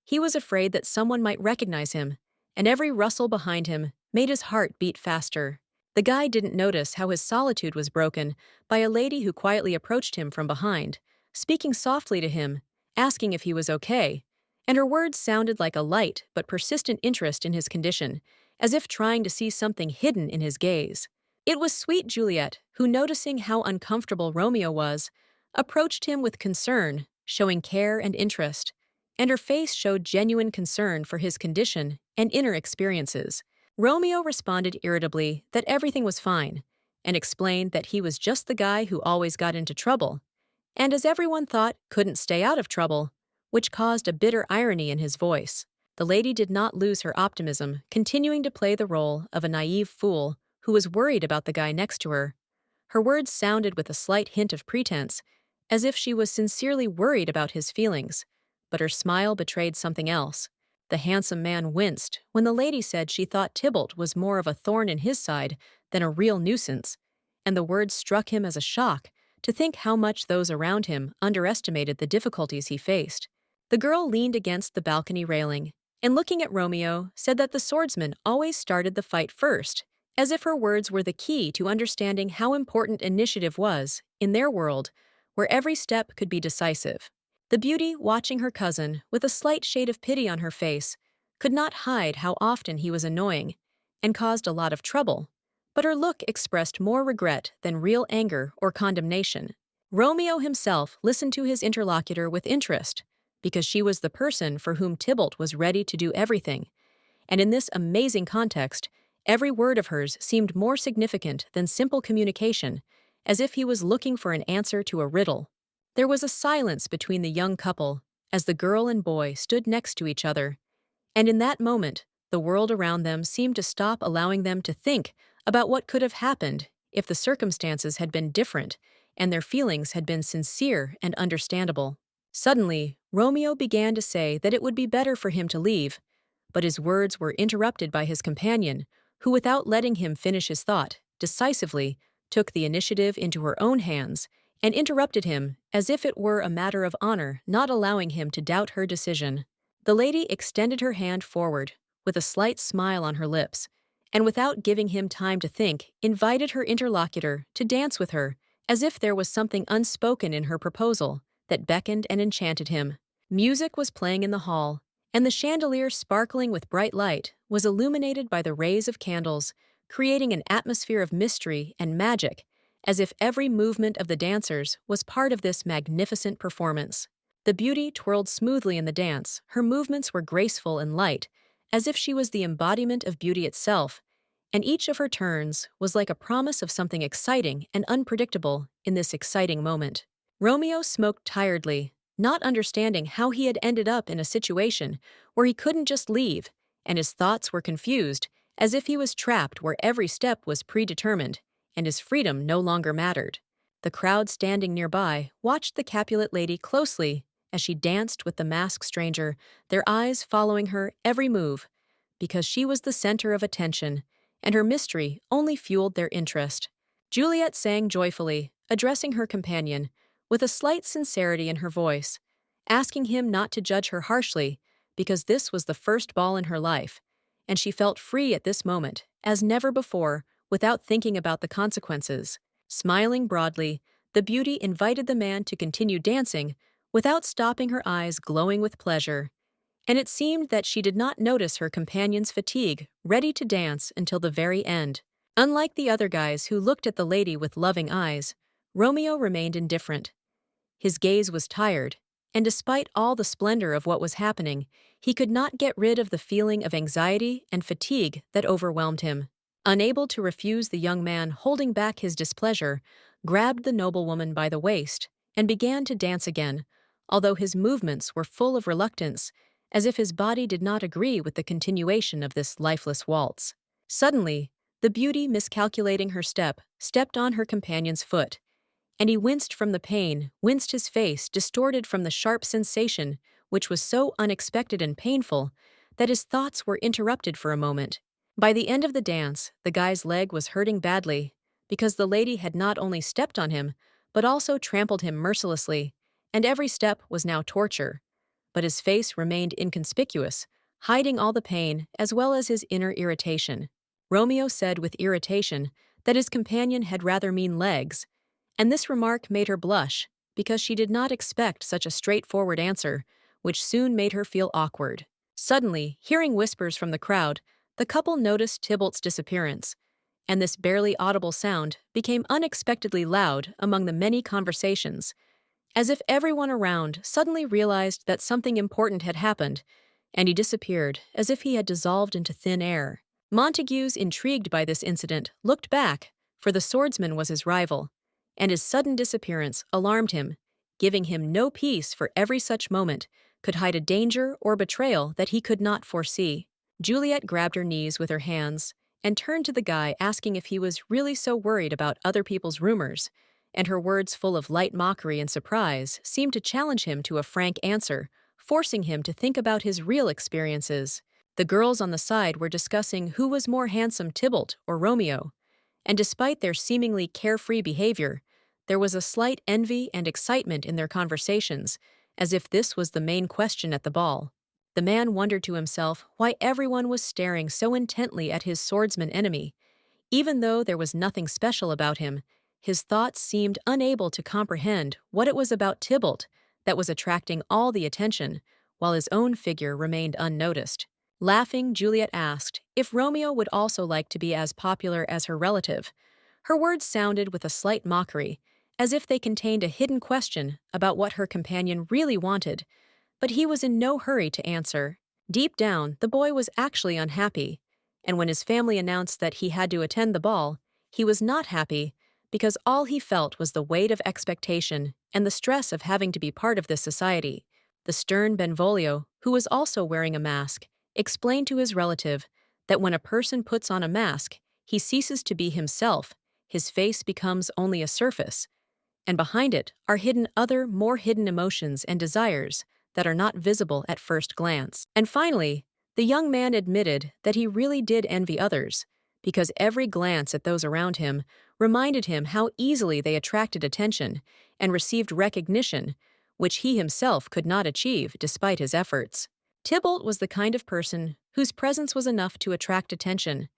He was afraid that someone might recognize him, and every rustle behind him made his heart beat faster. The guy didn't notice how his solitude was broken by a lady who quietly approached him from behind, speaking softly to him, asking if he was okay, and her words sounded like a light but persistent interest in his condition, as if trying to see something hidden in his gaze. It was sweet Juliet who, noticing how uncomfortable Romeo was, approached him with concern, showing care and interest, and her face showed genuine concern for his condition and inner experiences. Romeo responded irritably that everything was fine, and explained that he was just the guy who always got into trouble, and as everyone thought, couldn't stay out of trouble, which caused a bitter irony in his voice. The lady did not lose her optimism, continuing to play the role of a naive fool who was worried about the guy next to her. Her words sounded with a slight hint of pretense, as if she was sincerely worried about his feelings, but her smile betrayed something else. The handsome man winced when the lady said she thought Tibol was more of a thorn in his side than a real nuisance, and the words struck him as a shock to think how much those around him underestimated the difficulties he faced. The girl leaned against the balcony railing, and looking at Romeo, said that the swordsman always started the fight first, as if her words were the key to understanding how important initiative was, in their world, where every step could be decisive. The beauty, watching her cousin, with a slight shade of pity on her face, could not hide how often he was annoying, and caused a lot of trouble, but her look expressed more regret than real anger or condemnation. Romeo himself listened to his interlocutor with interest, because she was the person for whom Tibol was ready to do everything, and in this amazing context, every word of hers seemed more significant than simple communication, as if he was looking for an answer to a riddle. There was a silence between the young couple as the girl and boy stood next to each other, and in that moment, the world around them seemed to stop, allowing them to think about what could have happened if the circumstances had been different and their feelings had been sincere and understandable. Suddenly, Romeo began to say that it would be better for him to leave, but his words were interrupted by his companion, who, without letting him finish his thought, decisively took the initiative into her own hands and interrupted him as if it were a matter of honor, not allowing him to doubt her decision. The lady extended her hand forward, with a slight smile on her lips, and without giving him time to think, invited her interlocutor to dance with her, as if there was something unspoken in her proposal that beckoned and enchanted him. Music was playing in the hall, and the chandelier, sparkling with bright light, was illuminated by the rays of candles, creating an atmosphere of mystery and magic, as if every movement of the dancers was part of this magnificent performance. The beauty twirled smoothly in the dance, her movements were graceful and light, as if she was the embodiment of beauty itself, and each of her turns was like a promise of something exciting and unpredictable in this exciting moment. Romeo smoked tiredly, not understanding how he had ended up in a situation where he couldn't just leave, and his thoughts were confused, as if he was trapped where every step was predetermined, and his freedom no longer mattered. The crowd standing nearby watched the Capulet lady closely as she danced with the masked stranger, their eyes following her every move, because she was the center of attention, and her mystery only fueled their interest. Juliet sang joyfully, addressing her companion, with a slight sincerity in her voice, asking him not to judge her harshly, because this was the first ball in her life, and she felt free at this moment, as never before, without thinking about the consequences. Smiling broadly, the beauty invited the man to continue dancing without stopping, her eyes glowing with pleasure, and it seemed that she did not notice her companion's fatigue, ready to dance until the very end. Unlike the other guys who looked at the lady with loving eyes, Romeo remained indifferent. His gaze was tired, and despite all the splendor of what was happening, he could not get rid of the feeling of anxiety and fatigue that overwhelmed him. Unable to refuse, the young man, holding back his displeasure, grabbed the noblewoman by the waist and began to dance again, although his movements were full of reluctance, as if his body did not agree with the continuation of this lifeless waltz. Suddenly, the beauty, miscalculating her step, stepped on her companion's foot, and he winced from the pain, winced, his face distorted from the sharp sensation, which was so unexpected and painful that his thoughts were interrupted for a moment. By the end of the dance, the guy's leg was hurting badly because the lady had not only stepped on him, but also trampled him mercilessly, and every step was now torture. But his face remained inconspicuous, hiding all the pain as well as his inner irritation. Romeo said with irritation that his companion had rather mean legs, and this remark made her blush because she did not expect such a straightforward answer, which soon made her feel awkward. Suddenly, hearing whispers from the crowd, the couple noticed Tybalt's disappearance, and this barely audible sound became unexpectedly loud among the many conversations, as if everyone around suddenly realized that something important had happened, and he disappeared as if he had dissolved into thin air. Montagues, intrigued by this incident, looked back, for the swordsman was his rival, and his sudden disappearance alarmed him, giving him no peace, for every such moment could hide a danger or betrayal that he could not foresee. Juliet grabbed her knees with her hands and turned to the guy, asking if he was really so worried about other people's rumors, and her words, full of light mockery and surprise, seemed to challenge him to a frank answer, forcing him to think about his real experiences. The girls on the side were discussing who was more handsome, Tybalt or Romeo, and despite their seemingly carefree behavior, there was a slight envy and excitement in their conversations, as if this was the main question at the ball. The man wondered to himself why everyone was staring so intently at his swordsman enemy. Even though there was nothing special about him, his thoughts seemed unable to comprehend what it was about Tybalt that was attracting all the attention, while his own figure remained unnoticed. Laughing, Juliet asked if Romeo would also like to be as popular as her relative. Her words sounded with a slight mockery, as if they contained a hidden question about what her companion really wanted, but he was in no hurry to answer. Deep down, the boy was actually unhappy, and when his family announced that he had to attend the ball, he was not happy because all he felt was the weight of expectation and the stress of having to be part of this society. The stern Benvolio, who was also wearing a mask, explained to his relative that when a person puts on a mask, he ceases to be himself, his face becomes only a surface, and behind it are hidden other, more hidden emotions and desires that are not visible at first glance. And finally, the young man admitted that he really did envy others, because every glance at those around him reminded him how easily they attracted attention and received recognition, which he himself could not achieve despite his efforts. Tybalt was the kind of person whose presence was enough to attract attention,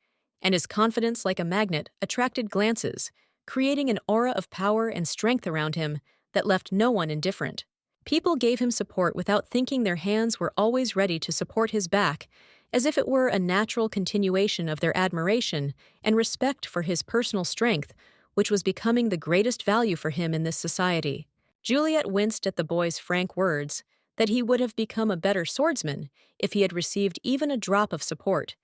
and his confidence, like a magnet, attracted glances, creating an aura of power and strength around him that left no one indifferent. People gave him support without thinking, their hands were always ready to support his back, as if it were a natural continuation of their admiration and respect for his personal strength, which was becoming the greatest value for him in this society. Juliet winced at the boy's frank words that he would have become a better swordsman if he had received even a drop of support,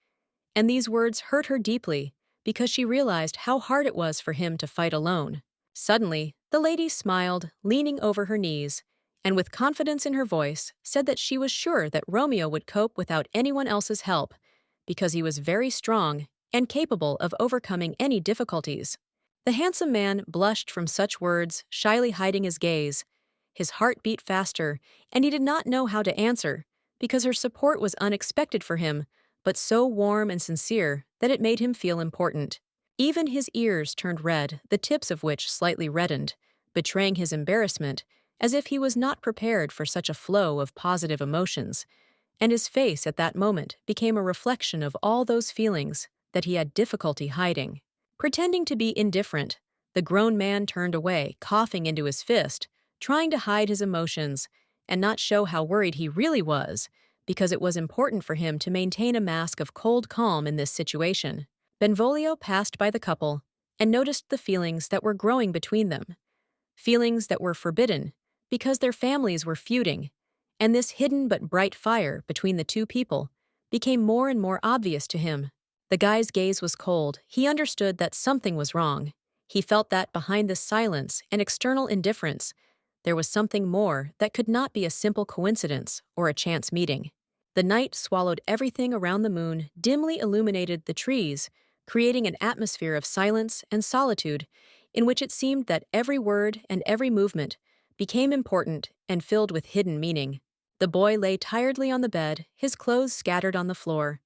and these words hurt her deeply because she realized how hard it was for him to fight alone. Suddenly, the lady smiled, leaning over her knees, and with confidence in her voice said that she was sure that Romeo would cope without anyone else's help because he was very strong and capable of overcoming any difficulties. The handsome man blushed from such words, shyly hiding his gaze. His heart beat faster, and he did not know how to answer because her support was unexpected for him, but so warm and sincere that it made him feel important. Even his ears turned red, the tips of which slightly reddened, betraying his embarrassment, as if he was not prepared for such a flow of positive emotions, and his face at that moment became a reflection of all those feelings that he had difficulty hiding. Pretending to be indifferent, the grown man turned away, coughing into his fist, trying to hide his emotions and not show how worried he really was, because it was important for him to maintain a mask of cold calm in this situation. Benvolio passed by the couple and noticed the feelings that were growing between them, feelings that were forbidden because their families were feuding, and this hidden but bright fire between the two people became more and more obvious to him. The guy's gaze was cold. He understood that something was wrong. He felt that behind this silence and external indifference, there was something more that could not be a simple coincidence or a chance meeting. The night swallowed everything around the moon, dimly illuminated the trees, creating an atmosphere of silence and solitude in which it seemed that every word and every movement became important and filled with hidden meaning. The boy lay tiredly on the bed, his clothes scattered on the floor,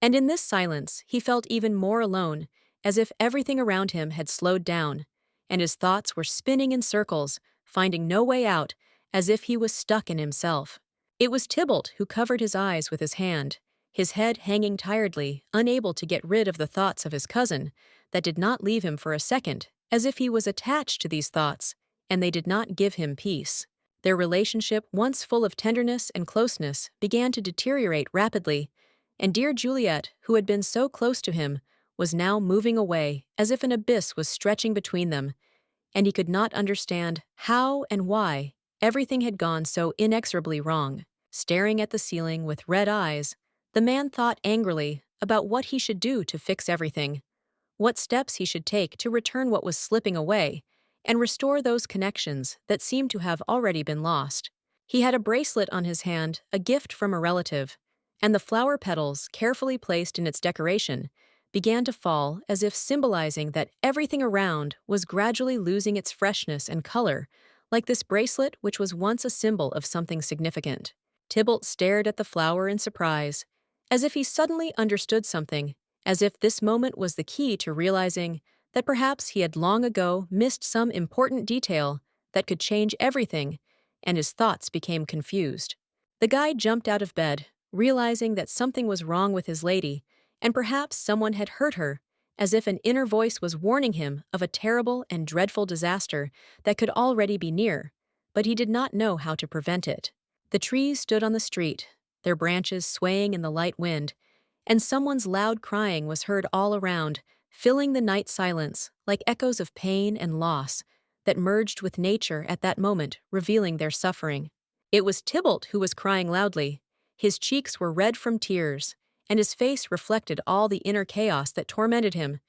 And in this silence, he felt even more alone, as if everything around him had slowed down, and his thoughts were spinning in circles, finding no way out, as if he was stuck in himself. It was Tybalt who covered his eyes with his hand, his head hanging tiredly, unable to get rid of the thoughts of his cousin, that did not leave him for a second, as if he was attached to these thoughts, and they did not give him peace. Their relationship, once full of tenderness and closeness, began to deteriorate rapidly, and dear Juliet, who had been so close to him, was now moving away, as if an abyss was stretching between them, and he could not understand how and why everything had gone so inexorably wrong. Staring at the ceiling with red eyes, the man thought angrily about what he should do to fix everything, what steps he should take to return what was slipping away, and restore those connections that seemed to have already been lost. He had a bracelet on his hand, a gift from a relative, and the flower petals, carefully placed in its decoration, began to fall as if symbolizing that everything around was gradually losing its freshness and color, like this bracelet which was once a symbol of something significant. Tybalt stared at the flower in surprise, as if he suddenly understood something, as if this moment was the key to realizing that perhaps he had long ago missed some important detail that could change everything, and his thoughts became confused. The guy jumped out of bed, realizing that something was wrong with his lady, and perhaps someone had hurt her, as if an inner voice was warning him of a terrible and dreadful disaster that could already be near, but he did not know how to prevent it. The trees stood on the street, their branches swaying in the light wind, and someone's loud crying was heard all around, filling the night silence like echoes of pain and loss that merged with nature at that moment, revealing their suffering. It was Tybalt who was crying loudly. His cheeks were red from tears, and his face reflected all the inner chaos that tormented him,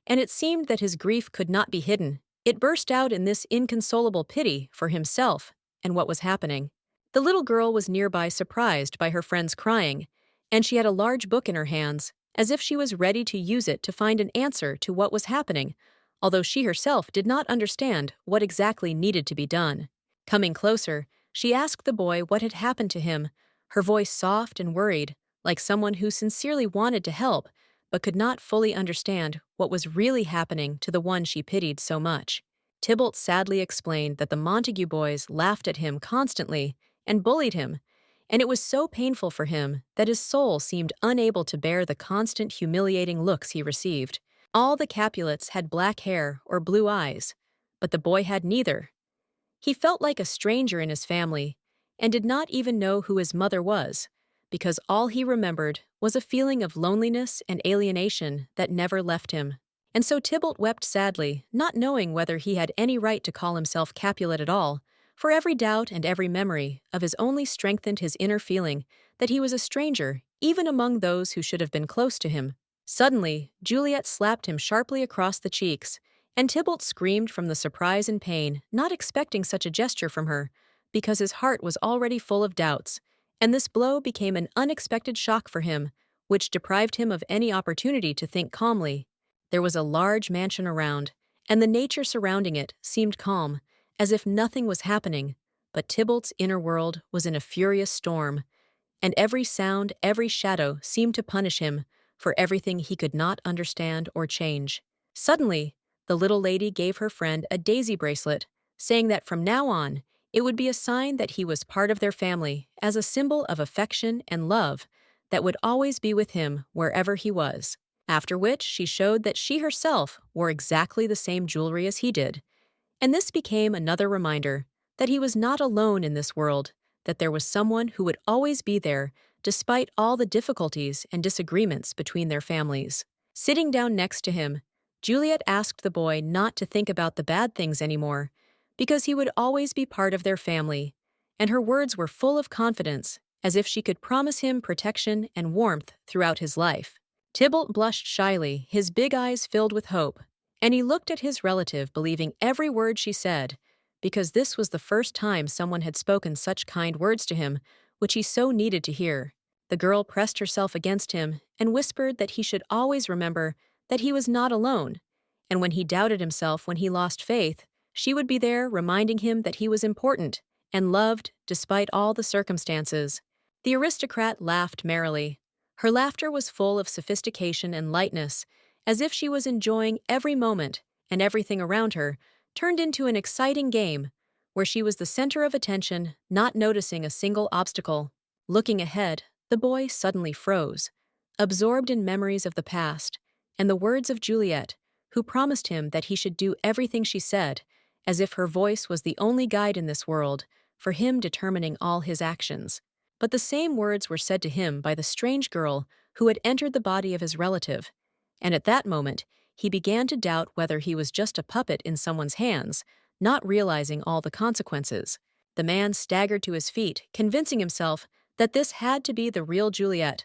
and it seemed that his grief could not be hidden. It burst out in this inconsolable pity for himself and what was happening. The little girl was nearby, surprised by her friend's crying, and she had a large book in her hands, as if she was ready to use it to find an answer to what was happening, although she herself did not understand what exactly needed to be done. Coming closer, she asked the boy what had happened to him, her voice soft and worried, like someone who sincerely wanted to help, but could not fully understand what was really happening to the one she pitied so much. Tybalt sadly explained that the Montague boys laughed at him constantly and bullied him, and it was so painful for him that his soul seemed unable to bear the constant humiliating looks he received. All the Capulets had black hair or blue eyes, but the boy had neither. He felt like a stranger in his family, and did not even know who his mother was, because all he remembered was a feeling of loneliness and alienation that never left him. And so Tybalt wept sadly, not knowing whether he had any right to call himself Capulet at all, for every doubt and every memory of his only strengthened his inner feeling that he was a stranger, even among those who should have been close to him. Suddenly, Juliet slapped him sharply across the cheeks, and Tybalt screamed from the surprise and pain, not expecting such a gesture from her, because his heart was already full of doubts, and this blow became an unexpected shock for him, which deprived him of any opportunity to think calmly. There was a large mansion around, and the nature surrounding it seemed calm, as if nothing was happening, but Tybalt's inner world was in a furious storm, and every sound, every shadow seemed to punish him for everything he could not understand or change. Suddenly, the little lady gave her friend a daisy bracelet, saying that from now on, it would be a sign that he was part of their family, as a symbol of affection and love that would always be with him wherever he was. After which, she showed that she herself wore exactly the same jewelry as he did. And this became another reminder that he was not alone in this world, that there was someone who would always be there despite all the difficulties and disagreements between their families. Sitting down next to him, Juliet asked the boy not to think about the bad things anymore, because he would always be part of their family, and her words were full of confidence, as if she could promise him protection and warmth throughout his life. Tybalt blushed shyly, his big eyes filled with hope, and he looked at his relative, believing every word she said, because this was the first time someone had spoken such kind words to him, which he so needed to hear. The girl pressed herself against him and whispered that he should always remember that he was not alone, and when he doubted himself, when he lost faith, she would be there reminding him that he was important and loved despite all the circumstances. The aristocrat laughed merrily. Her laughter was full of sophistication and lightness, as if she was enjoying every moment, and everything around her turned into an exciting game, where she was the center of attention, not noticing a single obstacle. Looking ahead, the boy suddenly froze, absorbed in memories of the past, and the words of Juliet, who promised him that he should do everything she said, as if her voice was the only guide in this world, for him determining all his actions. But the same words were said to him by the strange girl who had entered the body of his relative, and at that moment he began to doubt whether he was just a puppet in someone's hands, not realizing all the consequences. The man staggered to his feet, convincing himself that this had to be the real Juliet.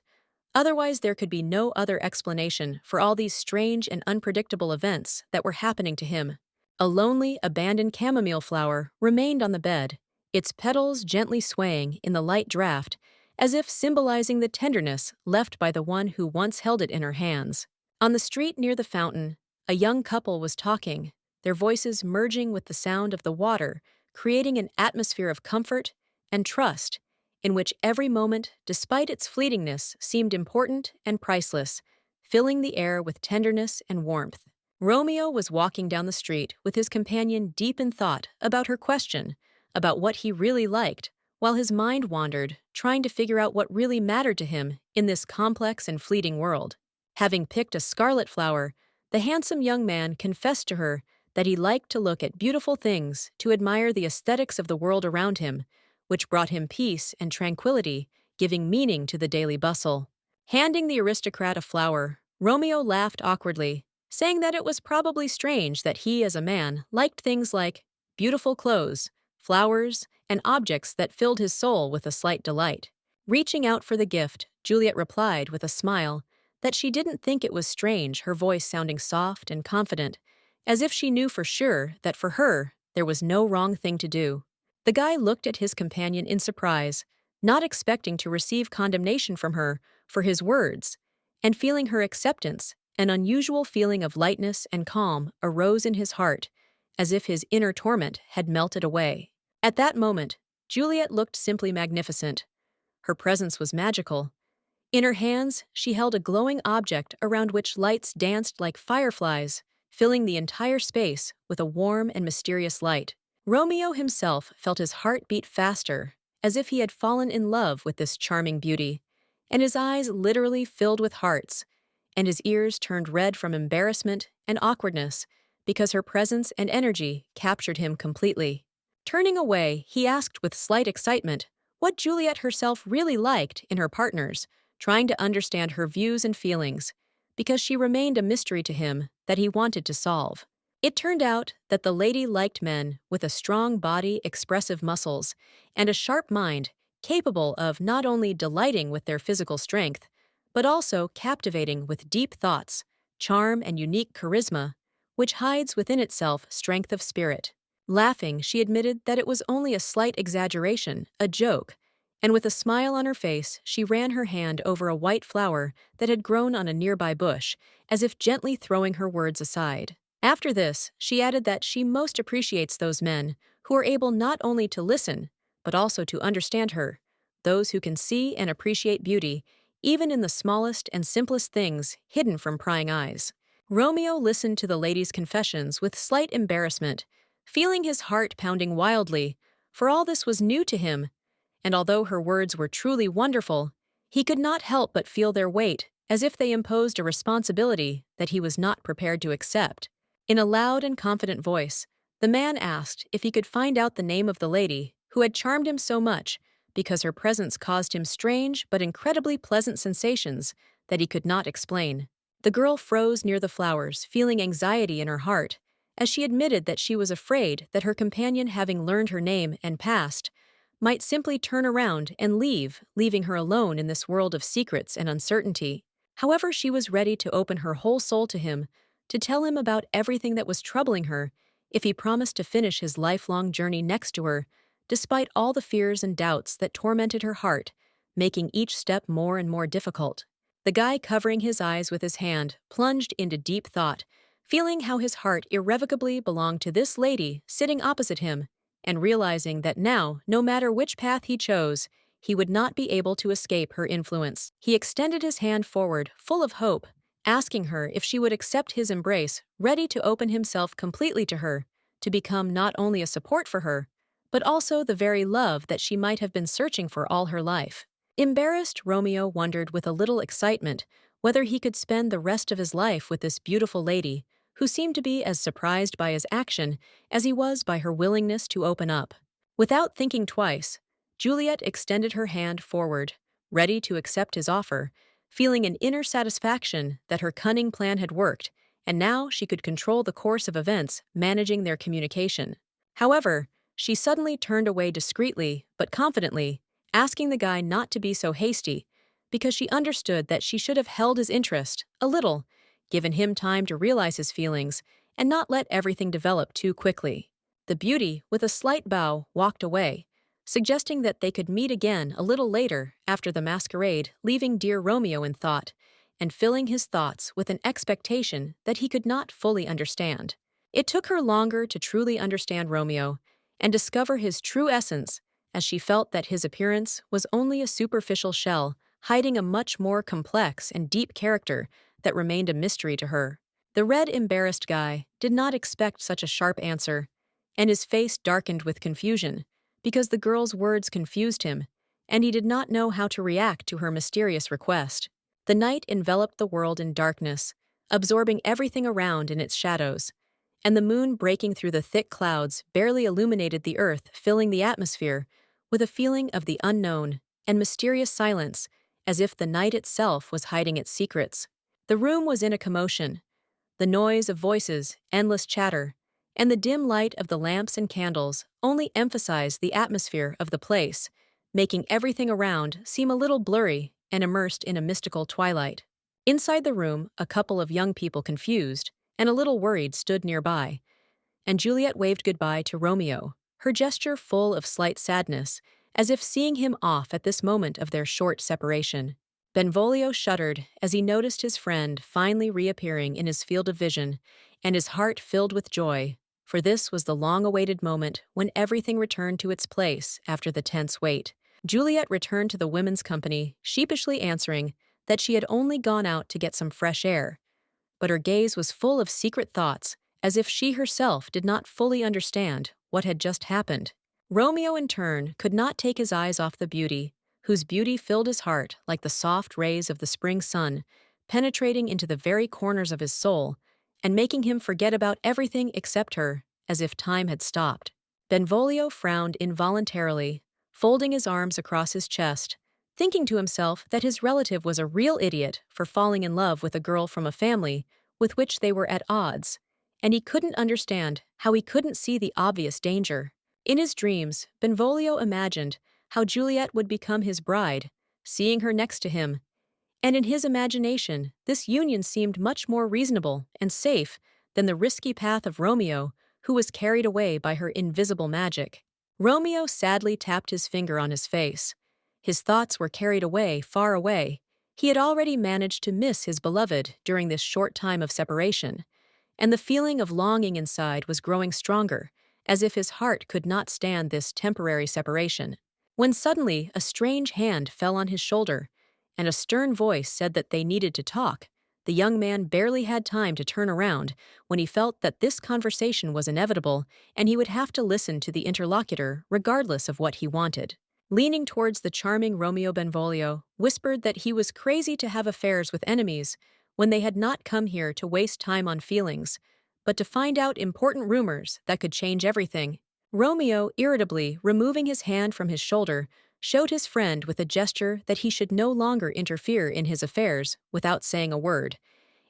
Otherwise, there could be no other explanation for all these strange and unpredictable events that were happening to him. A lonely, abandoned chamomile flower remained on the bed, its petals gently swaying in the light draft, as if symbolizing the tenderness left by the one who once held it in her hands. On the street near the fountain, a young couple was talking, their voices merging with the sound of the water, creating an atmosphere of comfort and trust, in which every moment, despite its fleetingness, seemed important and priceless, filling the air with tenderness and warmth. Romeo was walking down the street with his companion deep in thought about her question, about what he really liked, while his mind wandered, trying to figure out what really mattered to him in this complex and fleeting world. Having picked a scarlet flower, the handsome young man confessed to her that he liked to look at beautiful things, to admire the aesthetics of the world around him, which brought him peace and tranquility, giving meaning to the daily bustle. Handing the aristocrat a flower, Romeo laughed awkwardly, saying that it was probably strange that he, as a man, liked things like beautiful clothes, flowers, and objects that filled his soul with a slight delight. Reaching out for the gift, Juliet replied with a smile that she didn't think it was strange, her voice sounding soft and confident, as if she knew for sure that for her there was no wrong thing to do. The guy looked at his companion in surprise, not expecting to receive condemnation from her for his words, and feeling her acceptance, an unusual feeling of lightness and calm arose in his heart, as if his inner torment had melted away. At that moment, Juliet looked simply magnificent. Her presence was magical. In her hands, she held a glowing object around which lights danced like fireflies, filling the entire space with a warm and mysterious light. Romeo himself felt his heart beat faster, as if he had fallen in love with this charming beauty, and his eyes literally filled with hearts, and his ears turned red from embarrassment and awkwardness, because her presence and energy captured him completely. Turning away, he asked with slight excitement what Juliet herself really liked in her partners, trying to understand her views and feelings, because she remained a mystery to him that he wanted to solve. It turned out that the lady liked men with a strong body, expressive muscles, and a sharp mind, capable of not only delighting with their physical strength, but also captivating with deep thoughts, charm, and unique charisma, which hides within itself strength of spirit. Laughing, she admitted that it was only a slight exaggeration, a joke, and with a smile on her face, she ran her hand over a white flower that had grown on a nearby bush, as if gently throwing her words aside. After this, she added that she most appreciates those men who are able not only to listen, but also to understand her, those who can see and appreciate beauty, even in the smallest and simplest things hidden from prying eyes. Romeo listened to the lady's confessions with slight embarrassment, feeling his heart pounding wildly, for all this was new to him, and although her words were truly wonderful, he could not help but feel their weight, as if they imposed a responsibility that he was not prepared to accept. In a loud and confident voice, the man asked if he could find out the name of the lady who had charmed him so much, because her presence caused him strange but incredibly pleasant sensations that he could not explain. The girl froze near the flowers, feeling anxiety in her heart, as she admitted that she was afraid that her companion, having learned her name and past, might simply turn around and leave, leaving her alone in this world of secrets and uncertainty. However, she was ready to open her whole soul to him, to tell him about everything that was troubling her, if he promised to finish his lifelong journey next to her, despite all the fears and doubts that tormented her heart, making each step more and more difficult. The guy, covering his eyes with his hand, plunged into deep thought, feeling how his heart irrevocably belonged to this lady sitting opposite him, and realizing that now, no matter which path he chose, he would not be able to escape her influence. He extended his hand forward, full of hope, asking her if she would accept his embrace, ready to open himself completely to her, to become not only a support for her, but also the very love that she might have been searching for all her life. Embarrassed, Romeo wondered with a little excitement whether he could spend the rest of his life with this beautiful lady, who seemed to be as surprised by his action as he was by her willingness to open up. Without thinking twice, Juliet extended her hand forward, ready to accept his offer, feeling an inner satisfaction that her cunning plan had worked, and now she could control the course of events, managing their communication. However, she suddenly turned away discreetly but confidently, asking the guy not to be so hasty, because she understood that she should have held his interest a little, given him time to realize his feelings, and not let everything develop too quickly. The beauty, with a slight bow, walked away, suggesting that they could meet again a little later after the masquerade, leaving dear Romeo in thought, and filling his thoughts with an expectation that he could not fully understand. It took her longer to truly understand Romeo and discover his true essence, as she felt that his appearance was only a superficial shell, hiding a much more complex and deep character that remained a mystery to her. The red, embarrassed guy did not expect such a sharp answer, and his face darkened with confusion, because the girl's words confused him, and he did not know how to react to her mysterious request. The night enveloped the world in darkness, absorbing everything around in its shadows, and the moon breaking through the thick clouds barely illuminated the earth, filling the atmosphere with a feeling of the unknown and mysterious silence, as if the night itself was hiding its secrets. The room was in a commotion, the noise of voices, endless chatter, and the dim light of the lamps and candles only emphasized the atmosphere of the place, making everything around seem a little blurry and immersed in a mystical twilight. Inside the room, a couple of young people, confused and a little worried, stood nearby, and Juliet waved goodbye to Romeo, her gesture full of slight sadness, as if seeing him off at this moment of their short separation. Benvolio shuddered as he noticed his friend finally reappearing in his field of vision, and his heart filled with joy, for this was the long-awaited moment when everything returned to its place after the tense wait. Juliet returned to the women's company, sheepishly answering that she had only gone out to get some fresh air, but her gaze was full of secret thoughts, as if she herself did not fully understand what had just happened. Romeo, in turn, could not take his eyes off the beauty, whose beauty filled his heart like the soft rays of the spring sun, penetrating into the very corners of his soul, and making him forget about everything except her, as if time had stopped. Benvolio frowned involuntarily, folding his arms across his chest, thinking to himself that his relative was a real idiot for falling in love with a girl from a family with which they were at odds, and he couldn't understand how he couldn't see the obvious danger. In his dreams, Benvolio imagined how Juliet would become his bride, seeing her next to him, and in his imagination, this union seemed much more reasonable and safe than the risky path of Romeo, who was carried away by her invisible magic. Romeo sadly tapped his finger on his face. His thoughts were carried away, far away. He had already managed to miss his beloved during this short time of separation, and the feeling of longing inside was growing stronger, as if his heart could not stand this temporary separation. When suddenly a strange hand fell on his shoulder, and a stern voice said that they needed to talk, the young man barely had time to turn around when he felt that this conversation was inevitable and he would have to listen to the interlocutor regardless of what he wanted. Leaning towards the charming Romeo, Benvolio whispered that he was crazy to have affairs with enemies when they had not come here to waste time on feelings, but to find out important rumors that could change everything. Romeo, irritably removing his hand from his shoulder, showed his friend with a gesture that he should no longer interfere in his affairs without saying a word,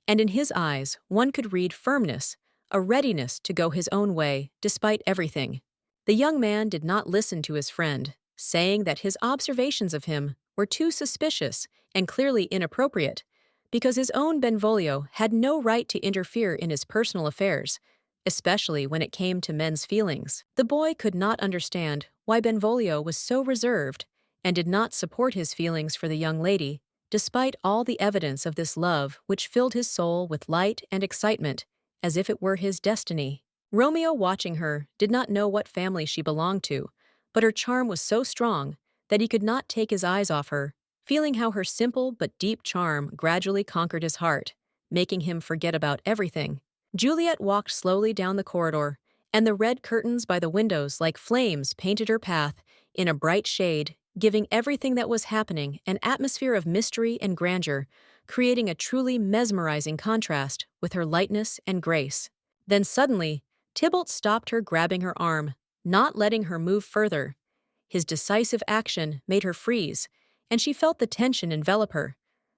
and in his eyes one could read firmness, a readiness to go his own way despite everything. The young man did not listen to his friend, saying that his observations of him were too suspicious and clearly inappropriate, because his own Benvolio had no right to interfere in his personal affairs, especially when it came to men's feelings. The boy could not understand why Benvolio was so reserved and did not support his feelings for the young lady, despite all the evidence of this love which filled his soul with light and excitement, as if it were his destiny. Romeo, watching her, did not know what family she belonged to, but her charm was so strong that he could not take his eyes off her, feeling how her simple but deep charm gradually conquered his heart, making him forget about everything. Juliet walked slowly down the corridor, and the red curtains by the windows like flames painted her path in a bright shade, giving everything that was happening an atmosphere of mystery and grandeur, creating a truly mesmerizing contrast with her lightness and grace. Then suddenly, Tybalt stopped her, grabbing her arm, not letting her move further. His decisive action made her freeze, and she felt the tension envelop her.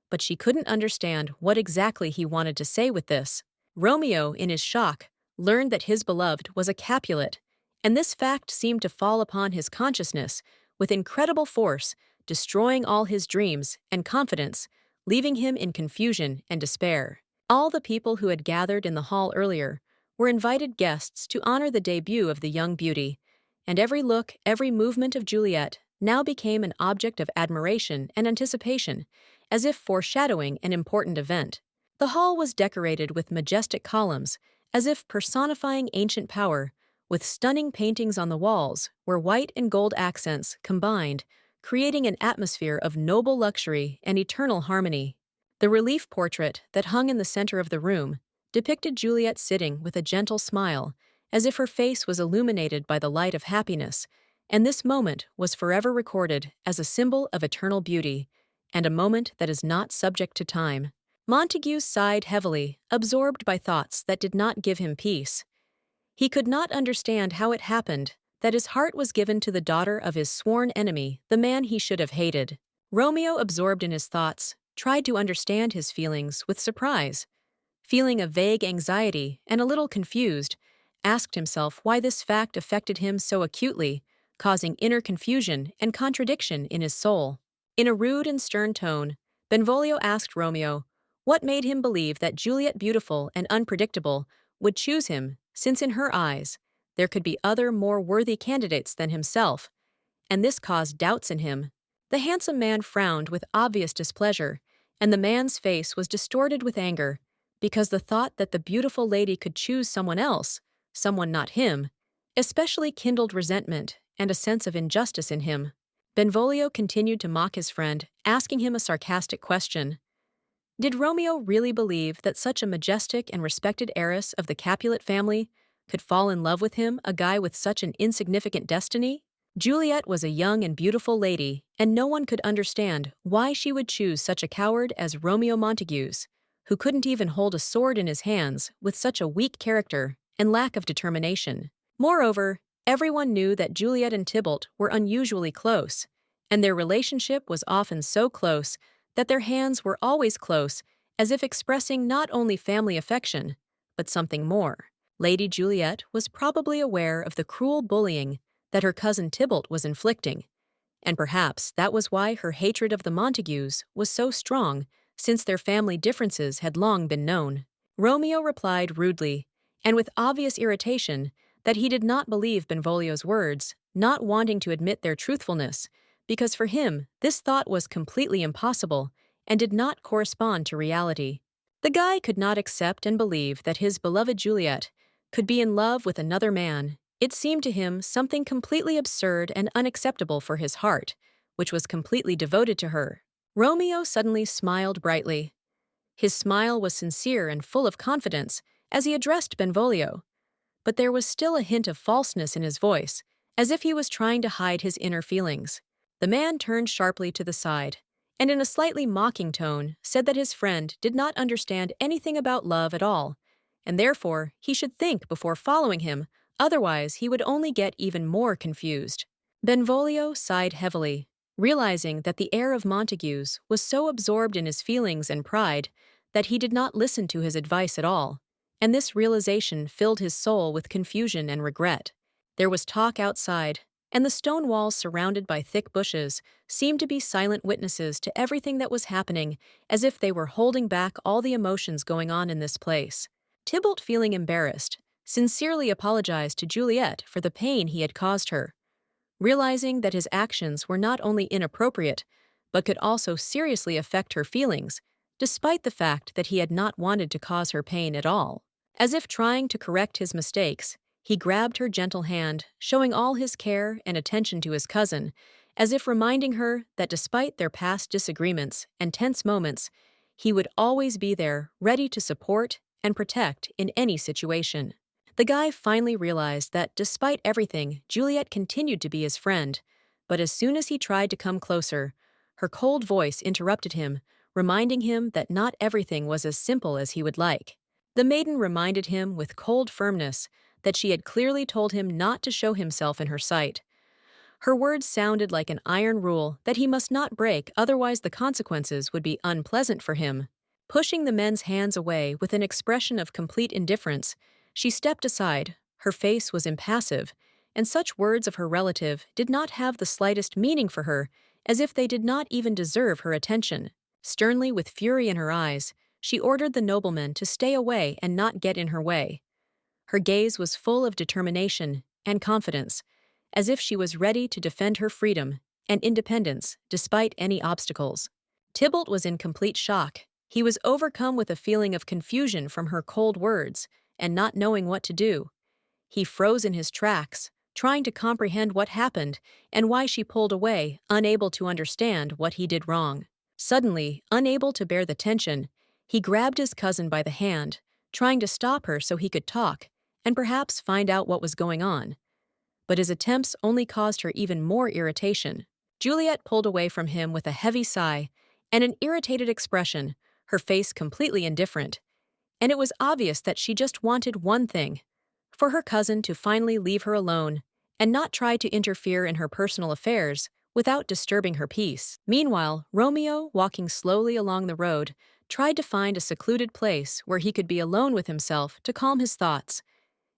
But she couldn't understand what exactly he wanted to say with this. Romeo, in his shock, learned that his beloved was a Capulet, and this fact seemed to fall upon his consciousness with incredible force, destroying all his dreams and confidence, leaving him in confusion and despair. All the people who had gathered in the hall earlier were invited guests to honor the debut of the young beauty, and every look, every movement of Juliet now became an object of admiration and anticipation, as if foreshadowing an important event. The hall was decorated with majestic columns, as if personifying ancient power, with stunning paintings on the walls where white and gold accents combined, creating an atmosphere of noble luxury and eternal harmony. The relief portrait that hung in the center of the room depicted Juliet sitting with a gentle smile, as if her face was illuminated by the light of happiness, and this moment was forever recorded as a symbol of eternal beauty, and a moment that is not subject to time. Montague sighed heavily, absorbed by thoughts that did not give him peace. He could not understand how it happened that his heart was given to the daughter of his sworn enemy, the man he should have hated. Romeo, absorbed in his thoughts, tried to understand his feelings with surprise. Feeling a vague anxiety and a little confused, asked himself why this fact affected him so acutely, causing inner confusion and contradiction in his soul. In a rude and stern tone, Benvolio asked Romeo what made him believe that Juliet, beautiful and unpredictable, would choose him, since in her eyes there could be other more worthy candidates than himself, and this caused doubts in him. The handsome man frowned with obvious displeasure, and the man's face was distorted with anger, because the thought that the beautiful lady could choose someone else, someone not him, especially kindled resentment and a sense of injustice in him. Benvolio continued to mock his friend, asking him a sarcastic question. Did Romeo really believe that such a majestic and respected heiress of the Capulet family could fall in love with him, a guy with such an insignificant destiny? Juliet was a young and beautiful lady, and no one could understand why she would choose such a coward as Romeo Montagues, who couldn't even hold a sword in his hands with such a weak character and lack of determination. Moreover, everyone knew that Juliet and Tybalt were unusually close, and their relationship was often so close that their hands were always close, as if expressing not only family affection, but something more. Lady Juliet was probably aware of the cruel bullying that her cousin Tybalt was inflicting, and perhaps that was why her hatred of the Montagues was so strong, since their family differences had long been known. Romeo replied rudely, and with obvious irritation, that he did not believe Benvolio's words, not wanting to admit their truthfulness, because for him this thought was completely impossible and did not correspond to reality. The guy could not accept and believe that his beloved Juliet could be in love with another man. It seemed to him something completely absurd and unacceptable for his heart, which was completely devoted to her. Romeo suddenly smiled brightly. His smile was sincere and full of confidence as he addressed Benvolio, but there was still a hint of falseness in his voice, as if he was trying to hide his inner feelings. The man turned sharply to the side, and in a slightly mocking tone said that his friend did not understand anything about love at all, and therefore he should think before following him, otherwise he would only get even more confused. Benvolio sighed heavily, realizing that the heir of Montagues was so absorbed in his feelings and pride that he did not listen to his advice at all, and this realization filled his soul with confusion and regret. There was talk outside, and the stone walls surrounded by thick bushes seemed to be silent witnesses to everything that was happening, as if they were holding back all the emotions going on in this place. Tybalt, feeling embarrassed, sincerely apologized to Juliet for the pain he had caused her, realizing that his actions were not only inappropriate, but could also seriously affect her feelings, despite the fact that he had not wanted to cause her pain at all. As if trying to correct his mistakes, he grabbed her gentle hand, showing all his care and attention to his cousin, as if reminding her that despite their past disagreements and tense moments, he would always be there, ready to support and protect in any situation. The guy finally realized that despite everything, Juliet continued to be his friend, but as soon as he tried to come closer, her cold voice interrupted him, reminding him that not everything was as simple as he would like. The maiden reminded him with cold firmness that she had clearly told him not to show himself in her sight. Her words sounded like an iron rule that he must not break, otherwise the consequences would be unpleasant for him. Pushing the men's hands away with an expression of complete indifference, she stepped aside. Her face was impassive, and such words of her relative did not have the slightest meaning for her, as if they did not even deserve her attention. Sternly, with fury in her eyes, she ordered the nobleman to stay away and not get in her way. Her gaze was full of determination and confidence, as if she was ready to defend her freedom and independence despite any obstacles. Tybalt was in complete shock. He was overcome with a feeling of confusion from her cold words and not knowing what to do. He froze in his tracks, trying to comprehend what happened and why she pulled away, unable to understand what he did wrong. Suddenly, unable to bear the tension, he grabbed his cousin by the hand, trying to stop her so he could talk and perhaps find out what was going on. But his attempts only caused her even more irritation. Juliet pulled away from him with a heavy sigh and an irritated expression, her face completely indifferent. And it was obvious that she just wanted one thing: for her cousin to finally leave her alone and not try to interfere in her personal affairs without disturbing her peace. Meanwhile, Romeo, walking slowly along the road, tried to find a secluded place where he could be alone with himself to calm his thoughts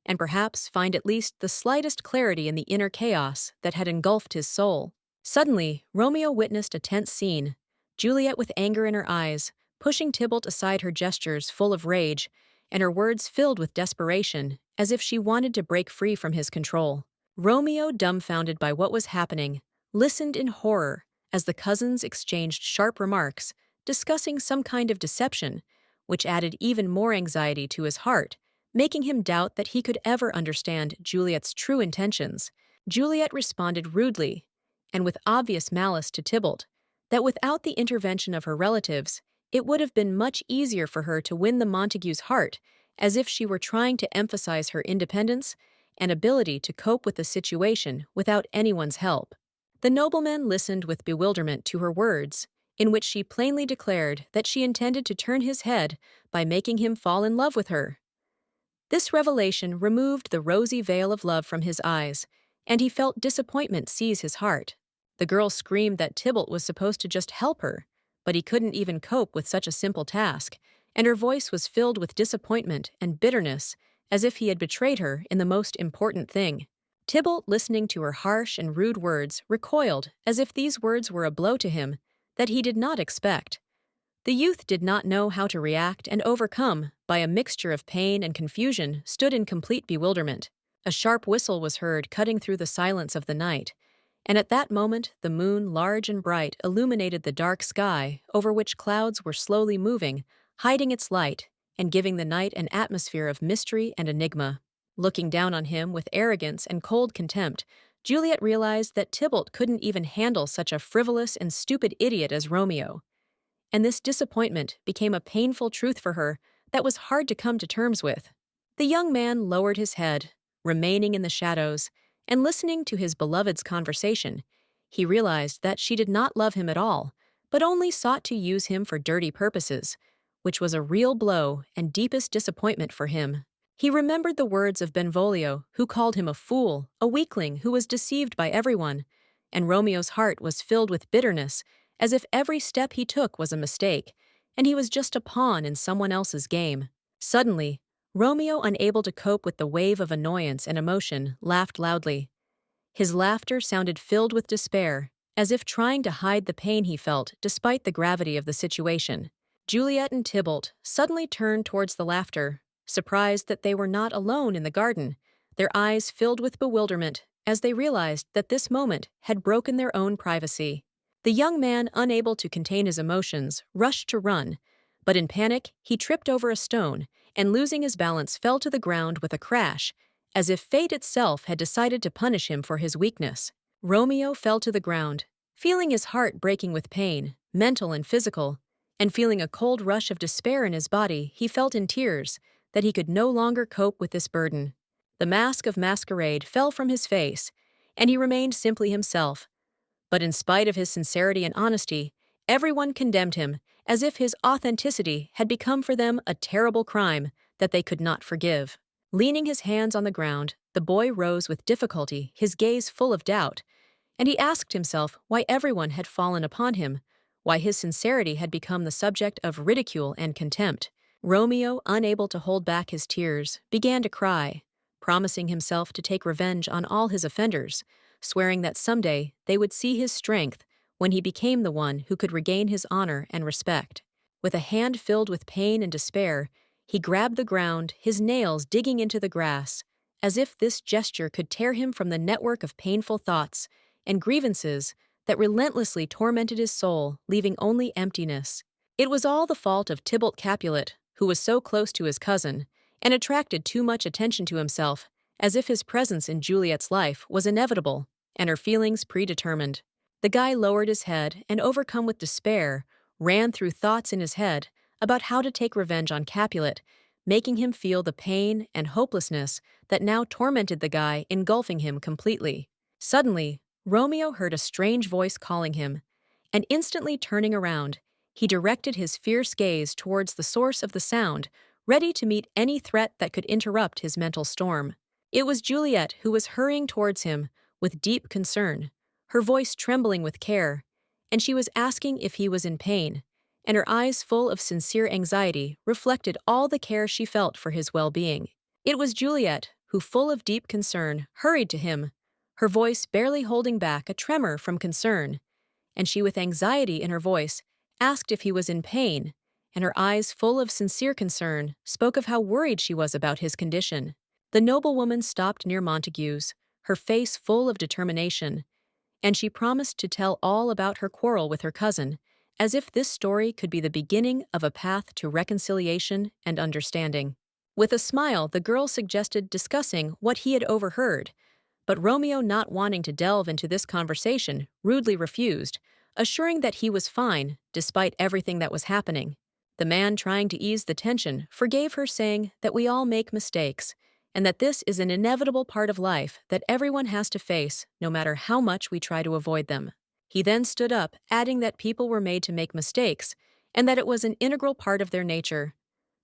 and perhaps find at least the slightest clarity in the inner chaos that had engulfed his soul. Suddenly, Romeo witnessed a tense scene, Juliet with anger in her eyes, pushing Tybalt aside, her gestures full of rage, and her words filled with desperation, as if she wanted to break free from his control. Romeo, dumbfounded by what was happening, listened in horror as the cousins exchanged sharp remarks, discussing some kind of deception, which added even more anxiety to his heart, making him doubt that he could ever understand Juliet's true intentions. Juliet responded rudely, and with obvious malice to Tybalt, that without the intervention of her relatives, it would have been much easier for her to win the Montague's heart, as if she were trying to emphasize her independence and ability to cope with the situation without anyone's help. The nobleman listened with bewilderment to her words, in which she plainly declared that she intended to turn his head by making him fall in love with her. This revelation removed the rosy veil of love from his eyes, and he felt disappointment seize his heart. The girl screamed that Tybalt was supposed to just help her, but he couldn't even cope with such a simple task, and her voice was filled with disappointment and bitterness, as if he had betrayed her in the most important thing. Tybalt, listening to her harsh and rude words, recoiled as if these words were a blow to him that he did not expect. The youth did not know how to react and, overcome by a mixture of pain and confusion, stood in complete bewilderment. A sharp whistle was heard cutting through the silence of the night, and at that moment the moon, large and bright, illuminated the dark sky over which clouds were slowly moving, hiding its light and giving the night an atmosphere of mystery and enigma. Looking down on him with arrogance and cold contempt, Juliet realized that Tybalt couldn't even handle such a frivolous and stupid idiot as Romeo. And this disappointment became a painful truth for her that was hard to come to terms with. The young man lowered his head, remaining in the shadows, and listening to his beloved's conversation. He realized that she did not love him at all, but only sought to use him for dirty purposes, which was a real blow and deepest disappointment for him. He remembered the words of Benvolio, who called him a fool, a weakling who was deceived by everyone, and Romeo's heart was filled with bitterness, as if every step he took was a mistake, and he was just a pawn in someone else's game. Suddenly, Romeo, unable to cope with the wave of annoyance and emotion, laughed loudly. His laughter sounded filled with despair, as if trying to hide the pain he felt despite the gravity of the situation. Juliet and Tybalt suddenly turned towards the laughter, surprised that they were not alone in the garden, their eyes filled with bewilderment as they realized that this moment had broken their own privacy. The young man, unable to contain his emotions, rushed to run, but in panic, he tripped over a stone and, losing his balance, fell to the ground with a crash, as if fate itself had decided to punish him for his weakness. Romeo fell to the ground, Feeling his heart breaking with pain, mental and physical, and feeling a cold rush of despair in his body, he felt in tears that he could no longer cope with this burden. The mask of masquerade fell from his face, and he remained simply himself. But in spite of his sincerity and honesty, everyone condemned him, as if his authenticity had become for them a terrible crime that they could not forgive. Leaning his hands on the ground, the boy rose with difficulty, his gaze full of doubt, and he asked himself why everyone had fallen upon him, why his sincerity had become the subject of ridicule and contempt. Romeo, unable to hold back his tears, began to cry, promising himself to take revenge on all his offenders, swearing that someday they would see his strength when he became the one who could regain his honor and respect. With a hand filled with pain and despair, he grabbed the ground, his nails digging into the grass, as if this gesture could tear him from the network of painful thoughts and grievances that relentlessly tormented his soul, leaving only emptiness. It was all the fault of Tibol Capulet, who was so close to his cousin, and attracted too much attention to himself, as if his presence in Juliet's life was inevitable, and her feelings predetermined. The guy lowered his head and, overcome with despair, ran through thoughts in his head about how to take revenge on Capulet, making him feel the pain and hopelessness that now tormented the guy, engulfing him completely. Suddenly, Romeo heard a strange voice calling him, and instantly turning around, he directed his fierce gaze towards the source of the sound, ready to meet any threat that could interrupt his mental storm. It was Juliet who was hurrying towards him with deep concern, her voice trembling with care, and she was asking if he was in pain, and her eyes full of sincere anxiety reflected all the care she felt for his well-being. It was Juliet who, full of deep concern, hurried to him, her voice barely holding back a tremor from concern, and she, with anxiety in her voice, asked if he was in pain, and her eyes full of sincere concern spoke of how worried she was about his condition. The noblewoman stopped near Montague's, her face full of determination, and she promised to tell all about her quarrel with her cousin, as if this story could be the beginning of a path to reconciliation and understanding. With a smile, the girl suggested discussing what he had overheard, but Romeo, not wanting to delve into this conversation, rudely refused, assuring that he was fine despite everything that was happening. The man, trying to ease the tension, forgave her, saying that we all make mistakes, and that this is an inevitable part of life that everyone has to face, no matter how much we try to avoid them. He then stood up, adding that people were made to make mistakes, and that it was an integral part of their nature.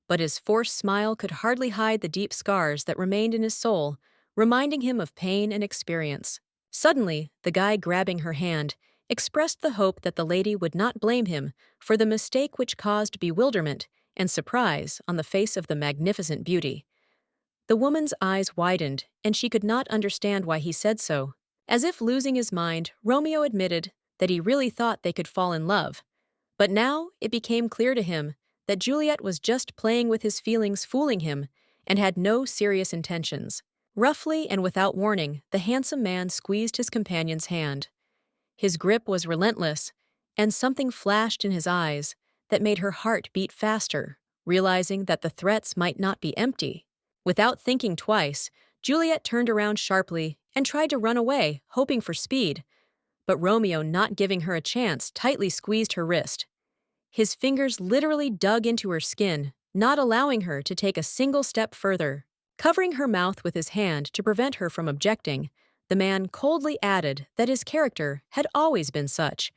But his forced smile could hardly hide the deep scars that remained in his soul, reminding him of pain and experience. Suddenly, the guy, grabbing her hand, expressed the hope that the lady would not blame him for the mistake, which caused bewilderment and surprise on the face of the magnificent beauty. The woman's eyes widened, and she could not understand why he said so. As if losing his mind, Romeo admitted that he really thought they could fall in love. But now it became clear to him that Juliet was just playing with his feelings, fooling him, and had no serious intentions. Roughly and without warning, the handsome man squeezed his companion's hand. His grip was relentless, and something flashed in his eyes that made her heart beat faster, realizing that the threats might not be empty. Without thinking twice, Juliet turned around sharply and tried to run away, hoping for speed. But Romeo, not giving her a chance, tightly squeezed her wrist. His fingers literally dug into her skin, not allowing her to take a single step further. Covering her mouth with his hand to prevent her from objecting, the man coldly added that his character had always been such.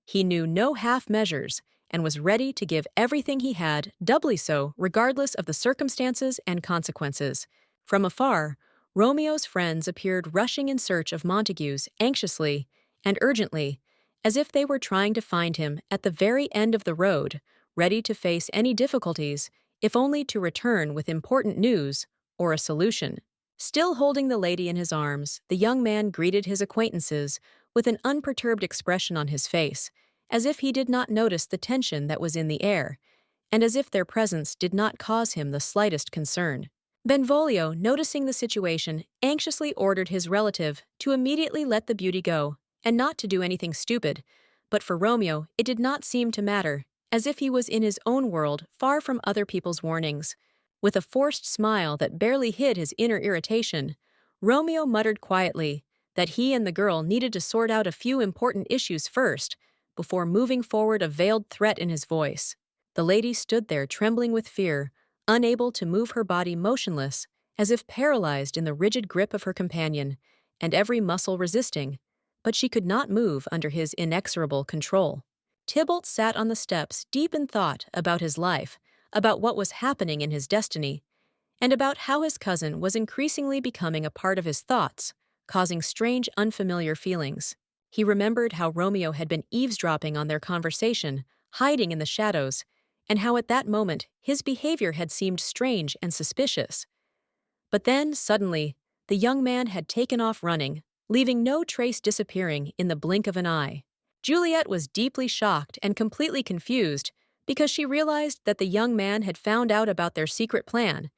He knew no half measures and was ready to give everything he had, doubly so, regardless of the circumstances and consequences. From afar, Romeo's friends appeared, rushing in search of Montague's, anxiously and urgently, as if they were trying to find him at the very end of the road, ready to face any difficulties, if only to return with important news or a solution. Still holding the lady in his arms, the young man greeted his acquaintances with an unperturbed expression on his face, as if he did not notice the tension that was in the air, and as if their presence did not cause him the slightest concern. Benvolio, noticing the situation, anxiously ordered his relative to immediately let the beauty go, and not to do anything stupid, but for Romeo it did not seem to matter, as if he was in his own world, far from other people's warnings. With a forced smile that barely hid his inner irritation, Romeo muttered quietly that he and the girl needed to sort out a few important issues first before moving forward, a veiled threat in his voice. The lady stood there trembling with fear, unable to move, her body motionless, as if paralyzed in the rigid grip of her companion, and every muscle resisting, but she could not move under his inexorable control. Tybalt sat on the steps, deep in thought about his life, about what was happening in his destiny, and about how his cousin was increasingly becoming a part of his thoughts, causing strange, unfamiliar feelings. He remembered how Romeo had been eavesdropping on their conversation, hiding in the shadows, and how at that moment his behavior had seemed strange and suspicious. But then, suddenly, the young man had taken off running, leaving no trace, disappearing in the blink of an eye. Juliet was deeply shocked and completely confused because she realized that the young man had found out about their secret plan,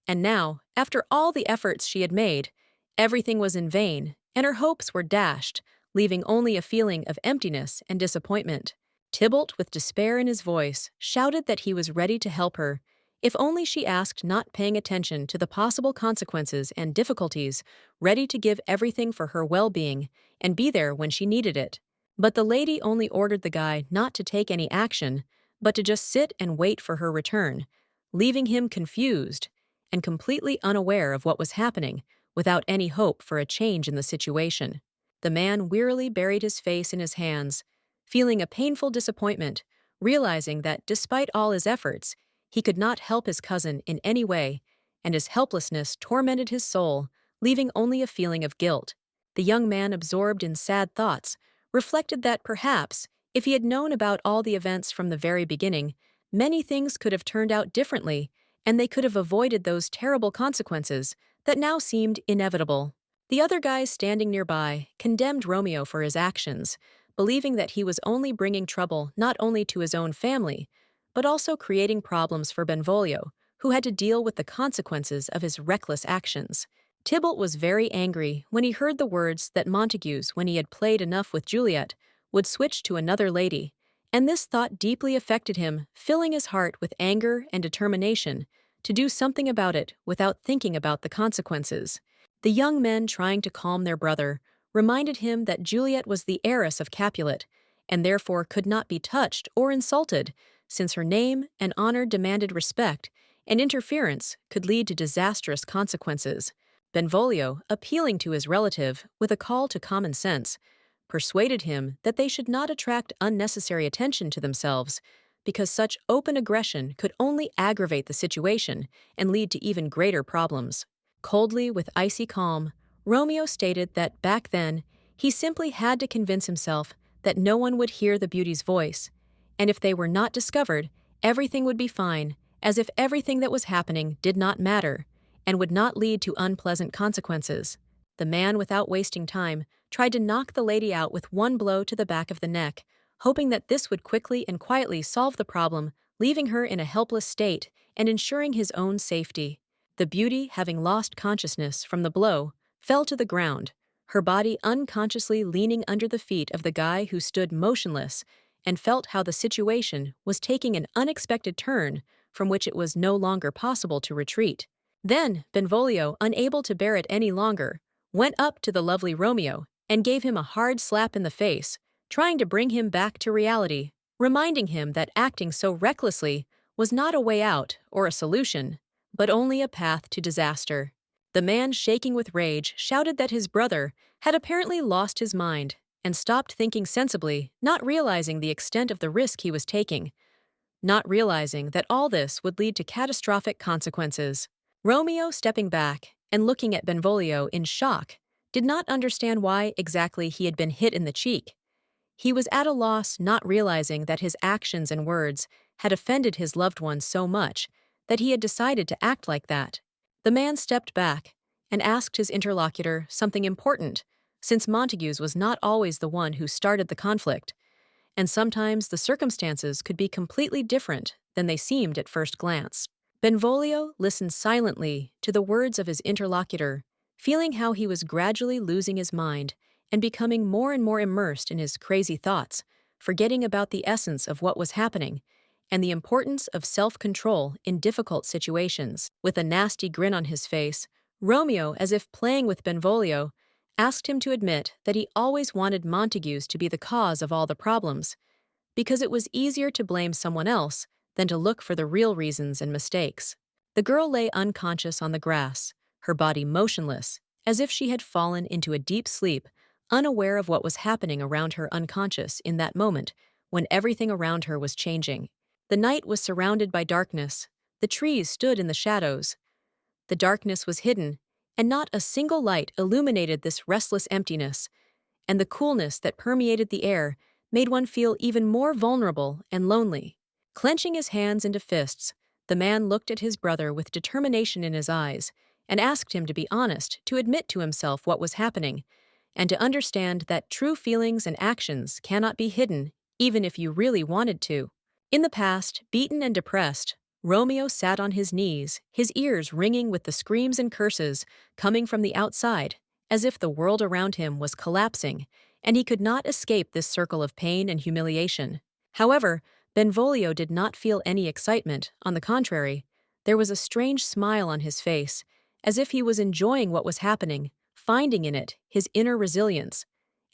and now, after all the efforts she had made, everything was in vain, and her hopes were dashed, leaving only a feeling of emptiness and disappointment. Tybalt, with despair in his voice, shouted that he was ready to help her, if only she asked, not paying attention to the possible consequences and difficulties, ready to give everything for her well-being and be there when she needed it. But the lady only ordered the guy not to take any action, but to just sit and wait for her return, leaving him confused and completely unaware of what was happening, without any hope for a change in the situation. The man wearily buried his face in his hands, feeling a painful disappointment, realizing that despite all his efforts, he could not help his cousin in any way, and his helplessness tormented his soul, leaving only a feeling of guilt. The young man, absorbed in sad thoughts, reflected that perhaps, if he had known about all the events from the very beginning, many things could have turned out differently, and they could have avoided those terrible consequences that now seemed inevitable. The other guys standing nearby condemned Romeo for his actions, believing that he was only bringing trouble not only to his own family, but also creating problems for Benvolio, who had to deal with the consequences of his reckless actions. Tybalt was very angry when he heard the words that Montagues, when he had played enough with Juliet, would switch to another lady, and this thought deeply affected him, filling his heart with anger and determination to do something about it without thinking about the consequences. The young men, trying to calm their brother, reminded him that Juliet was the heiress of Capulet, and therefore could not be touched or insulted, since her name and honor demanded respect, and interference could lead to disastrous consequences. Benvolio, appealing to his relative with a call to common sense, persuaded him that they should not attract unnecessary attention to themselves, because such open aggression could only aggravate the situation and lead to even greater problems. Coldly, with icy calm, Romeo stated that back then, he simply had to convince himself that no one would hear the beauty's voice, and if they were not discovered, everything would be fine, as if everything that was happening did not matter, and would not lead to unpleasant consequences. The man, without wasting time, tried to knock the lady out with one blow to the back of the neck, hoping that this would quickly and quietly solve the problem, leaving her in a helpless state and ensuring his own safety. The beauty, having lost consciousness from the blow, fell to the ground, her body unconsciously leaning under the feet of the guy who stood motionless, and felt how the situation was taking an unexpected turn from which it was no longer possible to retreat. Then Benvolio, unable to bear it any longer, went up to the lovely Romeo and gave him a hard slap in the face, trying to bring him back to reality, reminding him that acting so recklessly was not a way out or a solution, but only a path to disaster. The man, shaking with rage, shouted that his brother had apparently lost his mind and stopped thinking sensibly, not realizing the extent of the risk he was taking, not realizing that all this would lead to catastrophic consequences. Romeo, stepping back and looking at Benvolio in shock, did not understand why exactly he had been hit in the cheek. He was at a loss, not realizing that his actions and words had offended his loved one so much that he had decided to act like that. The man stepped back and asked his interlocutor something important, since Montagues was not always the one who started the conflict, and sometimes the circumstances could be completely different than they seemed at first glance. Benvolio listened silently to the words of his interlocutor, feeling how he was gradually losing his mind and becoming more and more immersed in his crazy thoughts, forgetting about the essence of what was happening and the importance of self-control in difficult situations. With a nasty grin on his face, Romeo, as if playing with Benvolio, asked him to admit that he always wanted Montagues to be the cause of all the problems, because it was easier to blame someone else than to look for the real reasons and mistakes. The girl lay unconscious on the grass, her body motionless, as if she had fallen into a deep sleep, unaware of what was happening around her unconscious in that moment when everything around her was changing. The night was surrounded by darkness. The trees stood in the shadows. The darkness was hidden, and not a single light illuminated this restless emptiness, and the coolness that permeated the air made one feel even more vulnerable and lonely. Clenching his hands into fists, the man looked at his brother with determination in his eyes and asked him to be honest, to admit to himself what was happening, and to understand that true feelings and actions cannot be hidden even if you really wanted to. In the past, beaten and depressed, Romeo sat on his knees, his ears ringing with the screams and curses coming from the outside, as if the world around him was collapsing, and he could not escape this circle of pain and humiliation. However, Benvolio did not feel any excitement. On the contrary, there was a strange smile on his face, as if he was enjoying what was happening, finding in it his inner resilience,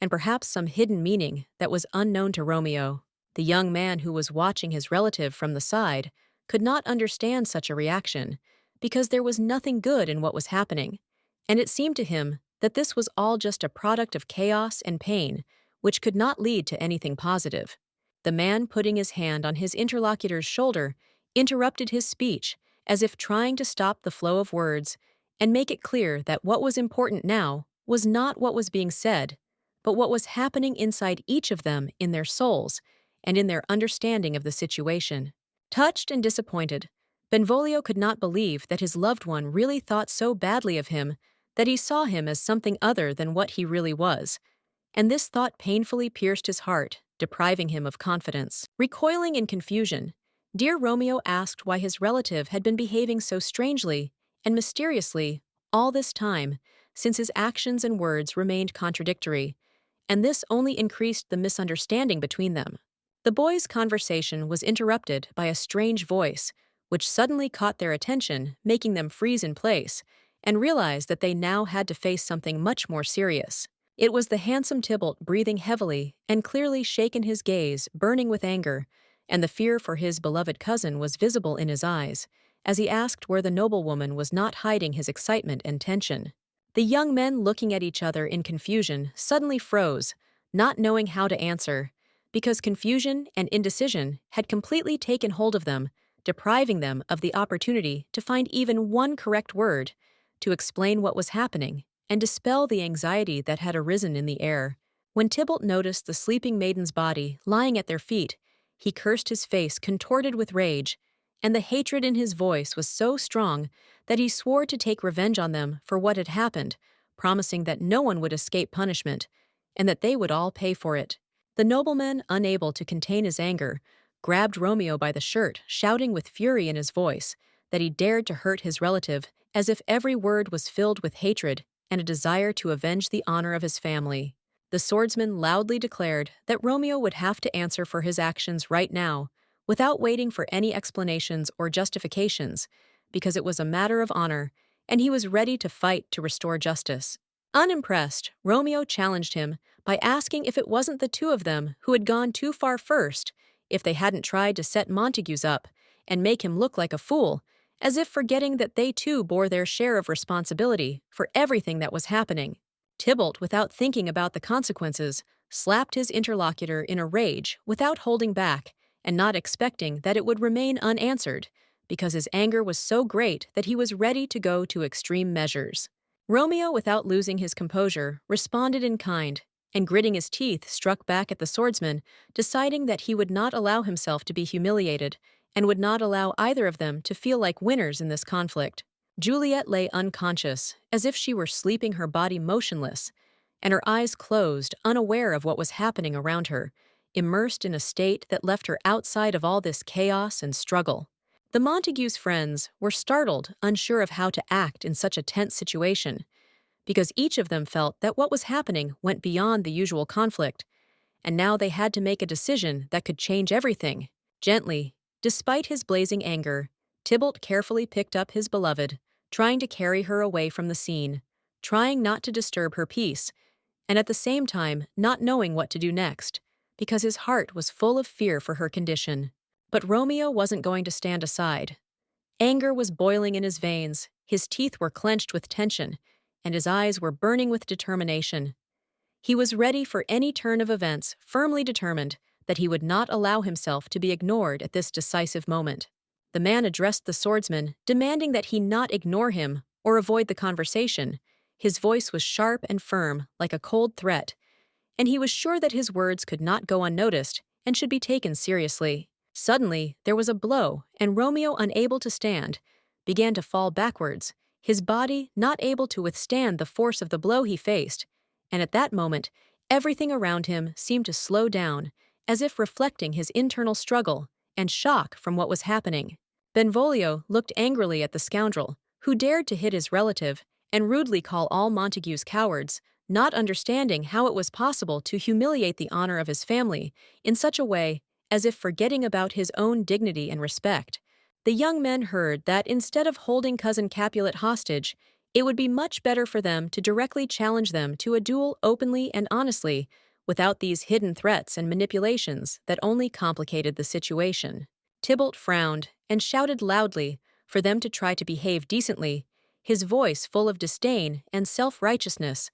and perhaps some hidden meaning that was unknown to Romeo. The young man who was watching his relative from the side could not understand such a reaction, because there was nothing good in what was happening, and it seemed to him that this was all just a product of chaos and pain, which could not lead to anything positive. The man putting his hand on his interlocutor's shoulder interrupted his speech, as if trying to stop the flow of words and make it clear that what was important now was not what was being said, but what was happening inside each of them in their souls and in their understanding of the situation. Touched and disappointed, Benvolio could not believe that his loved one really thought so badly of him that he saw him as something other than what he really was, and this thought painfully pierced his heart, depriving him of confidence. Recoiling in confusion, dear Romeo asked why his relative had been behaving so strangely and mysteriously all this time, since his actions and words remained contradictory, and this only increased the misunderstanding between them. The boys' conversation was interrupted by a strange voice, which suddenly caught their attention, making them freeze in place and realize that they now had to face something much more serious. It was the handsome Tybalt breathing heavily and clearly shaken, his gaze burning with anger, and the fear for his beloved cousin was visible in his eyes, as he asked where the noblewoman was not hiding his excitement and tension. The young men, looking at each other in confusion, suddenly froze, not knowing how to answer, because confusion and indecision had completely taken hold of them, depriving them of the opportunity to find even one correct word to explain what was happening and dispel the anxiety that had arisen in the air. When Tybalt noticed the sleeping maiden's body lying at their feet, he cursed, his face contorted with rage, and the hatred in his voice was so strong that he swore to take revenge on them for what had happened, promising that no one would escape punishment, and that they would all pay for it. The nobleman, unable to contain his anger, grabbed Romeo by the shirt, shouting with fury in his voice that he dared to hurt his relative, as if every word was filled with hatred and a desire to avenge the honor of his family. The swordsman loudly declared that Romeo would have to answer for his actions right now, without waiting for any explanations or justifications, because it was a matter of honor, and he was ready to fight to restore justice. Unimpressed, Romeo challenged him by asking if it wasn't the two of them who had gone too far first, if they hadn't tried to set Montagues up and make him look like a fool, as if forgetting that they too bore their share of responsibility for everything that was happening. Tybalt, without thinking about the consequences, slapped his interlocutor in a rage without holding back and not expecting that it would remain unanswered, because his anger was so great that he was ready to go to extreme measures. Romeo, without losing his composure, responded in kind, and gritting his teeth struck back at the swordsman, deciding that he would not allow himself to be humiliated and would not allow either of them to feel like winners in this conflict. Juliet lay unconscious, as if she were sleeping, her body motionless, and her eyes closed, unaware of what was happening around her, immersed in a state that left her outside of all this chaos and struggle. The Montagues' friends were startled, unsure of how to act in such a tense situation, because each of them felt that what was happening went beyond the usual conflict, and now they had to make a decision that could change everything. Gently, despite his blazing anger, Tybalt carefully picked up his beloved, trying to carry her away from the scene. trying not to disturb her peace, and at the same time not knowing what to do next, because his heart was full of fear for her condition. But Romeo wasn't going to stand aside. Anger was boiling in his veins, his teeth were clenched with tension, and his eyes were burning with determination. He was ready for any turn of events, firmly determined that he would not allow himself to be ignored at this decisive moment. The man addressed the swordsman, demanding that he not ignore him or avoid the conversation. His voice was sharp and firm, like a cold threat, and he was sure that his words could not go unnoticed and should be taken seriously. Suddenly, there was a blow, and Romeo, unable to stand, began to fall backwards, his body not able to withstand the force of the blow he faced, and at that moment, everything around him seemed to slow down, as if reflecting his internal struggle and shock from what was happening. Benvolio looked angrily at the scoundrel, who dared to hit his relative and rudely call all Montagues cowards, not understanding how it was possible to humiliate the honor of his family in such a way as if forgetting about his own dignity and respect. The young men heard that instead of holding cousin Capulet hostage, it would be much better for them to directly challenge them to a duel openly and honestly, without these hidden threats and manipulations that only complicated the situation. Tybalt frowned and shouted loudly for them to try to behave decently, his voice full of disdain and self-righteousness,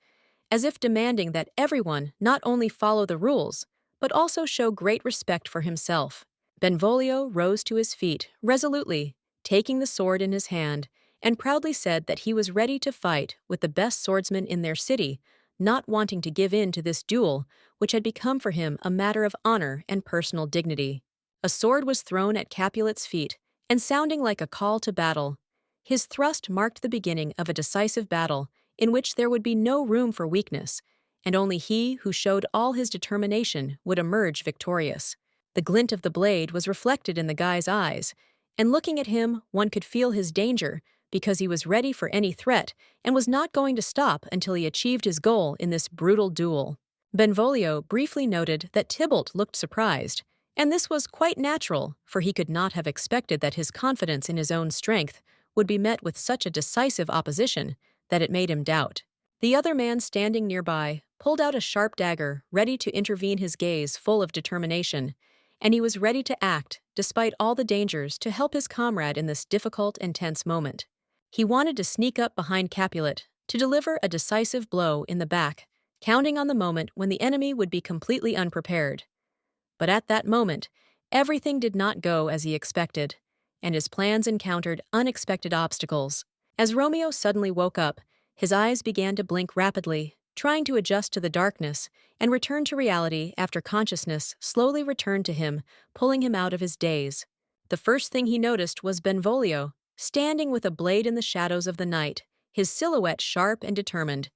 as if demanding that everyone not only follow the rules, but also show great respect for himself. Benvolio rose to his feet resolutely, taking the sword in his hand, and proudly said that he was ready to fight with the best swordsman in their city, not wanting to give in to this duel, which had become for him a matter of honor and personal dignity. A sword was thrown at Capulet's feet, and sounding like a call to battle. His thrust marked the beginning of a decisive battle, in which there would be no room for weakness, and only he who showed all his determination would emerge victorious. The glint of the blade was reflected in the guy's eyes, and looking at him, one could feel his danger, because he was ready for any threat and was not going to stop until he achieved his goal in this brutal duel. Benvolio briefly noted that Tybalt looked surprised, and this was quite natural, for he could not have expected that his confidence in his own strength would be met with such a decisive opposition that it made him doubt. The other man standing nearby pulled out a sharp dagger, ready to intervene, his gaze full of determination, and he was ready to act, despite all the dangers, to help his comrade in this difficult and tense moment. He wanted to sneak up behind Capulet, to deliver a decisive blow in the back, counting on the moment when the enemy would be completely unprepared. But at that moment, everything did not go as he expected, and his plans encountered unexpected obstacles. As Romeo suddenly woke up, his eyes began to blink rapidly, trying to adjust to the darkness and return to reality after consciousness slowly returned to him, pulling him out of his daze. The first thing he noticed was Benvolio, standing with a blade in the shadows of the night, his silhouette sharp and determined,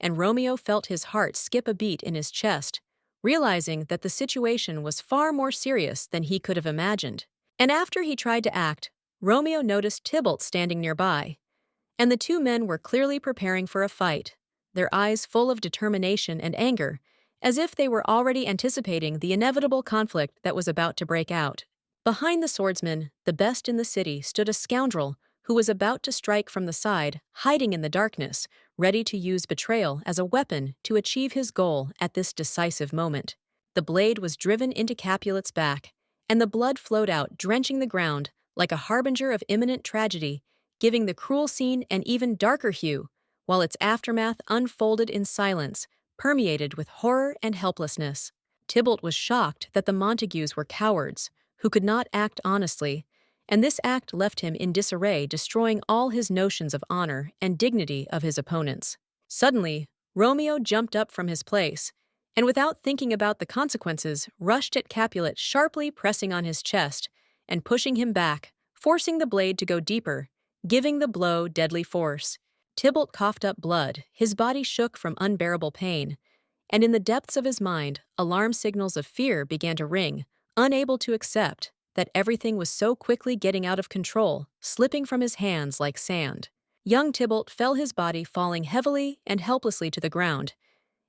and Romeo felt his heart skip a beat in his chest, realizing that the situation was far more serious than he could have imagined. And after he tried to act, Romeo noticed Tybalt standing nearby, and the two men were clearly preparing for a fight, their eyes full of determination and anger, as if they were already anticipating the inevitable conflict that was about to break out. Behind the swordsman, the best in the city, stood a scoundrel who was about to strike from the side, hiding in the darkness, ready to use betrayal as a weapon to achieve his goal at this decisive moment. The blade was driven into Capulet's back, and the blood flowed out, drenching the ground like a harbinger of imminent tragedy, giving the cruel scene an even darker hue, while its aftermath unfolded in silence, permeated with horror and helplessness. Tybalt was shocked that the Montagues were cowards, who could not act honestly, and this act left him in disarray, destroying all his notions of honor and dignity of his opponents. Suddenly, Romeo jumped up from his place, and without thinking about the consequences, rushed at Capulet, sharply pressing on his chest and pushing him back, forcing the blade to go deeper, giving the blow deadly force. Tybalt coughed up blood, his body shook from unbearable pain, and in the depths of his mind, alarm signals of fear began to ring, unable to accept that everything was so quickly getting out of control, slipping from his hands like sand. Young Tybalt felt his body falling heavily and helplessly to the ground,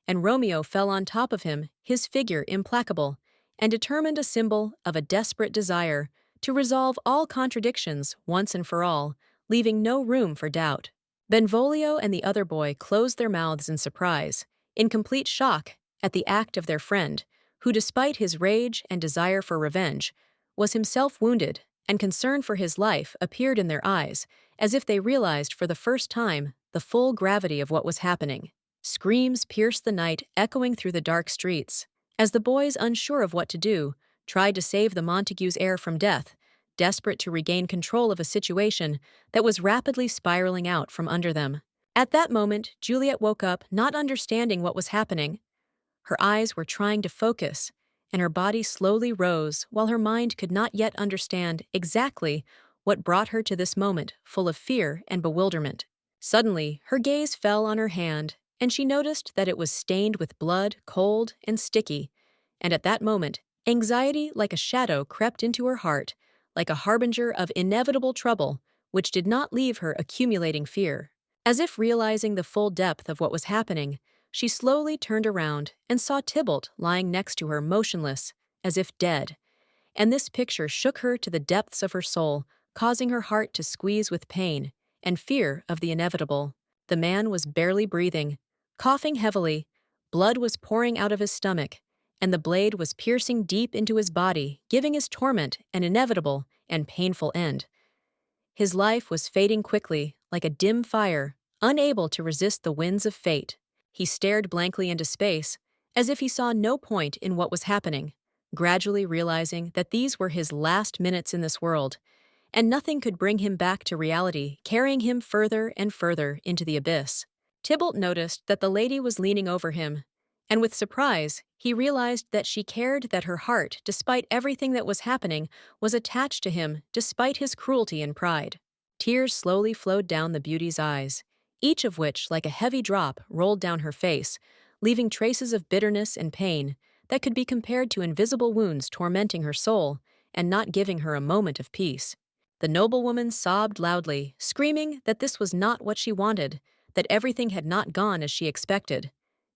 and Romeo fell on top of him, his figure implacable, and determined, a symbol of a desperate desire to resolve all contradictions once and for all, leaving no room for doubt. Benvolio and the other boy closed their mouths in surprise, in complete shock at the act of their friend, who, despite his rage and desire for revenge, was himself wounded, and concern for his life appeared in their eyes, as if they realized for the first time the full gravity of what was happening. Screams pierced the night, echoing through the dark streets, as the boys, unsure of what to do, tried to save the Montagues' heir from death, desperate to regain control of a situation that was rapidly spiraling out from under them. At that moment, Juliet woke up, not understanding what was happening. Her eyes were trying to focus, and her body slowly rose while her mind could not yet understand exactly what brought her to this moment full of fear and bewilderment. Suddenly, her gaze fell on her hand, and she noticed that it was stained with blood, cold and sticky, and at that moment, anxiety like a shadow crept into her heart, like a harbinger of inevitable trouble, which did not leave her accumulating fear. As if realizing the full depth of what was happening, she slowly turned around and saw Tybalt lying next to her, motionless, as if dead. And this picture shook her to the depths of her soul, causing her heart to squeeze with pain and fear of the inevitable. The man was barely breathing, coughing heavily, blood was pouring out of his stomach, and the blade was piercing deep into his body, giving his torment an inevitable and painful end. His life was fading quickly, like a dim fire, unable to resist the winds of fate. He stared blankly into space, as if he saw no point in what was happening, gradually realizing that these were his last minutes in this world, and nothing could bring him back to reality, carrying him further and further into the abyss. Tybalt noticed that the lady was leaning over him, and with surprise, he realized that she cared, that her heart, despite everything that was happening, was attached to him despite his cruelty and pride. Tears slowly flowed down the beauty's eyes, each of which, like a heavy drop, rolled down her face, leaving traces of bitterness and pain that could be compared to invisible wounds tormenting her soul and not giving her a moment of peace. The noblewoman sobbed loudly, screaming that this was not what she wanted, that everything had not gone as she expected.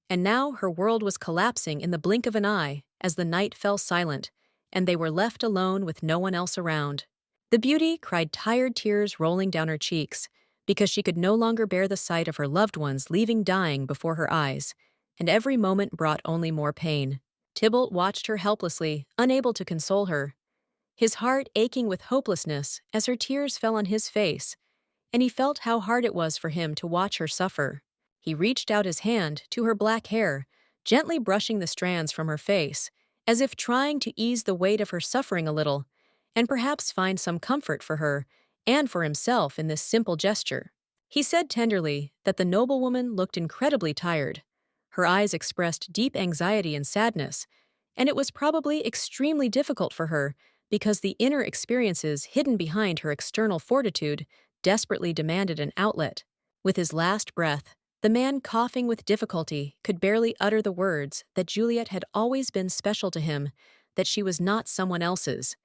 And now her world was collapsing in the blink of an eye as the night fell silent, and they were left alone with no one else around. The beauty cried tired tears rolling down her cheeks, because she could no longer bear the sight of her loved ones leaving dying before her eyes, and every moment brought only more pain. Tybalt watched her helplessly, unable to console her, his heart aching with hopelessness as her tears fell on his face, and he felt how hard it was for him to watch her suffer. He reached out his hand to her black hair, gently brushing the strands from her face, as if trying to ease the weight of her suffering a little, and perhaps find some comfort for her and for himself in this simple gesture. He said tenderly that the noblewoman looked incredibly tired. Her eyes expressed deep anxiety and sadness, and it was probably extremely difficult for her because the inner experiences hidden behind her external fortitude desperately demanded an outlet. With his last breath, the man, coughing with difficulty, could barely utter the words that Juliet had always been special to him, that she was not someone else's.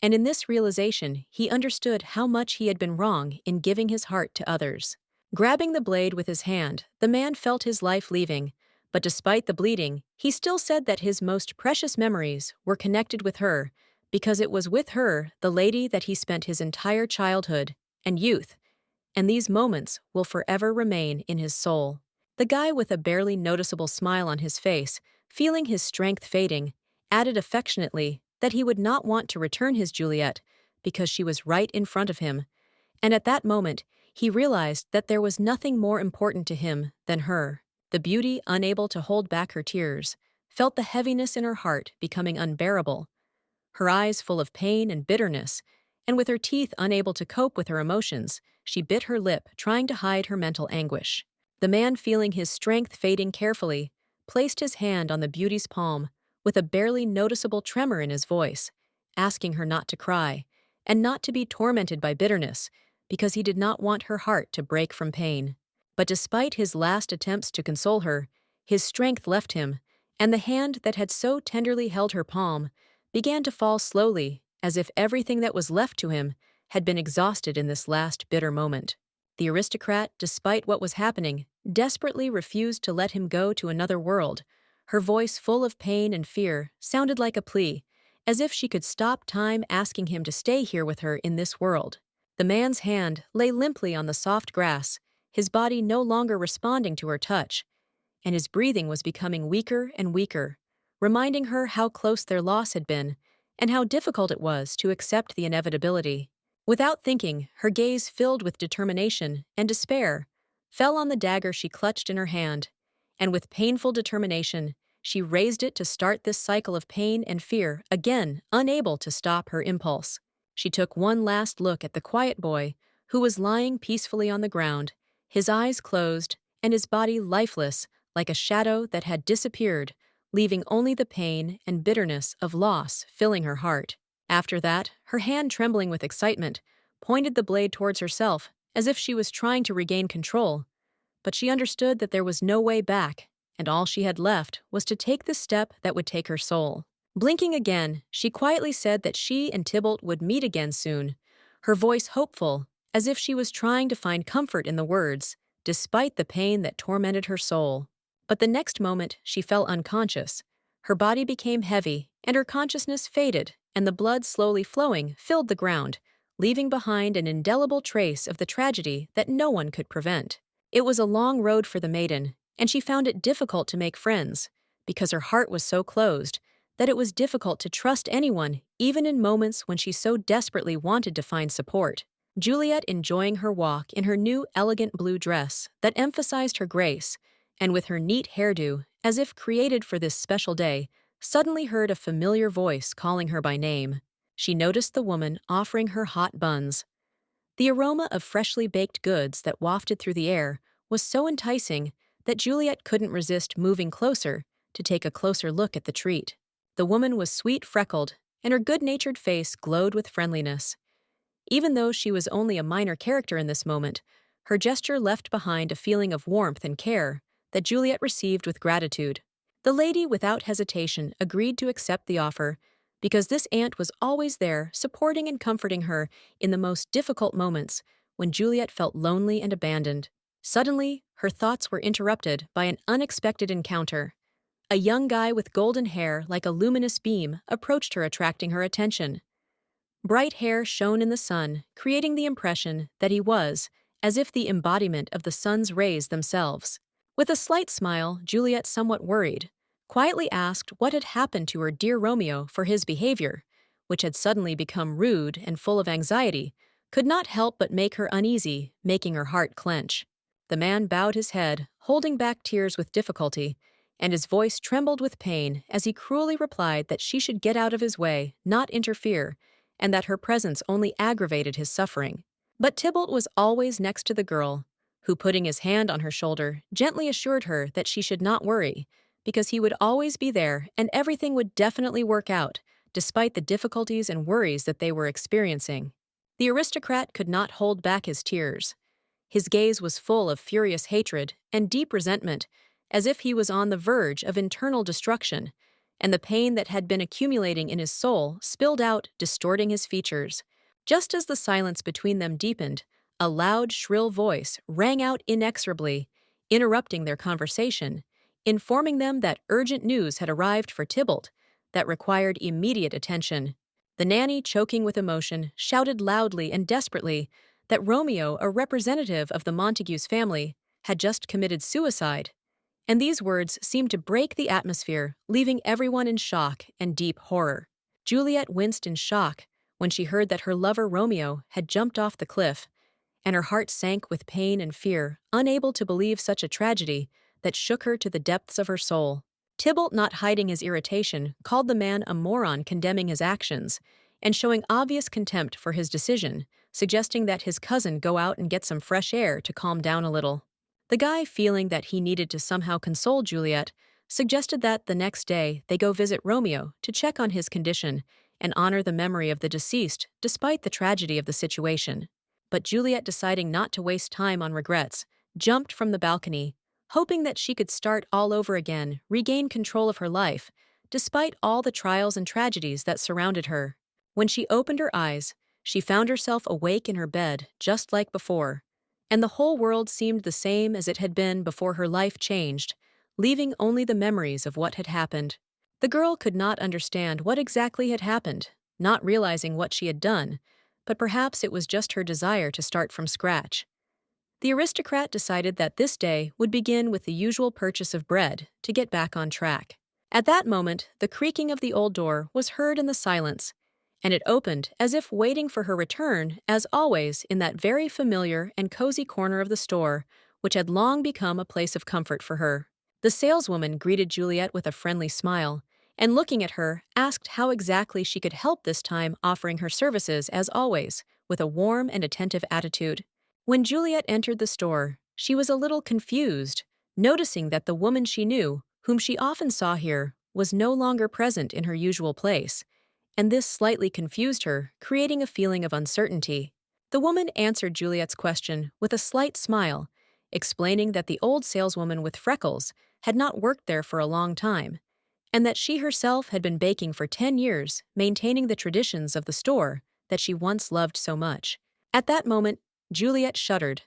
And in this realization, he understood how much he had been wrong in giving his heart to others. Grabbing the blade with his hand, the man felt his life leaving, but despite the bleeding, he still said that his most precious memories were connected with her, because it was with her, the lady, that he spent his entire childhood and youth, and these moments will forever remain in his soul. The guy, with a barely noticeable smile on his face, feeling his strength fading, added affectionately that he would not want to return his Juliet because she was right in front of him, and at that moment he realized that there was nothing more important to him than her. The beauty, unable to hold back her tears, felt the heaviness in her heart becoming unbearable, her eyes full of pain and bitterness, and with her teeth unable to cope with her emotions, she bit her lip, trying to hide her mental anguish. The man, feeling his strength fading carefully, placed his hand on the beauty's palm, with a barely noticeable tremor in his voice, asking her not to cry, and not to be tormented by bitterness, because he did not want her heart to break from pain. But despite his last attempts to console her, his strength left him, and the hand that had so tenderly held her palm began to fall slowly, as if everything that was left to him had been exhausted in this last bitter moment. The aristocrat, despite what was happening, desperately refused to let him go to another world. Her voice, full of pain and fear, sounded like a plea, as if she could stop time, asking him to stay here with her in this world. The man's hand lay limply on the soft grass, his body no longer responding to her touch, and his breathing was becoming weaker and weaker, reminding her how close their loss had been and how difficult it was to accept the inevitability. Without thinking, her gaze filled with determination and despair fell on the dagger she clutched in her hand, and with painful determination, she raised it to start this cycle of pain and fear, again unable to stop her impulse. She took one last look at the quiet boy, who was lying peacefully on the ground, his eyes closed and his body lifeless like a shadow that had disappeared, leaving only the pain and bitterness of loss filling her heart. After that, her hand trembling with excitement, pointed the blade towards herself, as if she was trying to regain control. But she understood that there was no way back, and all she had left was to take the step that would take her soul. Blinking again, she quietly said that she and Tibol would meet again soon, her voice hopeful, as if she was trying to find comfort in the words, despite the pain that tormented her soul. But the next moment, she fell unconscious. Her body became heavy, and her consciousness faded, and the blood slowly flowing filled the ground, leaving behind an indelible trace of the tragedy that no one could prevent. It was a long road for the maiden, and she found it difficult to make friends, because her heart was so closed that it was difficult to trust anyone, even in moments when she so desperately wanted to find support. Juliet, enjoying her walk in her new elegant blue dress that emphasized her grace, and with her neat hairdo, as if created for this special day, suddenly heard a familiar voice calling her by name. She noticed the woman offering her hot buns. The aroma of freshly baked goods that wafted through the air was so enticing that Juliet couldn't resist moving closer to take a closer look at the treat. The woman was sweet-freckled, and her good-natured face glowed with friendliness. Even though she was only a minor character in this moment, her gesture left behind a feeling of warmth and care that Juliet received with gratitude. The lady, without hesitation, agreed to accept the offer because this aunt was always there, supporting and comforting her in the most difficult moments when Juliet felt lonely and abandoned. Suddenly, her thoughts were interrupted by an unexpected encounter. A young guy with golden hair like a luminous beam approached her, attracting her attention. Bright hair shone in the sun, creating the impression that he was, as if the embodiment of the sun's rays themselves. With a slight smile, Juliet, somewhat worried, quietly asked what had happened to her dear Romeo, for his behavior, which had suddenly become rude and full of anxiety, could not help but make her uneasy, making her heart clench. The man bowed his head, holding back tears with difficulty, and his voice trembled with pain as he cruelly replied that she should get out of his way, not interfere, and that her presence only aggravated his suffering. But Tybalt was always next to the girl, who, putting his hand on her shoulder, gently assured her that she should not worry, because he would always be there and everything would definitely work out, despite the difficulties and worries that they were experiencing. The aristocrat could not hold back his tears. His gaze was full of furious hatred and deep resentment, as if he was on the verge of internal destruction, and the pain that had been accumulating in his soul spilled out, distorting his features. Just as the silence between them deepened, a loud, shrill voice rang out inexorably, interrupting their conversation, informing them that urgent news had arrived for Tybalt that required immediate attention. The nanny, choking with emotion, shouted loudly and desperately that Romeo, a representative of the Montagues family, had just committed suicide, and these words seemed to break the atmosphere, leaving everyone in shock and deep horror. Juliet winced in shock when she heard that her lover Romeo had jumped off the cliff, and her heart sank with pain and fear, unable to believe such a tragedy that shook her to the depths of her soul. Tybalt, not hiding his irritation, called the man a moron, condemning his actions, and showing obvious contempt for his decision, suggesting that his cousin go out and get some fresh air to calm down a little. The guy, feeling that he needed to somehow console Juliet, suggested that the next day they go visit Romeo to check on his condition and honor the memory of the deceased despite the tragedy of the situation. But Juliet, deciding not to waste time on regrets, jumped from the balcony, hoping that she could start all over again, regain control of her life, despite all the trials and tragedies that surrounded her. When she opened her eyes, she found herself awake in her bed, just like before, and the whole world seemed the same as it had been before her life changed, leaving only the memories of what had happened. The girl could not understand what exactly had happened, not realizing what she had done, but perhaps it was just her desire to start from scratch. The aristocrat decided that this day would begin with the usual purchase of bread to get back on track. At that moment, the creaking of the old door was heard in the silence, and it opened as if waiting for her return, as always, in that very familiar and cozy corner of the store, which had long become a place of comfort for her. The saleswoman greeted Juliet with a friendly smile, and looking at her, asked how exactly she could help this time, offering her services, as always, with a warm and attentive attitude. When Juliet entered the store, she was a little confused, noticing that the woman she knew, whom she often saw here, was no longer present in her usual place, and this slightly confused her, creating a feeling of uncertainty. The woman answered Juliet's question with a slight smile, explaining that the old saleswoman with freckles had not worked there for a long time, and that she herself had been baking for 10 years, maintaining the traditions of the store that she once loved so much. At that moment, Juliet shuddered,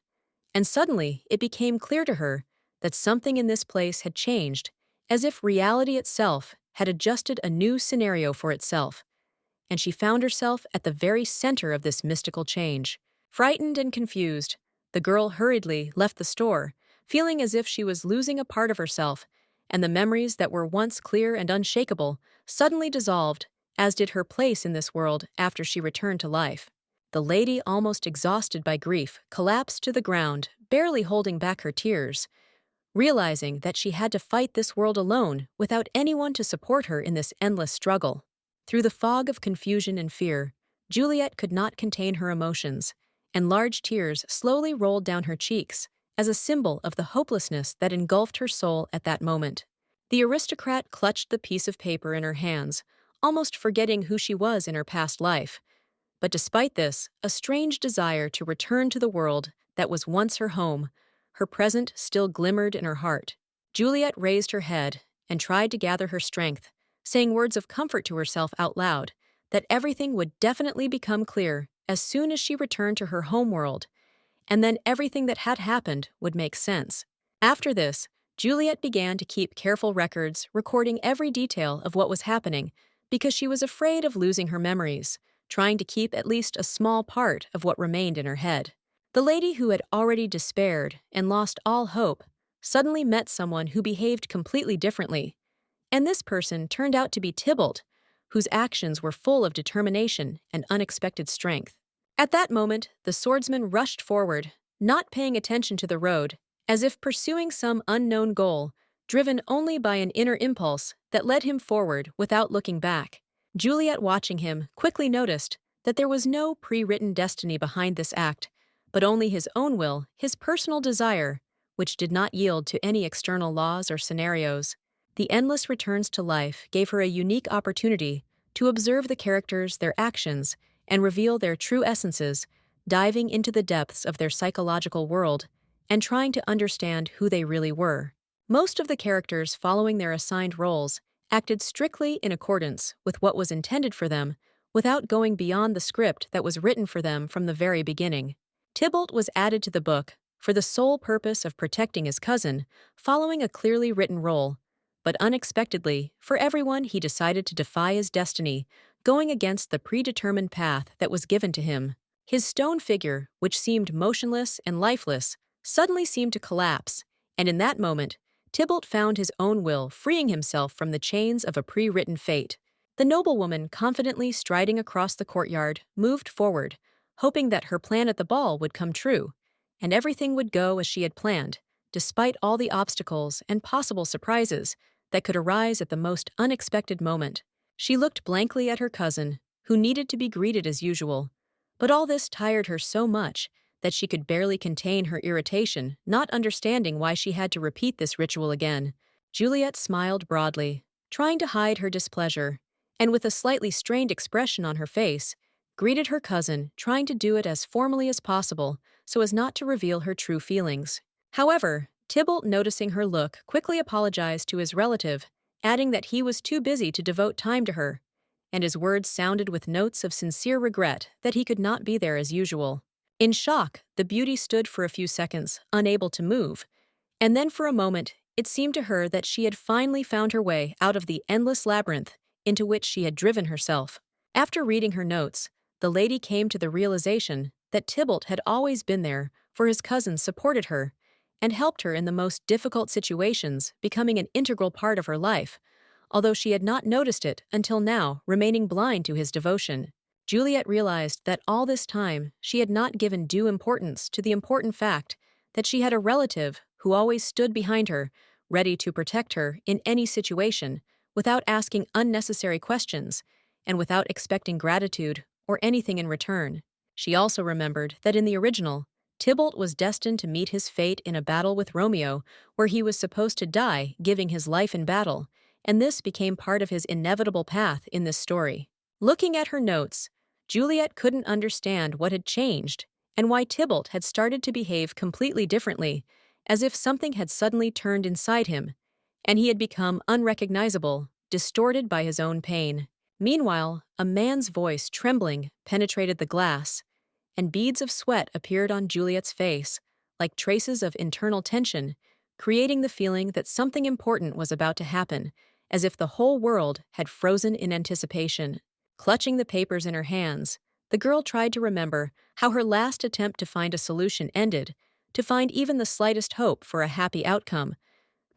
and suddenly it became clear to her that something in this place had changed, as if reality itself had adjusted a new scenario for itself, and she found herself at the very center of this mystical change. Frightened and confused, the girl hurriedly left the store, feeling as if she was losing a part of herself, and the memories that were once clear and unshakable suddenly dissolved, as did her place in this world after she returned to life. The lady, almost exhausted by grief, collapsed to the ground, barely holding back her tears, realizing that she had to fight this world alone without anyone to support her in this endless struggle. Through the fog of confusion and fear, Juliet could not contain her emotions, and large tears slowly rolled down her cheeks as a symbol of the hopelessness that engulfed her soul at that moment. The aristocrat clutched the piece of paper in her hands, almost forgetting who she was in her past life. But despite this, a strange desire to return to the world that was once her home, her present still glimmered in her heart. Juliet raised her head and tried to gather her strength, saying words of comfort to herself out loud, that everything would definitely become clear as soon as she returned to her home world, and then everything that had happened would make sense. After this, Juliet began to keep careful records, recording every detail of what was happening, because she was afraid of losing her memories, trying to keep at least a small part of what remained in her head. The lady who had already despaired and lost all hope suddenly met someone who behaved completely differently, and this person turned out to be Tibol, whose actions were full of determination and unexpected strength. At that moment, the swordsman rushed forward, not paying attention to the road, as if pursuing some unknown goal, driven only by an inner impulse that led him forward without looking back. Juliet, watching him, quickly noticed that there was no pre-written destiny behind this act, but only his own will, his personal desire, which did not yield to any external laws or scenarios. The endless returns to life gave her a unique opportunity to observe the characters, their actions, and reveal their true essences, diving into the depths of their psychological world and trying to understand who they really were. Most of the characters, following their assigned roles, acted strictly in accordance with what was intended for them, without going beyond the script that was written for them from the very beginning. Tybalt was added to the book for the sole purpose of protecting his cousin, following a clearly written role. But unexpectedly, for everyone, he decided to defy his destiny, going against the predetermined path that was given to him. His stone figure, which seemed motionless and lifeless, suddenly seemed to collapse, and in that moment, Tybalt found his own will freeing himself from the chains of a pre-written fate. The noblewoman, confidently striding across the courtyard, moved forward, hoping that her plan at the ball would come true, and everything would go as she had planned, despite all the obstacles and possible surprises that could arise at the most unexpected moment. She looked blankly at her cousin, who needed to be greeted as usual, but all this tired her so much that she could barely contain her irritation, not understanding why she had to repeat this ritual again. Juliet smiled broadly, trying to hide her displeasure, and with a slightly strained expression on her face, greeted her cousin, trying to do it as formally as possible so as not to reveal her true feelings. However, Tybalt, noticing her look, quickly apologized to his relative, adding that he was too busy to devote time to her, and his words sounded with notes of sincere regret that he could not be there as usual. In shock, the beauty stood for a few seconds, unable to move, and then for a moment, it seemed to her that she had finally found her way out of the endless labyrinth into which she had driven herself. After reading her notes, the lady came to the realization that Tybalt had always been there, for his cousins supported her and helped her in the most difficult situations, becoming an integral part of her life, although she had not noticed it until now, remaining blind to his devotion. Juliet realized that all this time she had not given due importance to the important fact that she had a relative who always stood behind her, ready to protect her in any situation, without asking unnecessary questions, and without expecting gratitude or anything in return. She also remembered that in the original, Tybalt was destined to meet his fate in a battle with Romeo, where he was supposed to die giving his life in battle, and this became part of his inevitable path in this story. Looking at her notes, Juliet couldn't understand what had changed and why Tybalt had started to behave completely differently, as if something had suddenly turned inside him, and he had become unrecognizable, distorted by his own pain. Meanwhile, a man's voice, trembling, penetrated the glass, and beads of sweat appeared on Juliet's face, like traces of internal tension, creating the feeling that something important was about to happen, as if the whole world had frozen in anticipation. Clutching the papers in her hands, the girl tried to remember how her last attempt to find a solution ended, to find even the slightest hope for a happy outcome,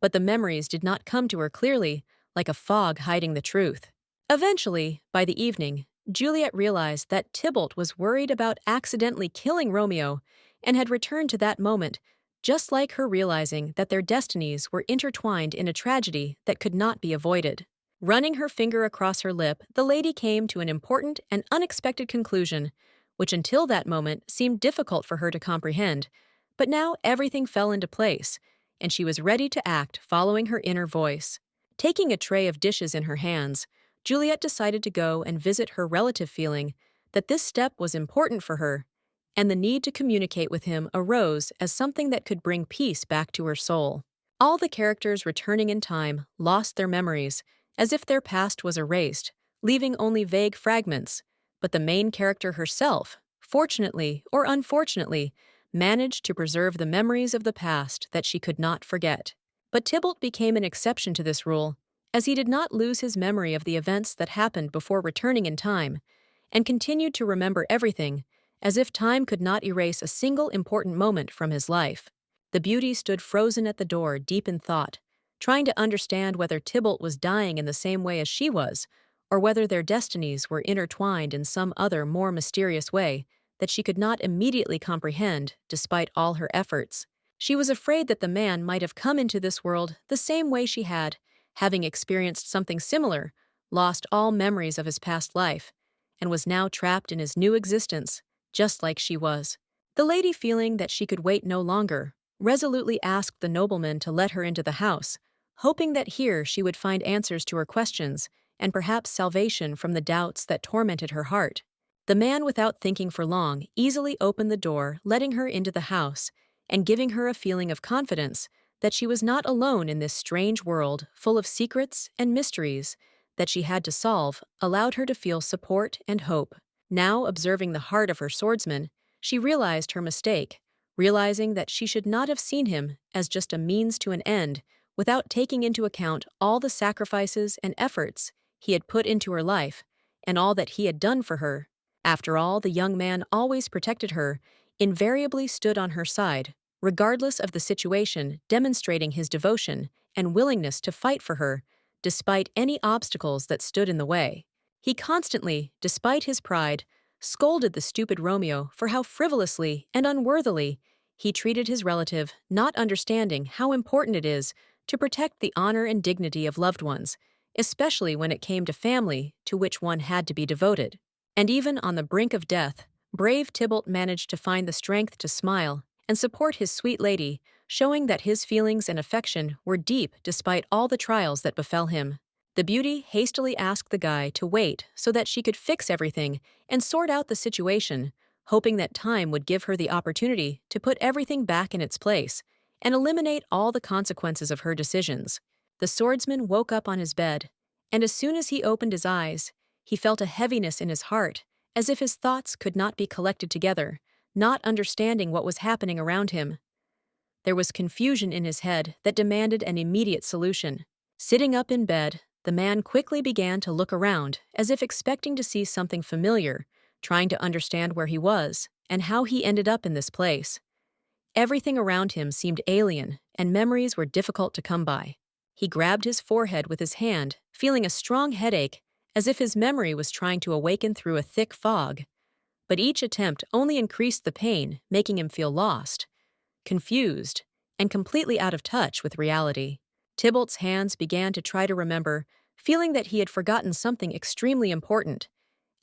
but the memories did not come to her clearly, like a fog hiding the truth. Eventually, by the evening, Juliet realized that Tybalt was worried about accidentally killing Romeo and had returned to that moment, just like her realizing that their destinies were intertwined in a tragedy that could not be avoided. Running her finger across her lip, the lady came to an important and unexpected conclusion, which until that moment seemed difficult for her to comprehend, but now everything fell into place, and she was ready to act following her inner voice. Taking a tray of dishes in her hands, Juliet decided to go and visit her relative, feeling that this step was important for her, and the need to communicate with him arose as something that could bring peace back to her soul. All the characters returning in time lost their memories, as if their past was erased, leaving only vague fragments, but the main character herself, fortunately or unfortunately, managed to preserve the memories of the past that she could not forget. But Tybalt became an exception to this rule, as he did not lose his memory of the events that happened before returning in time, and continued to remember everything, as if time could not erase a single important moment from his life. The beauty stood frozen at the door, deep in thought, trying to understand whether Tybalt was dying in the same way as she was, or whether their destinies were intertwined in some other, more mysterious way that she could not immediately comprehend despite all her efforts. She was afraid that the man might have come into this world the same way she had, having experienced something similar, lost all memories of his past life, and was now trapped in his new existence, just like she was. The lady, feeling that she could wait no longer, resolutely asked the nobleman to let her into the house, hoping that here she would find answers to her questions and perhaps salvation from the doubts that tormented her heart. The man, without thinking for long, easily opened the door, letting her into the house and giving her a feeling of confidence that she was not alone in this strange world full of secrets and mysteries that she had to solve, allowed her to feel support and hope. Now, observing the heart of her swordsman, she realized her mistake, realizing that she should not have seen him as just a means to an end, without taking into account all the sacrifices and efforts he had put into her life, and all that he had done for her. After all, the young man always protected her, invariably stood on her side, regardless of the situation, demonstrating his devotion and willingness to fight for her, despite any obstacles that stood in the way. He constantly, despite his pride, scolded the stupid Romeo for how frivolously and unworthily he treated his relative, not understanding how important it is to protect the honor and dignity of loved ones, especially when it came to family to which one had to be devoted. And even on the brink of death, brave Tybalt managed to find the strength to smile and support his sweet lady, showing that his feelings and affection were deep despite all the trials that befell him. The beauty hastily asked the guy to wait so that she could fix everything and sort out the situation, hoping that time would give her the opportunity to put everything back in its place and eliminate all the consequences of her decisions. The swordsman woke up on his bed, and as soon as he opened his eyes, he felt a heaviness in his heart, as if his thoughts could not be collected together, not understanding what was happening around him. There was confusion in his head that demanded an immediate solution. Sitting up in bed, the man quickly began to look around, as if expecting to see something familiar, trying to understand where he was, and how he ended up in this place. Everything around him seemed alien, and memories were difficult to come by. He grabbed his forehead with his hand, feeling a strong headache, as if his memory was trying to awaken through a thick fog. But each attempt only increased the pain, making him feel lost, confused, and completely out of touch with reality. Tybalt's hands began to try to remember, feeling that he had forgotten something extremely important,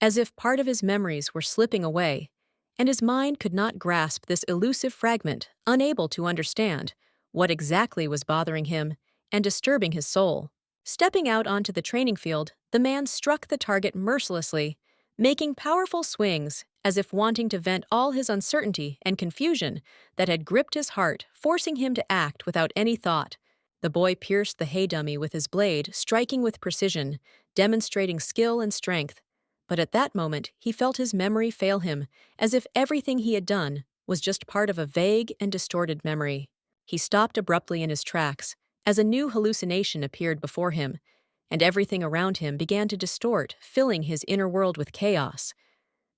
as if part of his memories were slipping away, and his mind could not grasp this elusive fragment, unable to understand what exactly was bothering him and disturbing his soul. Stepping out onto the training field, the man struck the target mercilessly, making powerful swings as if wanting to vent all his uncertainty and confusion that had gripped his heart, forcing him to act without any thought. The boy pierced the hay dummy with his blade, striking with precision, demonstrating skill and strength. But at that moment, he felt his memory fail him, as if everything he had done was just part of a vague and distorted memory. He stopped abruptly in his tracks, as a new hallucination appeared before him, and everything around him began to distort, filling his inner world with chaos.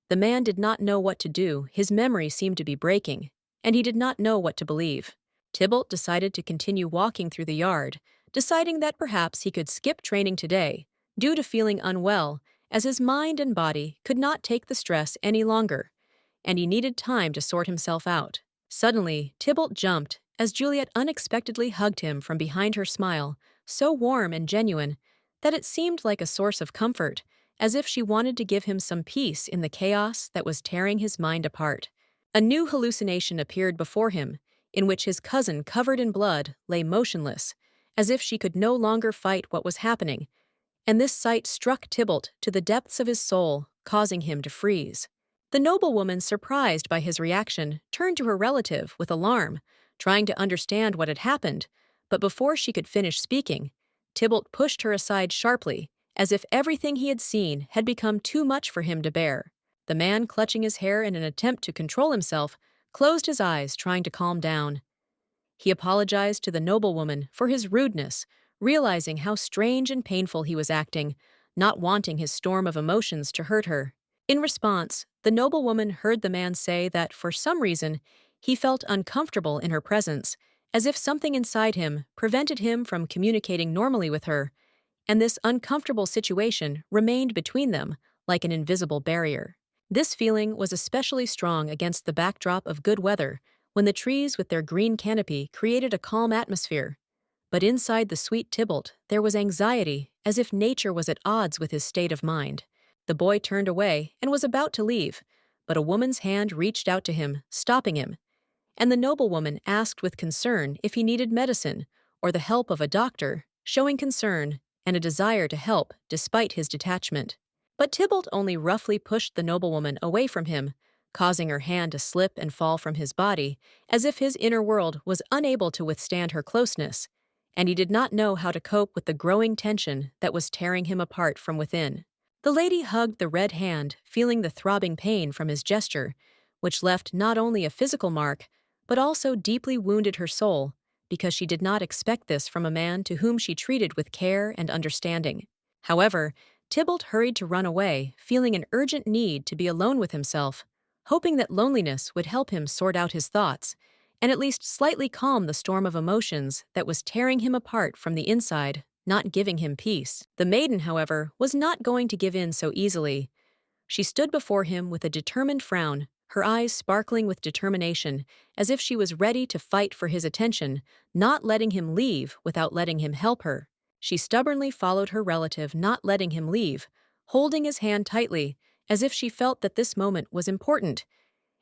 The man did not know what to do, his memory seemed to be breaking, and he did not know what to believe. Tybalt decided to continue walking through the yard, deciding that perhaps he could skip training today, due to feeling unwell, as his mind and body could not take the stress any longer, and he needed time to sort himself out. Suddenly, Tybalt jumped as Juliet unexpectedly hugged him from behind her smile, so warm and genuine that it seemed like a source of comfort, as if she wanted to give him some peace in the chaos that was tearing his mind apart. A new hallucination appeared before him, in which his cousin, covered in blood, lay motionless, as if she could no longer fight what was happening, and this sight struck Tybalt to the depths of his soul, causing him to freeze. The noblewoman, surprised by his reaction, turned to her relative with alarm, trying to understand what had happened, but before she could finish speaking, Tybalt pushed her aside sharply, as if everything he had seen had become too much for him to bear. The man, clutching his hair in an attempt to control himself, closed his eyes, trying to calm down. He apologized to the noblewoman for his rudeness, realizing how strange and painful he was acting, not wanting his storm of emotions to hurt her. In response, the noblewoman heard the man say that, for some reason, he felt uncomfortable in her presence, as if something inside him prevented him from communicating normally with her, and this uncomfortable situation remained between them like an invisible barrier. This feeling was especially strong against the backdrop of good weather, when the trees with their green canopy created a calm atmosphere. But inside the sweet Tybalt, there was anxiety, as if nature was at odds with his state of mind. The boy turned away and was about to leave, but a woman's hand reached out to him, stopping him, and the noblewoman asked with concern if he needed medicine or the help of a doctor, showing concern and a desire to help despite his detachment. But Tybalt only roughly pushed the noblewoman away from him, causing her hand to slip and fall from his body, as if his inner world was unable to withstand her closeness, and he did not know how to cope with the growing tension that was tearing him apart from within. The lady hugged the red hand, feeling the throbbing pain from his gesture, which left not only a physical mark, but also deeply wounded her soul, because she did not expect this from a man to whom she treated with care and understanding. However, Tybalt hurried to run away, feeling an urgent need to be alone with himself, hoping that loneliness would help him sort out his thoughts, and at least slightly calm the storm of emotions that was tearing him apart from the inside, not giving him peace. The maiden, however, was not going to give in so easily. She stood before him with a determined frown, her eyes sparkling with determination, as if she was ready to fight for his attention, not letting him leave without letting him help her. She stubbornly followed her relative, not letting him leave, holding his hand tightly, as if she felt that this moment was important,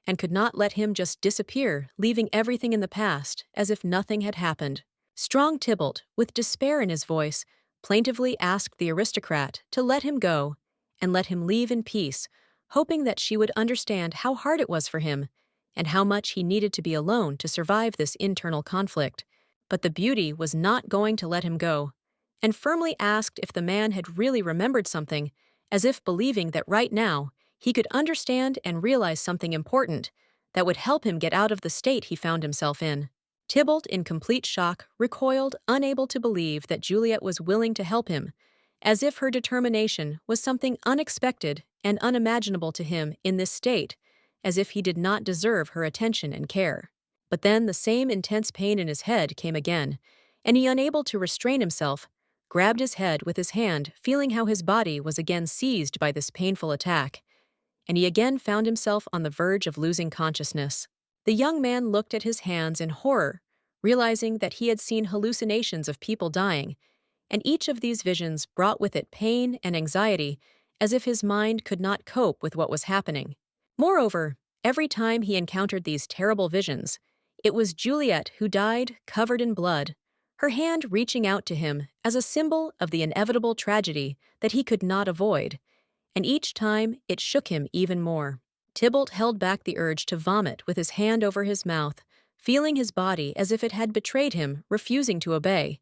and could not let him just disappear, leaving everything in the past, as if nothing had happened. Strong Tybalt, with despair in his voice, plaintively asked the aristocrat to let him go and let him leave in peace, hoping that she would understand how hard it was for him and how much he needed to be alone to survive this internal conflict. But the beauty was not going to let him go, and firmly asked if the man had really remembered something, as if believing that right now he could understand and realize something important that would help him get out of the state he found himself in. Tybalt, in complete shock, recoiled, unable to believe that Juliet was willing to help him, as if her determination was something unexpected and unimaginable to him in this state, as if he did not deserve her attention and care. But then the same intense pain in his head came again, and he, unable to restrain himself, grabbed his head with his hand, feeling how his body was again seized by this painful attack, and he again found himself on the verge of losing consciousness. The young man looked at his hands in horror, realizing that he had seen hallucinations of people dying, and each of these visions brought with it pain and anxiety, as if his mind could not cope with what was happening. Moreover, every time he encountered these terrible visions, it was Juliet who died covered in blood, her hand reaching out to him as a symbol of the inevitable tragedy that he could not avoid, and each time it shook him even more. Tybalt held back the urge to vomit with his hand over his mouth, feeling his body as if it had betrayed him, refusing to obey,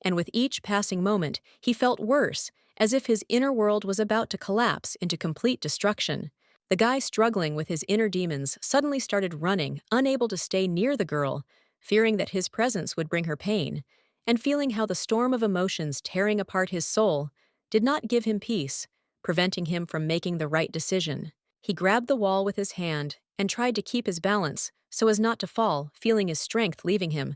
and with each passing moment he felt worse, as if his inner world was about to collapse into complete destruction. The guy struggling with his inner demons suddenly started running, unable to stay near the girl, fearing that his presence would bring her pain, and feeling how the storm of emotions tearing apart his soul did not give him peace, preventing him from making the right decision. He grabbed the wall with his hand and tried to keep his balance so as not to fall, feeling his strength leaving him,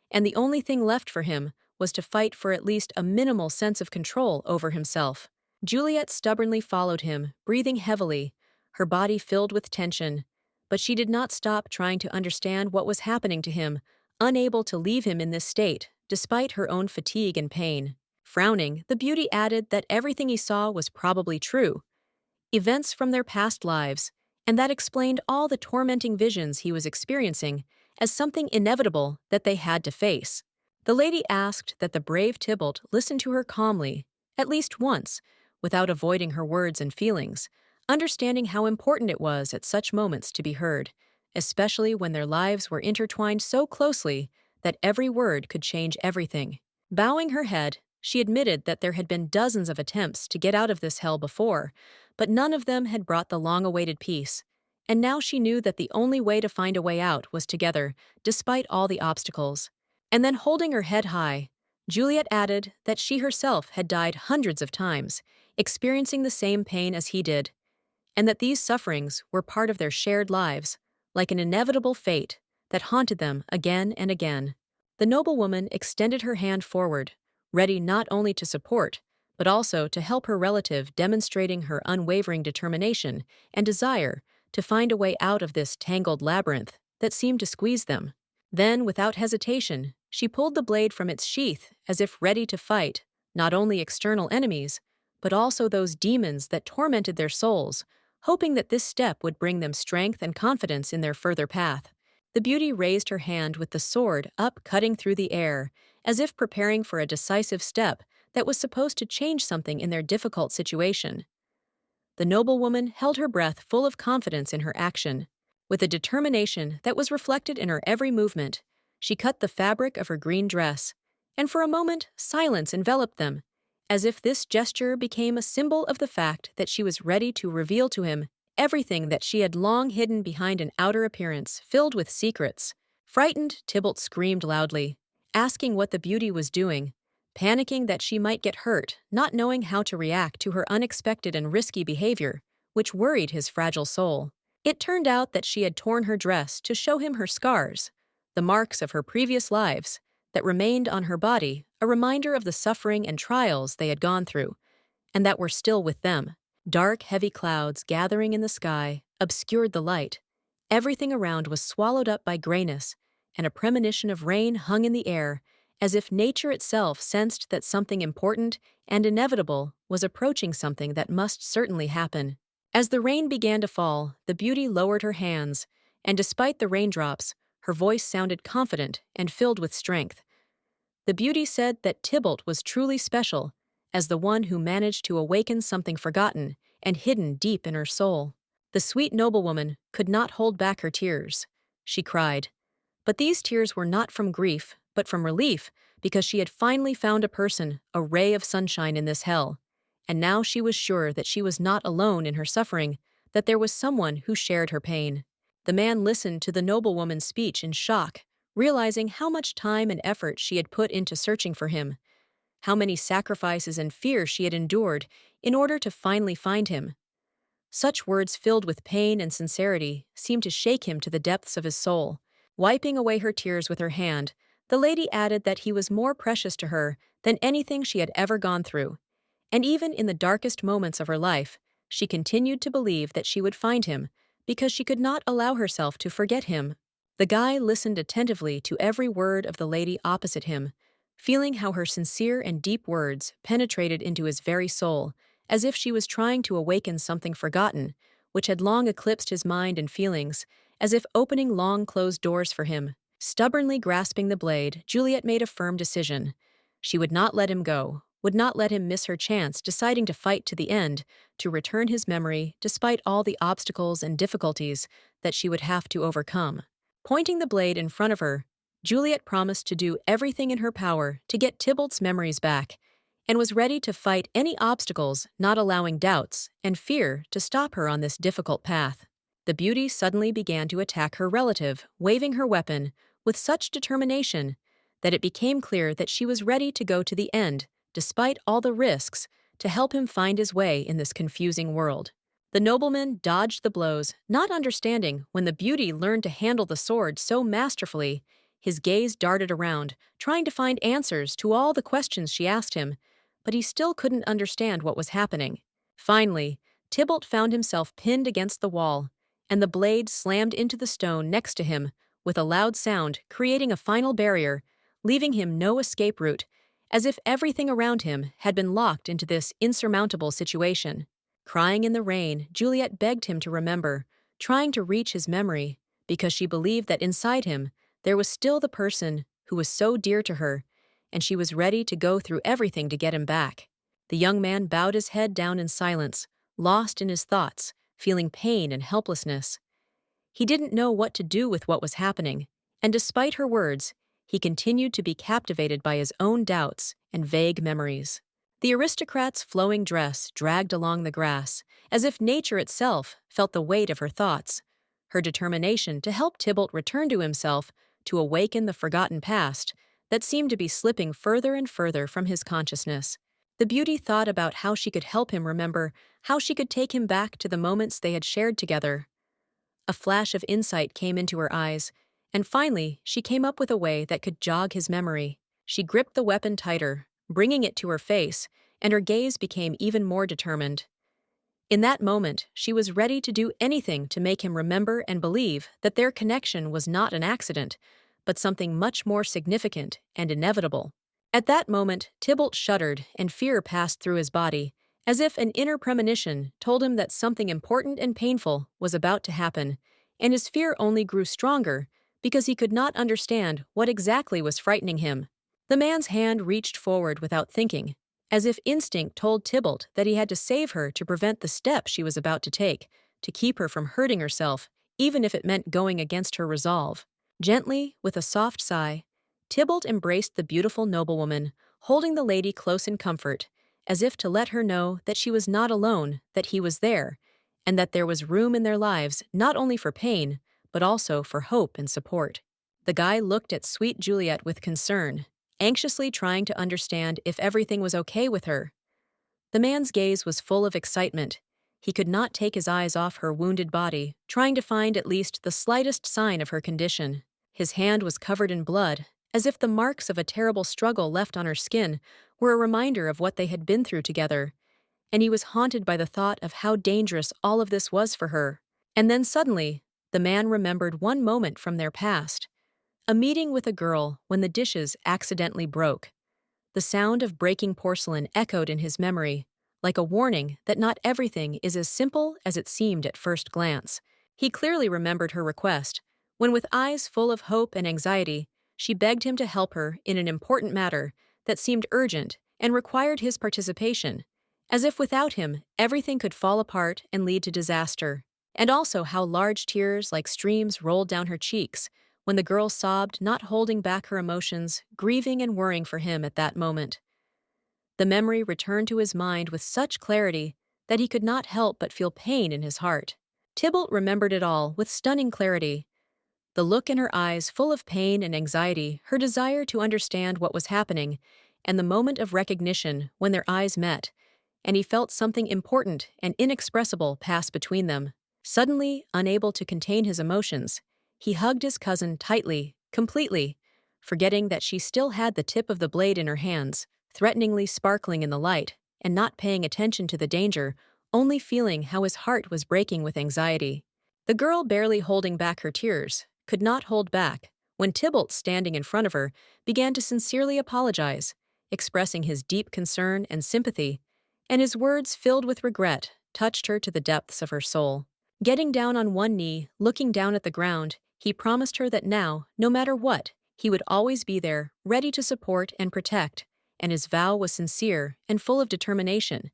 and the only thing left for him was to fight for at least a minimal sense of control over himself. Juliet stubbornly followed him, breathing heavily, her body filled with tension, but she did not stop trying to understand what was happening to him, unable to leave him in this state, despite her own fatigue and pain. Frowning, the beauty added that everything he saw was probably true, events from their past lives, and that explained all the tormenting visions he was experiencing as something inevitable that they had to face. The lady asked that the brave Tybalt listen to her calmly, at least once, without avoiding her words and feelings, understanding how important it was at such moments to be heard, especially when their lives were intertwined so closely that every word could change everything. Bowing her head, she admitted that there had been dozens of attempts to get out of this hell before, but none of them had brought the long-awaited peace, and now she knew that the only way to find a way out was together, despite all the obstacles. And then, holding her head high, Juliet added that she herself had died hundreds of times, experiencing the same pain as he did, and that these sufferings were part of their shared lives, like an inevitable fate that haunted them again and again. The noblewoman extended her hand forward, ready not only to support, but also to help her relative, demonstrating her unwavering determination and desire to find a way out of this tangled labyrinth that seemed to squeeze them. Then, without hesitation, she pulled the blade from its sheath as if ready to fight not only external enemies, but also those demons that tormented their souls, hoping that this step would bring them strength and confidence in their further path. The beauty raised her hand with the sword up, cutting through the air, as if preparing for a decisive step that was supposed to change something in their difficult situation. The noblewoman held her breath, full of confidence in her action. With a determination that was reflected in her every movement, she cut the fabric of her green dress, and for a moment silence enveloped them, as if this gesture became a symbol of the fact that she was ready to reveal to him everything that she had long hidden behind an outer appearance filled with secrets. Frightened, Tybalt screamed loudly, asking what the beauty was doing, panicking that she might get hurt, not knowing how to react to her unexpected and risky behavior, which worried his fragile soul. It turned out that she had torn her dress to show him her scars, the marks of her previous lives, that remained on her body, a reminder of the suffering and trials they had gone through, and that were still with them. Dark, heavy clouds gathering in the sky obscured the light. Everything around was swallowed up by grayness, and a premonition of rain hung in the air, as if nature itself sensed that something important and inevitable was approaching, something that must certainly happen. As the rain began to fall, the beauty lowered her hands, and despite the raindrops, her voice sounded confident and filled with strength. The beauty said that Tybalt was truly special, as the one who managed to awaken something forgotten and hidden deep in her soul. The sweet noblewoman could not hold back her tears. She cried. But these tears were not from grief, but from relief, because she had finally found a person, a ray of sunshine in this hell. And now she was sure that she was not alone in her suffering, that there was someone who shared her pain. The man listened to the noblewoman's speech in shock, realizing how much time and effort she had put into searching for him, how many sacrifices and fear she had endured in order to finally find him. Such words filled with pain and sincerity seemed to shake him to the depths of his soul. Wiping away her tears with her hand, the lady added that he was more precious to her than anything she had ever gone through. And even in the darkest moments of her life, she continued to believe that she would find him, because she could not allow herself to forget him. The guy listened attentively to every word of the lady opposite him, feeling how her sincere and deep words penetrated into his very soul, as if she was trying to awaken something forgotten, which had long eclipsed his mind and feelings, as if opening long closed doors for him. Stubbornly grasping the blade, Juliet made a firm decision. She would not let him go, would not let him miss her chance, deciding to fight to the end, to return his memory despite all the obstacles and difficulties that she would have to overcome. Pointing the blade in front of her, Juliet promised to do everything in her power to get Tybalt's memories back, and was ready to fight any obstacles, not allowing doubts and fear to stop her on this difficult path. The beauty suddenly began to attack her relative, waving her weapon with such determination that it became clear that she was ready to go to the end, despite all the risks, to help him find his way in this confusing world. The nobleman dodged the blows, not understanding when the beauty learned to handle the sword so masterfully. His gaze darted around, trying to find answers to all the questions she asked him, but he still couldn't understand what was happening. Finally, Tybalt found himself pinned against the wall, and the blade slammed into the stone next to him with a loud sound, creating a final barrier, leaving him no escape route, as if everything around him had been locked into this insurmountable situation. Crying in the rain, Juliet begged him to remember, trying to reach his memory, because she believed that inside him there was still the person who was so dear to her, and she was ready to go through everything to get him back. The young man bowed his head down in silence, lost in his thoughts, feeling pain and helplessness. He didn't know what to do with what was happening, and despite her words, he continued to be captivated by his own doubts and vague memories. The aristocrat's flowing dress dragged along the grass, as if nature itself felt the weight of her thoughts. Her determination to help Tybalt return to himself, to awaken the forgotten past, that seemed to be slipping further and further from his consciousness. The beauty thought about how she could help him remember, how she could take him back to the moments they had shared together. A flash of insight came into her eyes, and finally she came up with a way that could jog his memory. She gripped the weapon tighter, bringing it to her face, and her gaze became even more determined. In that moment, she was ready to do anything to make him remember and believe that their connection was not an accident, but something much more significant and inevitable. At that moment, Tybalt shuddered and fear passed through his body, as if an inner premonition told him that something important and painful was about to happen, and his fear only grew stronger because he could not understand what exactly was frightening him. The man's hand reached forward without thinking, as if instinct told Tybalt that he had to save her to prevent the step she was about to take, to keep her from hurting herself, even if it meant going against her resolve. Gently, with a soft sigh, Tybalt embraced the beautiful noblewoman, holding the lady close in comfort, as if to let her know that she was not alone, that he was there, and that there was room in their lives not only for pain, but also for hope and support. The guy looked at sweet Juliet with concern, anxiously trying to understand if everything was okay with her. The man's gaze was full of excitement. He could not take his eyes off her wounded body, trying to find at least the slightest sign of her condition. His hand was covered in blood, as if the marks of a terrible struggle left on her skin were a reminder of what they had been through together, and he was haunted by the thought of how dangerous all of this was for her. And then suddenly, the man remembered one moment from their past, a meeting with a girl when the dishes accidentally broke. The sound of breaking porcelain echoed in his memory, like a warning that not everything is as simple as it seemed at first glance. He clearly remembered her request, when with eyes full of hope and anxiety, she begged him to help her in an important matter that seemed urgent and required his participation, as if without him, everything could fall apart and lead to disaster. And also how large tears like streams rolled down her cheeks when the girl sobbed, not holding back her emotions, grieving and worrying for him at that moment. The memory returned to his mind with such clarity that he could not help but feel pain in his heart. Tybalt remembered it all with stunning clarity. The look in her eyes full of pain and anxiety, her desire to understand what was happening, and the moment of recognition when their eyes met, and he felt something important and inexpressible pass between them. Suddenly, unable to contain his emotions, he hugged his cousin tightly, completely, forgetting that she still had the tip of the blade in her hands, threateningly sparkling in the light, and not paying attention to the danger, only feeling how his heart was breaking with anxiety. The girl, barely holding back her tears, could not hold back when Tybalt, standing in front of her, began to sincerely apologize, expressing his deep concern and sympathy, and his words, filled with regret, touched her to the depths of her soul. Getting down on one knee, looking down at the ground, he promised her that now, no matter what, he would always be there, ready to support and protect, and his vow was sincere and full of determination,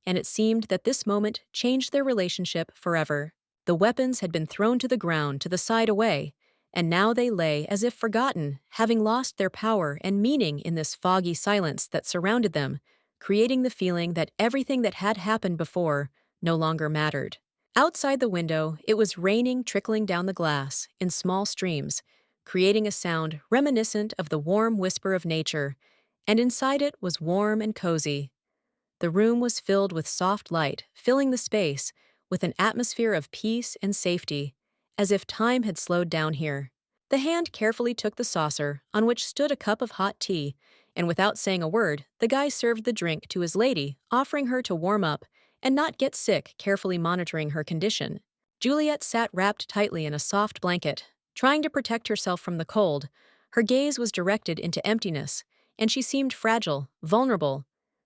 and it seemed that this moment changed their relationship forever. The weapons had been thrown to the ground, to the side away, and now they lay as if forgotten, having lost their power and meaning in this foggy silence that surrounded them, creating the feeling that everything that had happened before no longer mattered. Outside the window, it was raining, trickling down the glass in small streams, creating a sound reminiscent of the warm whisper of nature, and inside it was warm and cozy. The room was filled with soft light, filling the space with an atmosphere of peace and safety, as if time had slowed down here. The hand carefully took the saucer, on which stood a cup of hot tea, and without saying a word, the guy served the drink to his lady, offering her to warm up and not get sick, carefully monitoring her condition. Juliet sat wrapped tightly in a soft blanket, trying to protect herself from the cold. Her gaze was directed into emptiness, and she seemed fragile, vulnerable,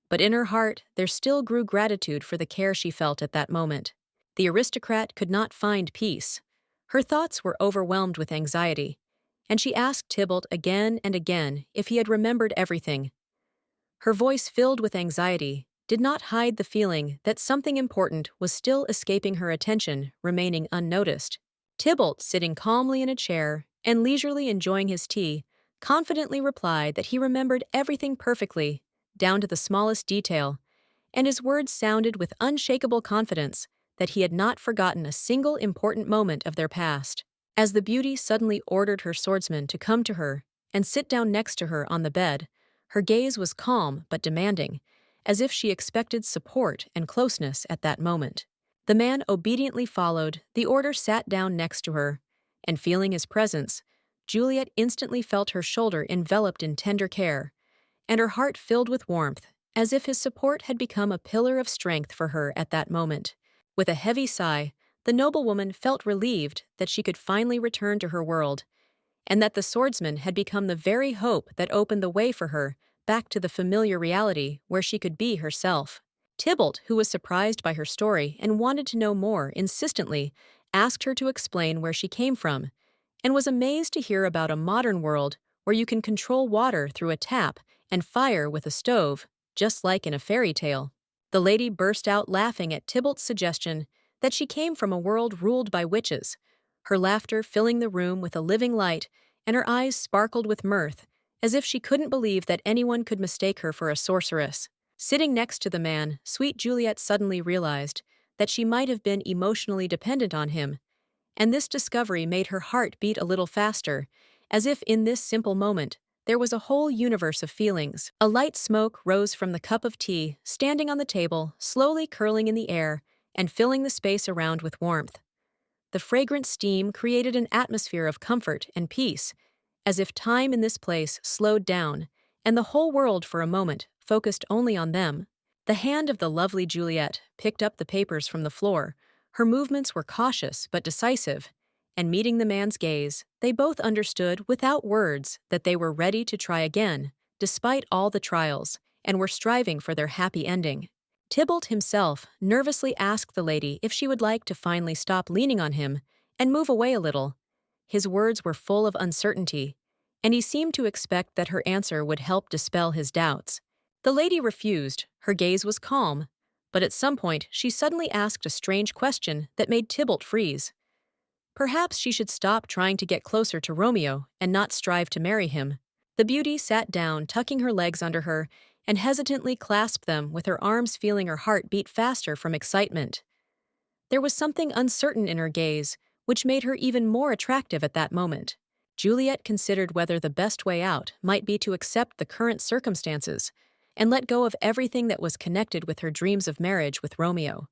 but in her heart there still grew gratitude for the care she felt at that moment. The aristocrat could not find peace. Her thoughts were overwhelmed with anxiety, and she asked Tybalt again and again if he had remembered everything. Her voice, filled with anxiety, did not hide the feeling that something important was still escaping her attention, remaining unnoticed. Tybalt, sitting calmly in a chair and leisurely enjoying his tea, confidently replied that he remembered everything perfectly, down to the smallest detail, and his words sounded with unshakable confidence that he had not forgotten a single important moment of their past. As the beauty suddenly ordered her swordsman to come to her and sit down next to her on the bed, her gaze was calm but demanding, as if she expected support and closeness at that moment. The man obediently followed, the order, sat down next to her, and feeling his presence, Juliet instantly felt her shoulder enveloped in tender care, and her heart filled with warmth, as if his support had become a pillar of strength for her at that moment. With a heavy sigh, the noblewoman felt relieved that she could finally return to her world, and that the swordsman had become the very hope that opened the way for her back to the familiar reality where she could be herself. Tybalt, who was surprised by her story and wanted to know more, insistently asked her to explain where she came from, and was amazed to hear about a modern world where you can control water through a tap and fire with a stove, just like in a fairy tale. The lady burst out laughing at Tybalt's suggestion that she came from a world ruled by witches, her laughter filling the room with a living light, and her eyes sparkled with mirth, as if she couldn't believe that anyone could mistake her for a sorceress. Sitting next to the man, sweet Juliet suddenly realized that she might have been emotionally dependent on him, and this discovery made her heart beat a little faster, as if in this simple moment there was a whole universe of feelings. A light smoke rose from the cup of tea, standing on the table, slowly curling in the air and filling the space around with warmth. The fragrant steam created an atmosphere of comfort and peace, as if time in this place slowed down, and the whole world for a moment focused only on them. The hand of the lovely Juliet picked up the papers from the floor. Her movements were cautious but decisive, and meeting the man's gaze, they both understood without words that they were ready to try again, despite all the trials, and were striving for their happy ending. Tybalt himself nervously asked the lady if she would like to finally stop leaning on him and move away a little. His words were full of uncertainty, and he seemed to expect that her answer would help dispel his doubts. The lady refused. Her gaze was calm, but at some point she suddenly asked a strange question that made Tybalt freeze. Perhaps she should stop trying to get closer to Romeo and not strive to marry him. The beauty sat down, tucking her legs under her, and hesitantly clasped them with her arms, feeling her heart beat faster from excitement. There was something uncertain in her gaze, which made her even more attractive at that moment. Juliet considered whether the best way out might be to accept the current circumstances, and let go of everything that was connected with her dreams of marriage with Romeo.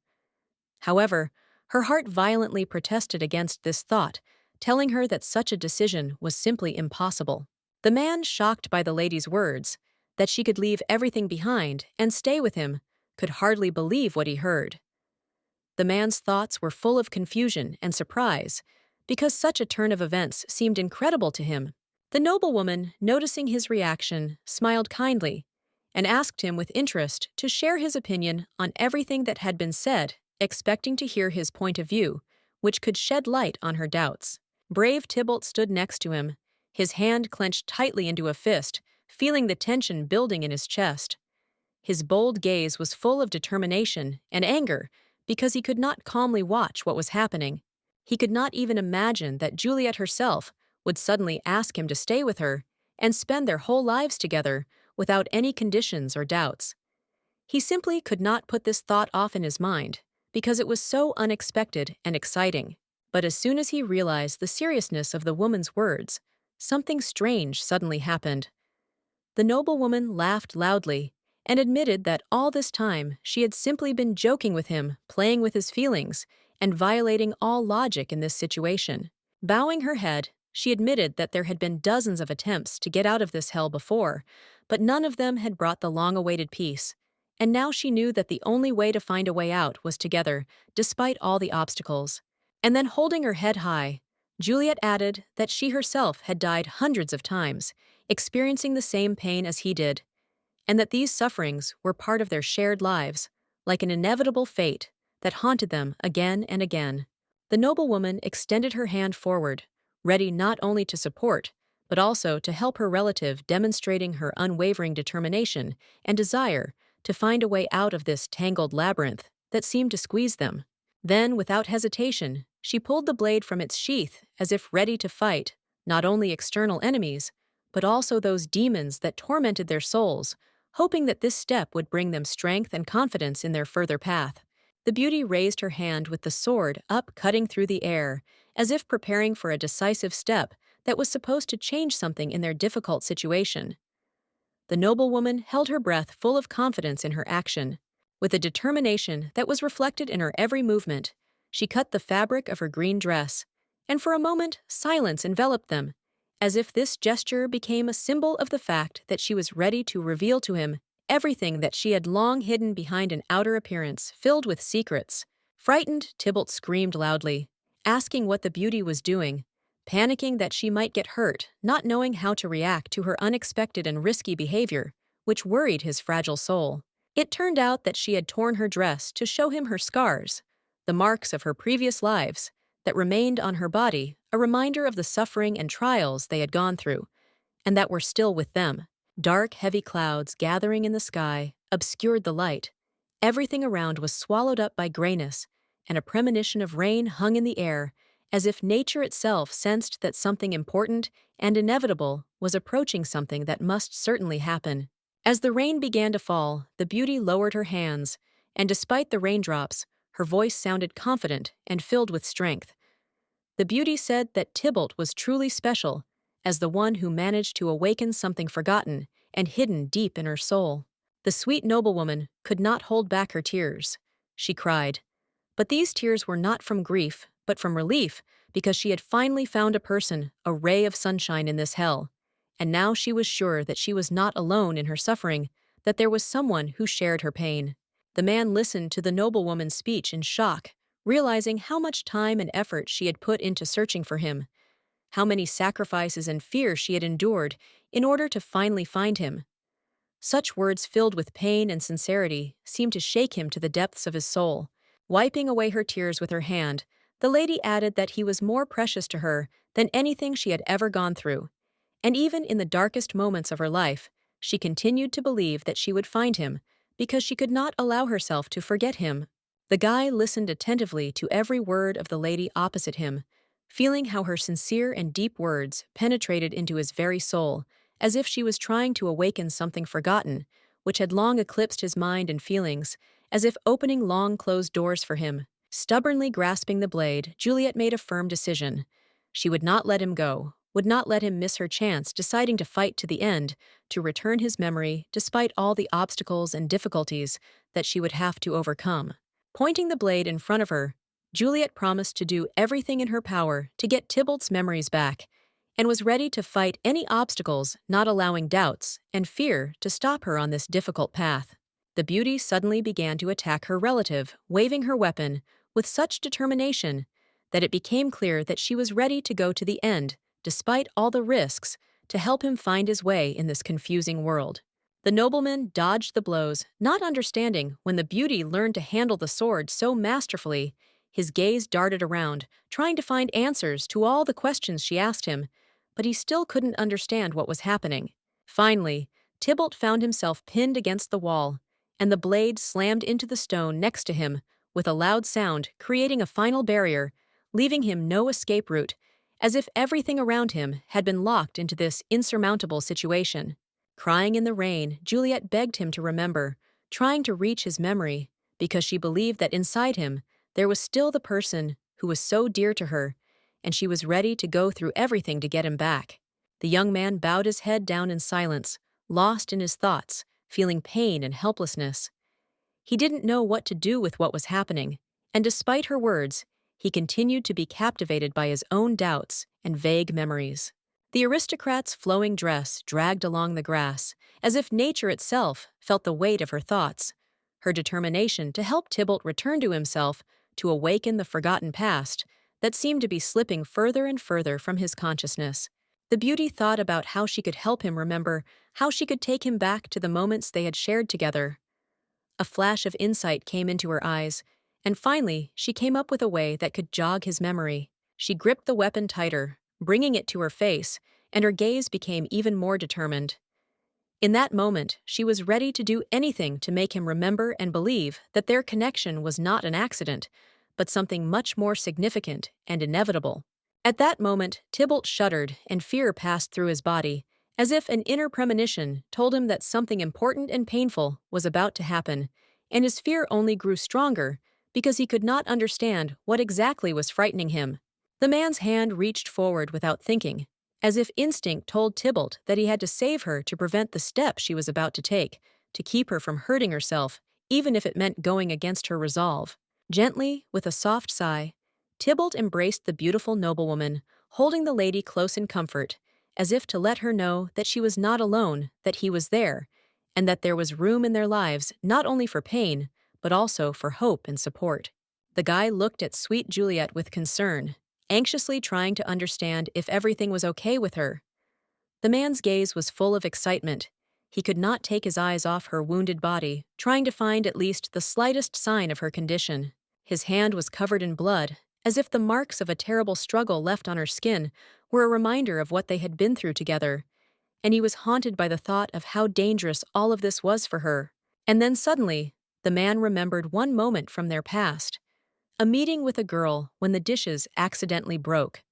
However, her heart violently protested against this thought, telling her that such a decision was simply impossible. The man, shocked by the lady's words, that she could leave everything behind and stay with him, could hardly believe what he heard. The man's thoughts were full of confusion and surprise, because such a turn of events seemed incredible to him. The noblewoman, noticing his reaction, smiled kindly and asked him with interest to share his opinion on everything that had been said, expecting to hear his point of view, which could shed light on her doubts. Brave Tybalt stood next to him, his hand clenched tightly into a fist, feeling the tension building in his chest. His bold gaze was full of determination and anger because he could not calmly watch what was happening. He could not even imagine that Juliet herself would suddenly ask him to stay with her and spend their whole lives together without any conditions or doubts. He simply could not put this thought off in his mind because it was so unexpected and exciting. But as soon as he realized the seriousness of the woman's words, something strange suddenly happened. The noblewoman laughed loudly and admitted that all this time she had simply been joking with him, playing with his feelings, and violating all logic in this situation. Bowing her head, she admitted that there had been dozens of attempts to get out of this hell before, but none of them had brought the long-awaited peace. And now she knew that the only way to find a way out was together, despite all the obstacles. And then, holding her head high, Juliet added that she herself had died hundreds of times, experiencing the same pain as he did, and that these sufferings were part of their shared lives, like an inevitable fate that haunted them again and again. The noblewoman extended her hand forward, ready not only to support, but also to help her relative, demonstrating her unwavering determination and desire to find a way out of this tangled labyrinth that seemed to squeeze them. Then, without hesitation, she pulled the blade from its sheath as if ready to fight not only external enemies, but also those demons that tormented their souls, hoping that this step would bring them strength and confidence in their further path. The beauty raised her hand with the sword up, cutting through the air, as if preparing for a decisive step that was supposed to change something in their difficult situation. The noblewoman held her breath, full of confidence in her action. With a determination that was reflected in her every movement, she cut the fabric of her green dress, and for a moment silence enveloped them, as if this gesture became a symbol of the fact that she was ready to reveal to him everything that she had long hidden behind an outer appearance filled with secrets. Frightened, Tybalt screamed loudly, asking what the beauty was doing, panicking that she might get hurt, not knowing how to react to her unexpected and risky behavior, which worried his fragile soul. It turned out that she had torn her dress to show him her scars, the marks of her previous lives, that remained on her body, a reminder of the suffering and trials they had gone through, and that were still with them. Dark, heavy clouds gathering in the sky obscured the light. Everything around was swallowed up by grayness, and a premonition of rain hung in the air, as if nature itself sensed that something important and inevitable was approaching, something that must certainly happen. As the rain began to fall, the beauty lowered her hands, and despite the raindrops, her voice sounded confident and filled with strength. The beauty said that Tybalt was truly special, as the one who managed to awaken something forgotten and hidden deep in her soul. The sweet noblewoman could not hold back her tears. She cried. But these tears were not from grief, but from relief, because she had finally found a person, a ray of sunshine in this hell. And now she was sure that she was not alone in her suffering, that there was someone who shared her pain. The man listened to the noblewoman's speech in shock, realizing how much time and effort she had put into searching for him, how many sacrifices and fears she had endured in order to finally find him. Such words filled with pain and sincerity seemed to shake him to the depths of his soul. Wiping away her tears with her hand, the lady added that he was more precious to her than anything she had ever gone through, and even in the darkest moments of her life, she continued to believe that she would find him, because she could not allow herself to forget him. The guy listened attentively to every word of the lady opposite him, feeling how her sincere and deep words penetrated into his very soul, as if she was trying to awaken something forgotten, which had long eclipsed his mind and feelings, as if opening long-closed doors for him. Stubbornly grasping the blade, Juliet made a firm decision. She would not let him go, would not let him miss her chance, deciding to fight to the end to return his memory despite all the obstacles and difficulties that she would have to overcome. Pointing the blade in front of her, Juliet promised to do everything in her power to get Tybalt's memories back and was ready to fight any obstacles, not allowing doubts and fear to stop her on this difficult path. The beauty suddenly began to attack her relative, waving her weapon with such determination that it became clear that she was ready to go to the end, despite all the risks, to help him find his way in this confusing world. The nobleman dodged the blows, not understanding when the beauty learned to handle the sword so masterfully. His gaze darted around, trying to find answers to all the questions she asked him, but he still couldn't understand what was happening. Finally, Tybalt found himself pinned against the wall, and the blade slammed into the stone next to him with a loud sound, creating a final barrier, leaving him no escape route, as if everything around him had been locked into this insurmountable situation. Crying in the rain, Juliet begged him to remember, trying to reach his memory, because she believed that inside him there was still the person who was so dear to her, and she was ready to go through everything to get him back. The young man bowed his head down in silence, lost in his thoughts, feeling pain and helplessness. He didn't know what to do with what was happening, and despite her words, he continued to be captivated by his own doubts and vague memories. The aristocrat's flowing dress dragged along the grass, as if nature itself felt the weight of her thoughts. Her determination to help Tybalt return to himself, to awaken the forgotten past that seemed to be slipping further and further from his consciousness. The beauty thought about how she could help him remember, how she could take him back to the moments they had shared together. A flash of insight came into her eyes, and finally she came up with a way that could jog his memory. She gripped the weapon tighter, bringing it to her face, and her gaze became even more determined. In that moment, she was ready to do anything to make him remember and believe that their connection was not an accident, but something much more significant and inevitable. At that moment, Tybalt shuddered and fear passed through his body, as if an inner premonition told him that something important and painful was about to happen, and his fear only grew stronger because he could not understand what exactly was frightening him. The man's hand reached forward without thinking, as if instinct told Tybalt that he had to save her to prevent the step she was about to take, to keep her from hurting herself, even if it meant going against her resolve. Gently, with a soft sigh, Tybalt embraced the beautiful noblewoman, holding the lady close in comfort, as if to let her know that she was not alone, that he was there, and that there was room in their lives not only for pain, but also for hope and support. The guy looked at sweet Juliet with concern, anxiously trying to understand if everything was okay with her. The man's gaze was full of excitement. He could not take his eyes off her wounded body, trying to find at least the slightest sign of her condition. His hand was covered in blood, as if the marks of a terrible struggle left on her skin were a reminder of what they had been through together, and he was haunted by the thought of how dangerous all of this was for her. And then suddenly, the man remembered one moment from their past, a meeting with a girl when the dishes accidentally broke.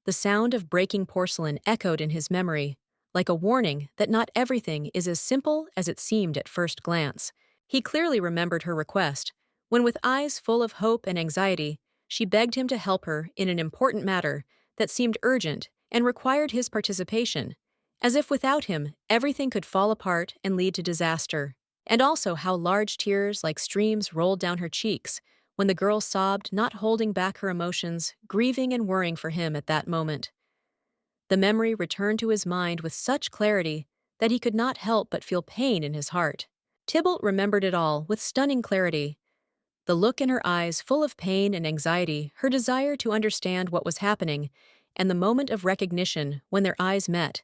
The sound of breaking porcelain echoed in his memory, like a warning that not everything is as simple as it seemed at first glance. He clearly remembered her request, when with eyes full of hope and anxiety, she begged him to help her in an important matter that seemed urgent and required his participation, as if without him, everything could fall apart and lead to disaster. And also how large tears like streams rolled down her cheeks when the girl sobbed, not holding back her emotions, grieving and worrying for him at that moment. The memory returned to his mind with such clarity that he could not help but feel pain in his heart. Tybalt remembered it all with stunning clarity. The look in her eyes full of pain and anxiety, her desire to understand what was happening, and the moment of recognition when their eyes met,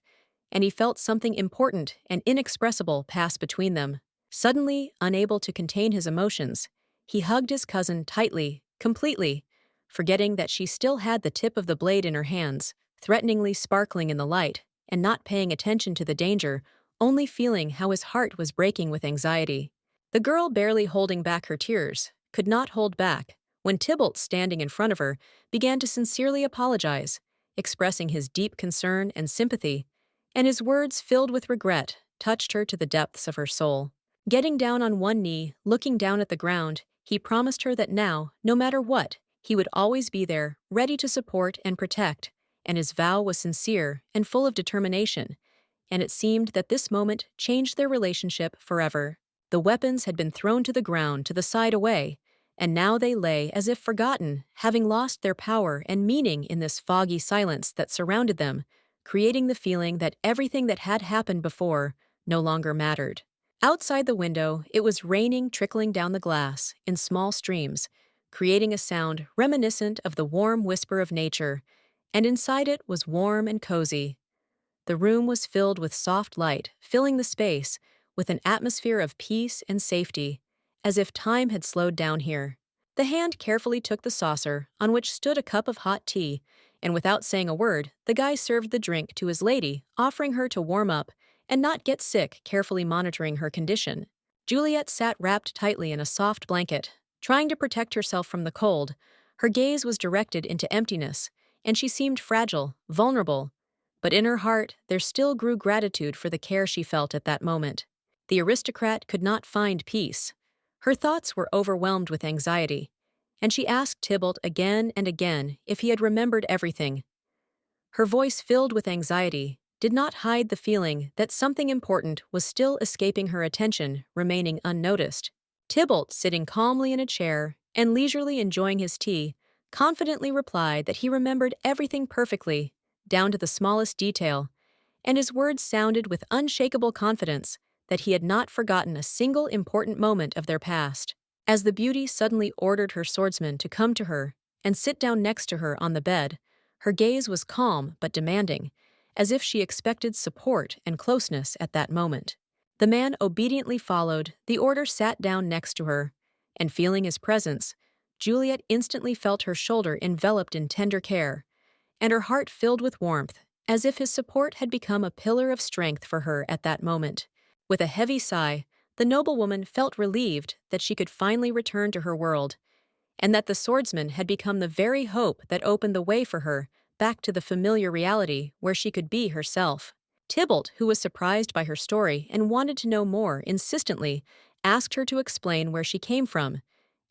and he felt something important and inexpressible pass between them. Suddenly, unable to contain his emotions, he hugged his cousin tightly, completely, forgetting that she still had the tip of the blade in her hands, threateningly sparkling in the light, and not paying attention to the danger, only feeling how his heart was breaking with anxiety. The girl, barely holding back her tears, could not hold back when Tybalt, standing in front of her, began to sincerely apologize, expressing his deep concern and sympathy, and his words, filled with regret, touched her to the depths of her soul. Getting down on one knee, looking down at the ground, he promised her that now, no matter what, he would always be there, ready to support and protect, and his vow was sincere and full of determination, and it seemed that this moment changed their relationship forever. The weapons had been thrown to the ground to the side away, and now they lay as if forgotten, having lost their power and meaning in this foggy silence that surrounded them, creating the feeling that everything that had happened before no longer mattered. Outside the window, it was raining, trickling down the glass in small streams, creating a sound reminiscent of the warm whisper of nature, and inside it was warm and cozy. The room was filled with soft light, filling the space with an atmosphere of peace and safety, as if time had slowed down here. The hand carefully took the saucer, on which stood a cup of hot tea, and without saying a word, the guy served the drink to his lady, offering her to warm up and not get sick, carefully monitoring her condition. Juliet sat wrapped tightly in a soft blanket, trying to protect herself from the cold. Her gaze was directed into emptiness, and she seemed fragile, vulnerable, but in her heart there still grew gratitude for the care she felt at that moment. The aristocrat could not find peace. Her thoughts were overwhelmed with anxiety, and she asked Tybalt again and again if he had remembered everything. Her voice, filled with anxiety, did not hide the feeling that something important was still escaping her attention, remaining unnoticed. Tybalt, sitting calmly in a chair and leisurely enjoying his tea, confidently replied that he remembered everything perfectly, down to the smallest detail, and his words sounded with unshakable confidence that he had not forgotten a single important moment of their past. As the beauty suddenly ordered her swordsman to come to her and sit down next to her on the bed, her gaze was calm but demanding, as if she expected support and closeness at that moment. The man obediently followed, the order sat down next to her, and feeling his presence, Juliet instantly felt her shoulder enveloped in tender care, and her heart filled with warmth, as if his support had become a pillar of strength for her at that moment. With a heavy sigh, the noblewoman felt relieved that she could finally return to her world, and that the swordsman had become the very hope that opened the way for her back to the familiar reality where she could be herself. Tybalt, who was surprised by her story and wanted to know more, insistently asked her to explain where she came from,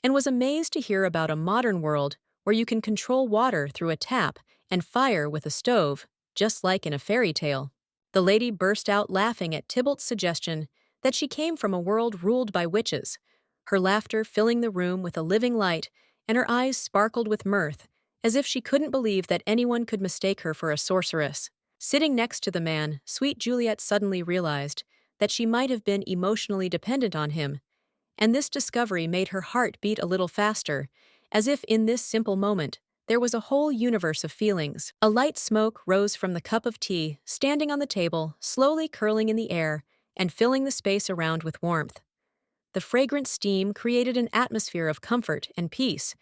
and was amazed to hear about a modern world where you can control water through a tap and fire with a stove, just like in a fairy tale. The lady burst out laughing at Tybalt's suggestion that she came from a world ruled by witches, her laughter filling the room with a living light, and her eyes sparkled with mirth, as if she couldn't believe that anyone could mistake her for a sorceress. Sitting next to the man, sweet Juliet suddenly realized that she might have been emotionally dependent on him, and this discovery made her heart beat a little faster, as if in this simple moment there was a whole universe of feelings. A light smoke rose from the cup of tea, standing on the table, slowly curling in the air and filling the space around with warmth. The fragrant steam created an atmosphere of comfort and peace,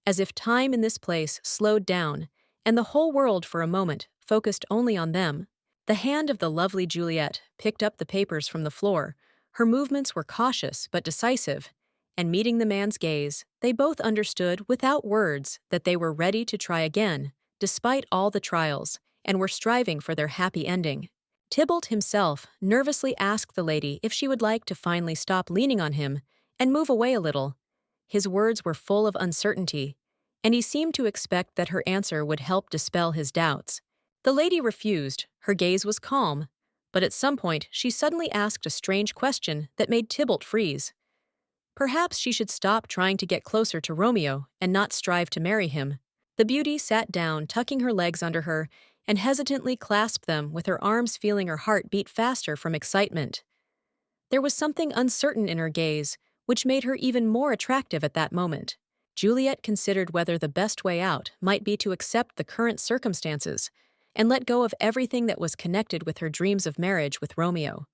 as if time in this place slowed down, and the whole world for a moment focused only on them. The hand of the lovely Juliet picked up the papers from the floor. Her movements were cautious but decisive, and meeting the man's gaze, they both understood without words that they were ready to try again, despite all the trials, and were striving for their happy ending. Tybalt himself nervously asked the lady if she would like to finally stop leaning on him and move away a little. His words were full of uncertainty, and he seemed to expect that her answer would help dispel his doubts. The lady refused. Her gaze was calm, but at some point she suddenly asked a strange question that made Tybalt freeze. Perhaps she should stop trying to get closer to Romeo and not strive to marry him. The beauty sat down, tucking her legs under her, and hesitantly clasped them with her arms, feeling her heart beat faster from excitement. There was something uncertain in her gaze, which made her even more attractive at that moment. Juliet considered whether the best way out might be to accept the current circumstances and let go of everything that was connected with her dreams of marriage with Romeo.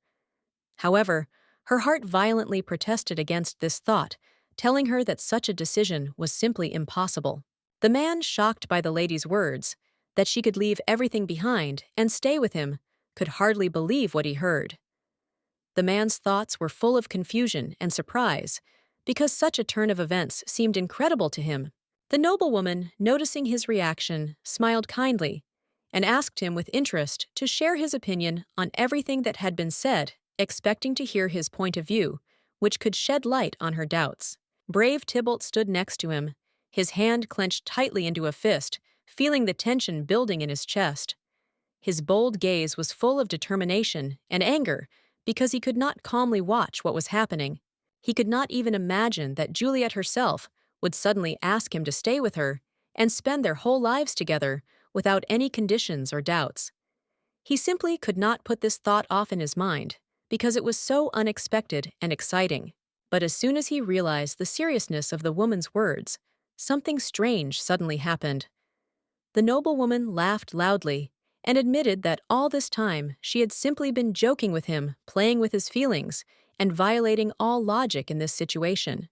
However, her heart violently protested against this thought, telling her that such a decision was simply impossible. The man, shocked by the lady's words, that she could leave everything behind and stay with him, could hardly believe what he heard. The man's thoughts were full of confusion and surprise, because such a turn of events seemed incredible to him. The noblewoman, noticing his reaction, smiled kindly and asked him with interest to share his opinion on everything that had been said, expecting to hear his point of view, which could shed light on her doubts. Brave Tybalt stood next to him, his hand clenched tightly into a fist, feeling the tension building in his chest. His bold gaze was full of determination and anger because he could not calmly watch what was happening. He could not even imagine that Juliet herself would suddenly ask him to stay with her and spend their whole lives together without any conditions or doubts. He simply could not put this thought off in his mind because it was so unexpected and exciting. But as soon as he realized the seriousness of the woman's words, something strange suddenly happened. The noblewoman laughed loudly and admitted that all this time she had simply been joking with him, playing with his feelings, and violating all logic in this situation.